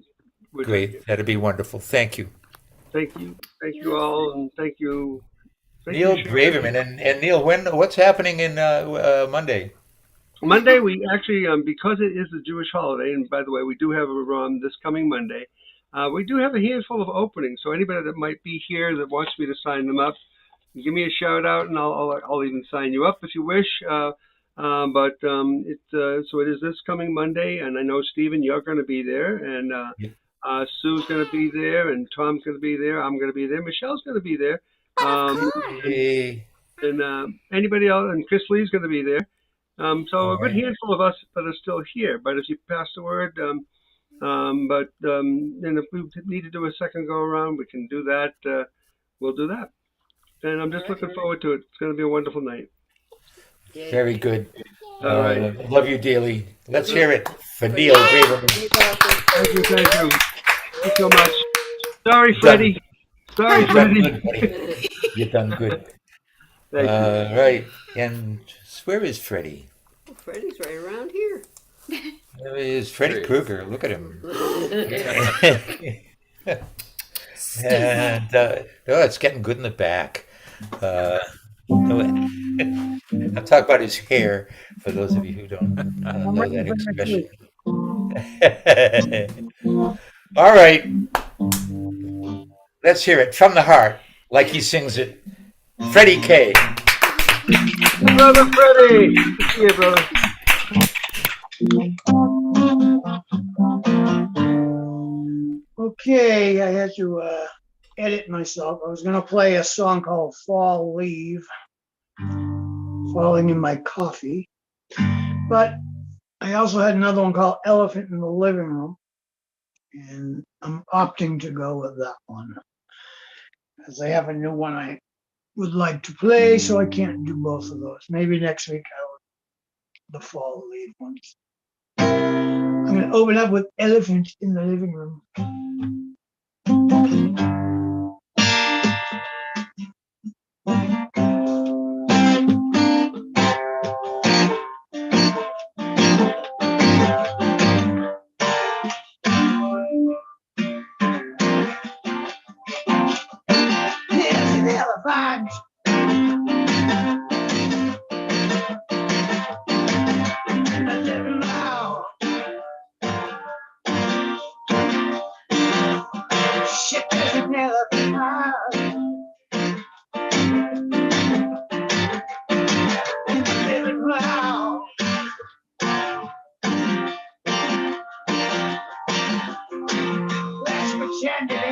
We're done here. Great. That'd be wonderful. Thank you. Thank you all, and thank you, Neil Sharon. Braverman. And Neil, what's happening in Monday? Monday, we actually, because it is a Jewish holiday, and by the way, we do have a this coming Monday. We do have a handful of openings, so anybody that might be here that wants me to sign them up, give me a shout out, and I'll even sign you up if you wish. So it is this coming Monday, and I know Stephen, you're going to be there, and Sue's going to be there, and Tom's going to be there. I'm going to be there. Michelle's going to be there. And anybody else, and Chris Lee's going to be there. So a good handful of us that are still here. But if you pass the word, and if we need to do a second go around, we can do that. We'll do that. And I'm just looking forward to it. It's going to be a wonderful night. Very good. All right. Love you dearly. Let's hear it for Neil Braverman. Thank you. Thank you so much. Sorry, Freddie. Sorry, Freddie. You've done good. Thank you. Right. And where is Freddie? Freddie's right around here. There he is, Freddie Krueger. Look at him. And it's getting good in the back. I'm talking about his hair, for those of you who don't know that expression. All right. Let's hear it from the heart, like he sings it. Freddie K. Brother Freddie. Good to see you, brother. Okay, I had to edit myself. I was going to play a song called Fall Leave, falling in my coffee. But I also had another one called Elephant in the Living Room. And I'm opting to go with that one, as I have a new one I would like to play, so I can't do both of those. Maybe next week I will the Fall Leave ones. I'm going to open up with Elephant in the Living Room. There's an elephant. In the living room. Shit, there's an elephant. In the living room. Let's pretend it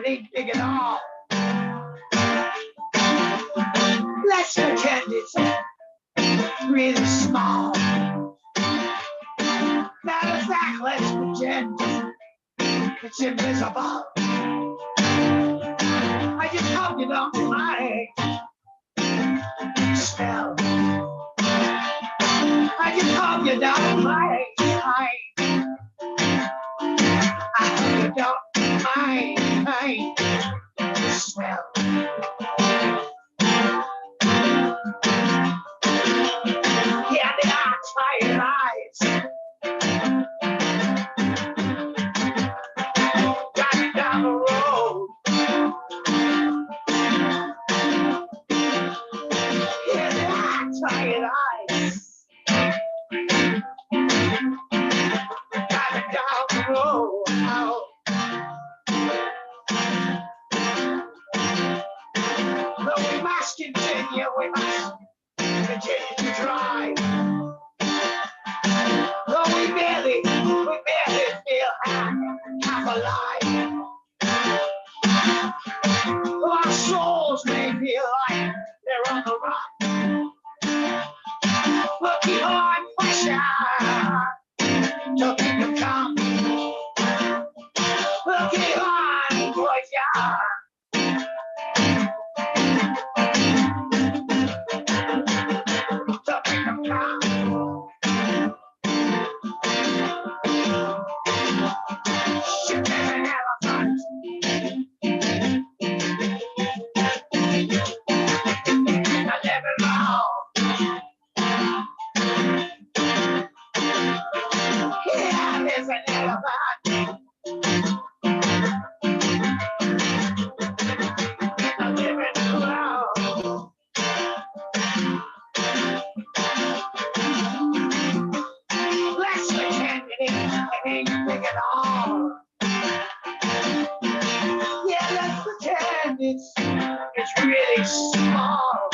ain't big at all. Let's pretend it's really small. Matter of fact, let's pretend it's invisible. I just hope you don't mind. Smell. I just hope you don't mind. I hope you don't mind. Smell. Yeah, they are tired eyes. Driving down the road. Yeah, they are tired eyes. Driving down the road. But we must continue. We must continue to drive. Though we barely feel half alive. Though our souls may feel like they're on the run. We'll keep on pushing till kingdom come. We'll keep on pushing. Till kingdom come. Shit, there's an elephant. I live alone. Let's pretend it ain't big at all. Yeah, let's pretend it's really small.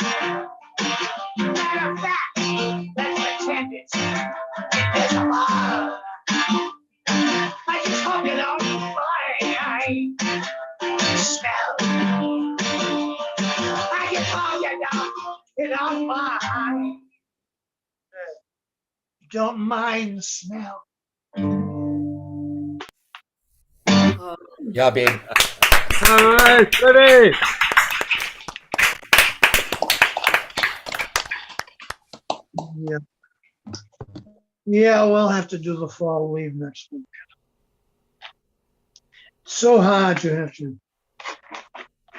Matter of fact, let's pretend it's invisible. I just hope you don't mind. Smell. I just hope you don't mind. You don't mind the smell. Yeah, babe. All right, ready. Yeah. Yeah, we'll have to do the fall leave next week. It's so hard you have to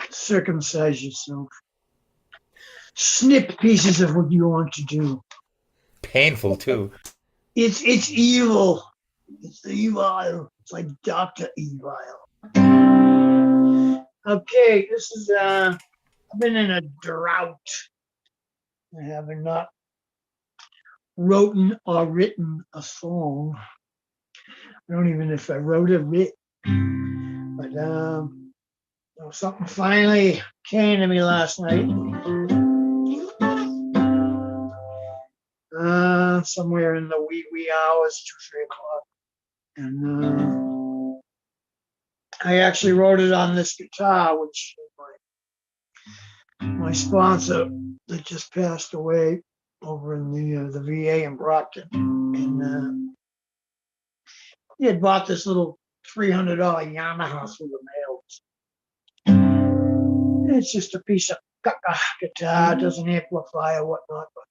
circumcise yourself. Snip pieces of what you want to do. Painful too. It's evil. It's evil. It's like Dr. Evil. Okay, this is I've been in a drought. I have not written or written a song. I don't even know if I wrote a writ. But something finally came to me last night. Somewhere in the wee hours, 2, 3 o'clock. And I actually wrote it on this guitar, which my sponsor that just passed away over in the VA in Brockton. And he had bought this little $300 Yamaha through the mail. It's just a piece of guitar, it doesn't amplify or whatnot. But,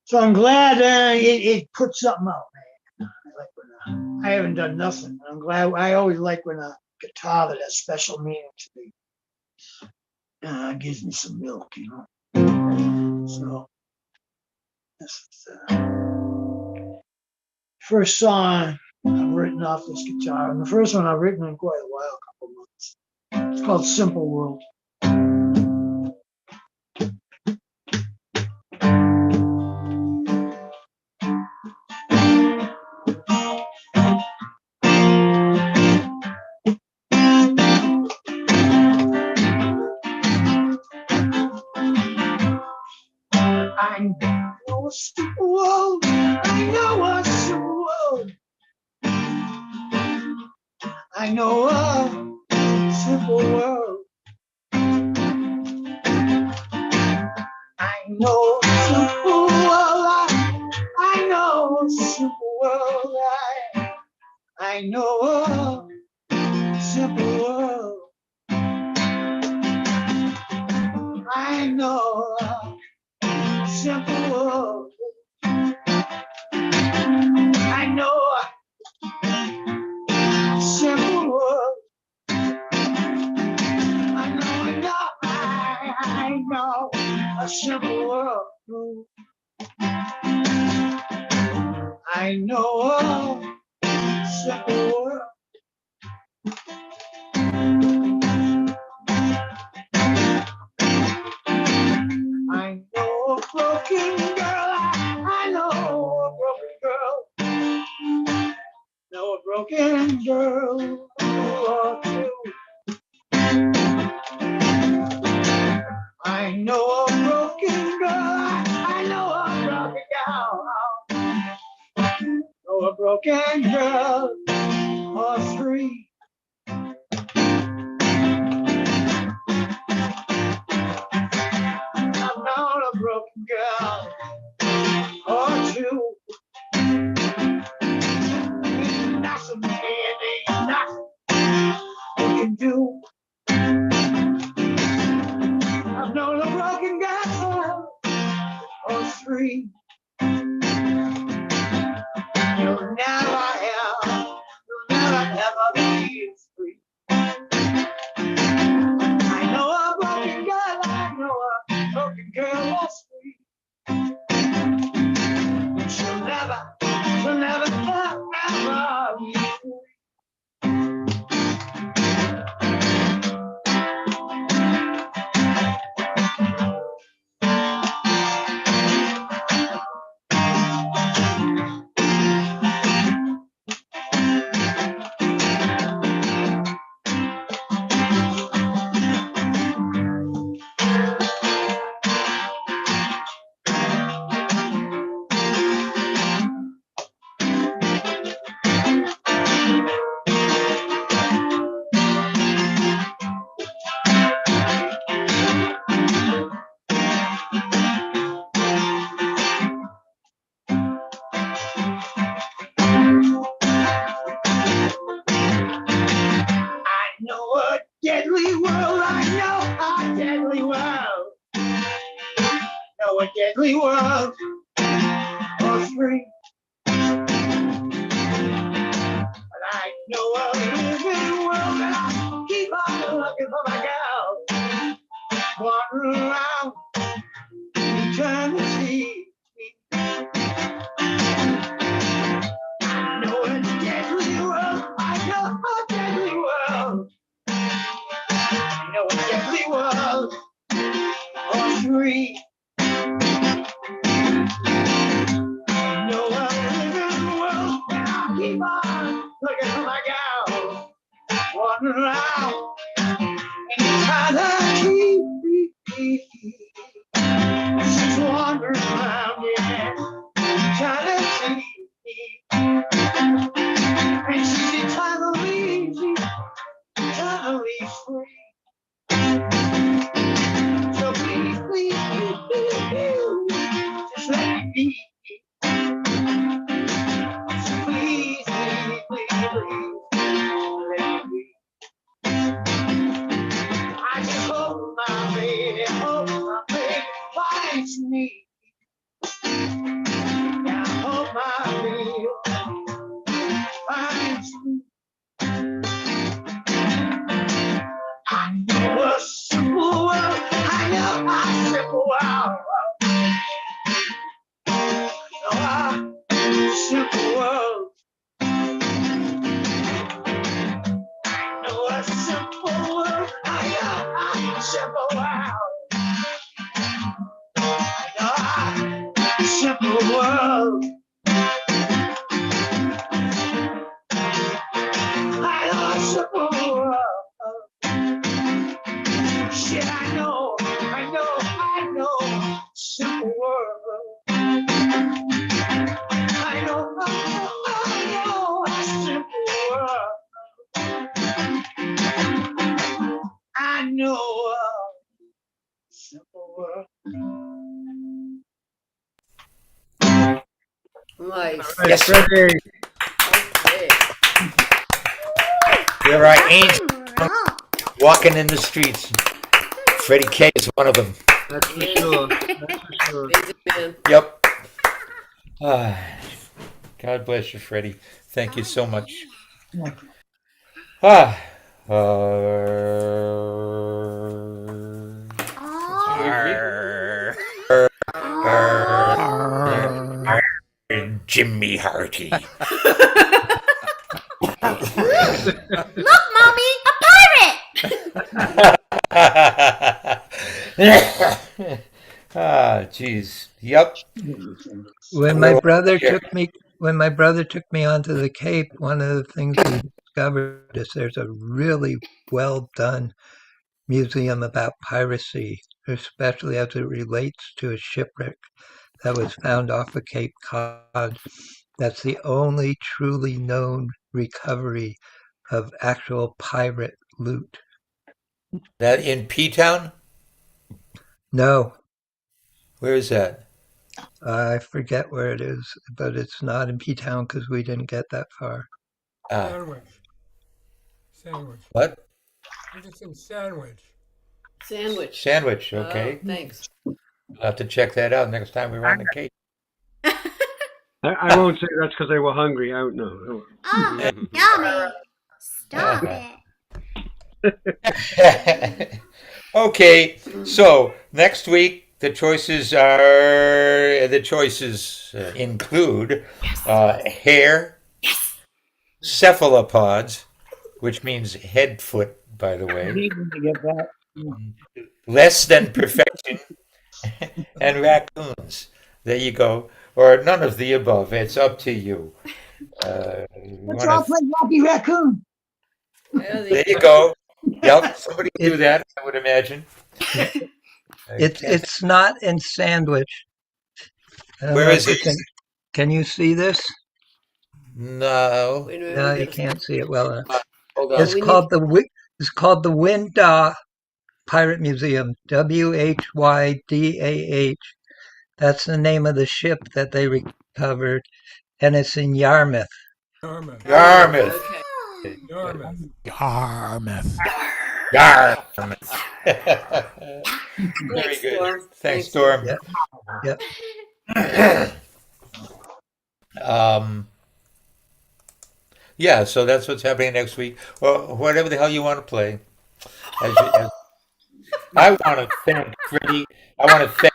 so I'm glad it put something out, man. I like when I haven't done nothing. I'm glad. I always like when a guitar that has special meaning to me gives me some milk, you know. So this is the first song I've written off this guitar, and the first one I've written in quite a while, a couple months. It's called "Simple World." I know a simple world. I know a simple world. I know a simple world. I know a simple world. I know a simple world. I know a simple world. I know a simple world. I know a simple world. I know a simple world. I know a simple world. I know a broken girl. I know a broken girl. Know a broken girl or two. I know a broken girl. I know a broken girl. Know a broken girl or 3. I've known a broken girl or 2. Ain't nothing, man, ain't nothing you can do. I've known a broken girl or 3. You'll never ever be free. I know a broken girl, I know a broken girl or 3. deadly world or free. But I know a living world and I keep on looking for my gal. Wandering around eternity. I know a deadly world. I know a deadly world. I know a deadly world or free. I know a living world and I keep on looking for my gal. Wandering around eternity. She's wandering around, yeah, eternity. And she's eternally free. So please, please, just let me be. So please, let me be. I just hope my baby finds me. Yeah, I hope my baby finds me. I know a simple world. I know a simple world. A simple world. I know a simple world. I know a simple world. I know a simple world. I know a simple world. Shit, I know, simple world. I know a simple world. I know a simple world. Nice. Yes, sir. Okay. There are angels walking in the streets. Freddie K is one of them. That's for sure. That's for sure. Amazing man. Yep. God bless you, Freddie. Thank you so much. Ah. Jimmy Harty. Look, Mommy, a pirate! Jeez. Yep. When my brother took me onto the Cape, one of the things we discovered is there's a really well done museum about piracy, especially as it relates to a shipwreck that was found off of Cape Cod. That's the only truly known recovery of actual pirate loot. That in P-Town? No. Where is that? I forget where it is, but it's not in P-Town because we didn't get that far. Sandwich. What? I just said sandwich. Sandwich. Sandwich, okay. Oh, thanks. I'll have to check that out next time we're on the Cape. I won't say that's because they were hungry. I don't know. Oh, yummy. Stop it. Okay, so next week the choices include hair, cephalopods, which means head foot, by the way, less than perfection, and raccoons. There you go. Or none of the above. It's up to you. Let's all play Rocky Raccoon. There you go. Yep, somebody do that, I would imagine. It's not in Sandwich. Where is it? Can you see this? No. No, you can't see it well enough. Hold on. It's called the Windah Pirate Museum. WHYDAH. That's the name of the ship that they recovered, and it's in Yarmouth. Yarmouth. Yarmouth. Yarmouth. Yarmouth. Yarr. Very Thanks, good. Storm. Thanks, Storm. Yep. Yeah, so that's what's happening next week. Well, whatever the hell you want to play. I want to thank Freddie. I want to thank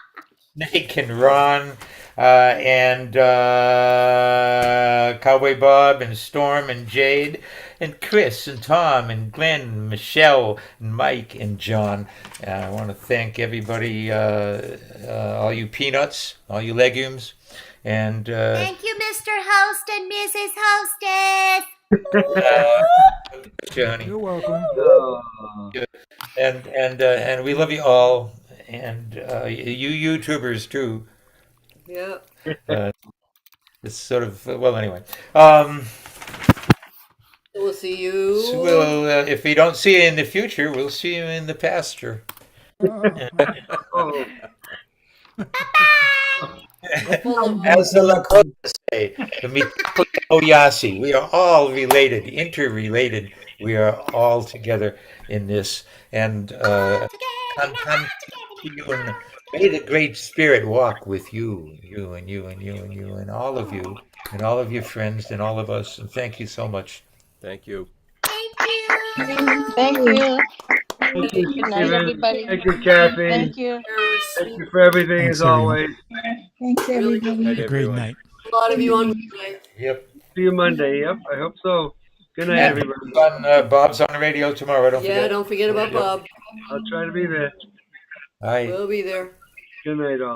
Snake and Ron and Cowboy Bob and Storm and Jade and Chris and Tom and Glenn and Michelle and Mike and John. I want to thank everybody, all you peanuts, all you legumes, and Thank you, Mr. Host and Mrs. Hostess. Johnny. You're welcome. And we love you all, and you YouTubers too. Yeah. It's sort of well, anyway. We'll see you. So if we don't see you in the future, we'll see you in the pasture. Oh. As the Lakota say, the Mitako Oyasi, we are all related, interrelated. We are all together in this. And may the Great Spirit walk with you, you and you and you and you and all of you and all of your friends and all of us. And thank you so much. Thank you. Thank you. Thank you, Good night, Steven. everybody. Thank you, Kathy. Thank you. Thank you for everything, Thanks, as everyone. always. Thanks, everybody. Night, Great everyone. night. A lot of you on Monday. Yep. See you Monday. Yep, I hope so. Good night, And everybody. Bob's on the radio tomorrow. Don't Yeah, forget. don't forget about Bob. I'll try to be there. Bye. We'll be there. Good night, all.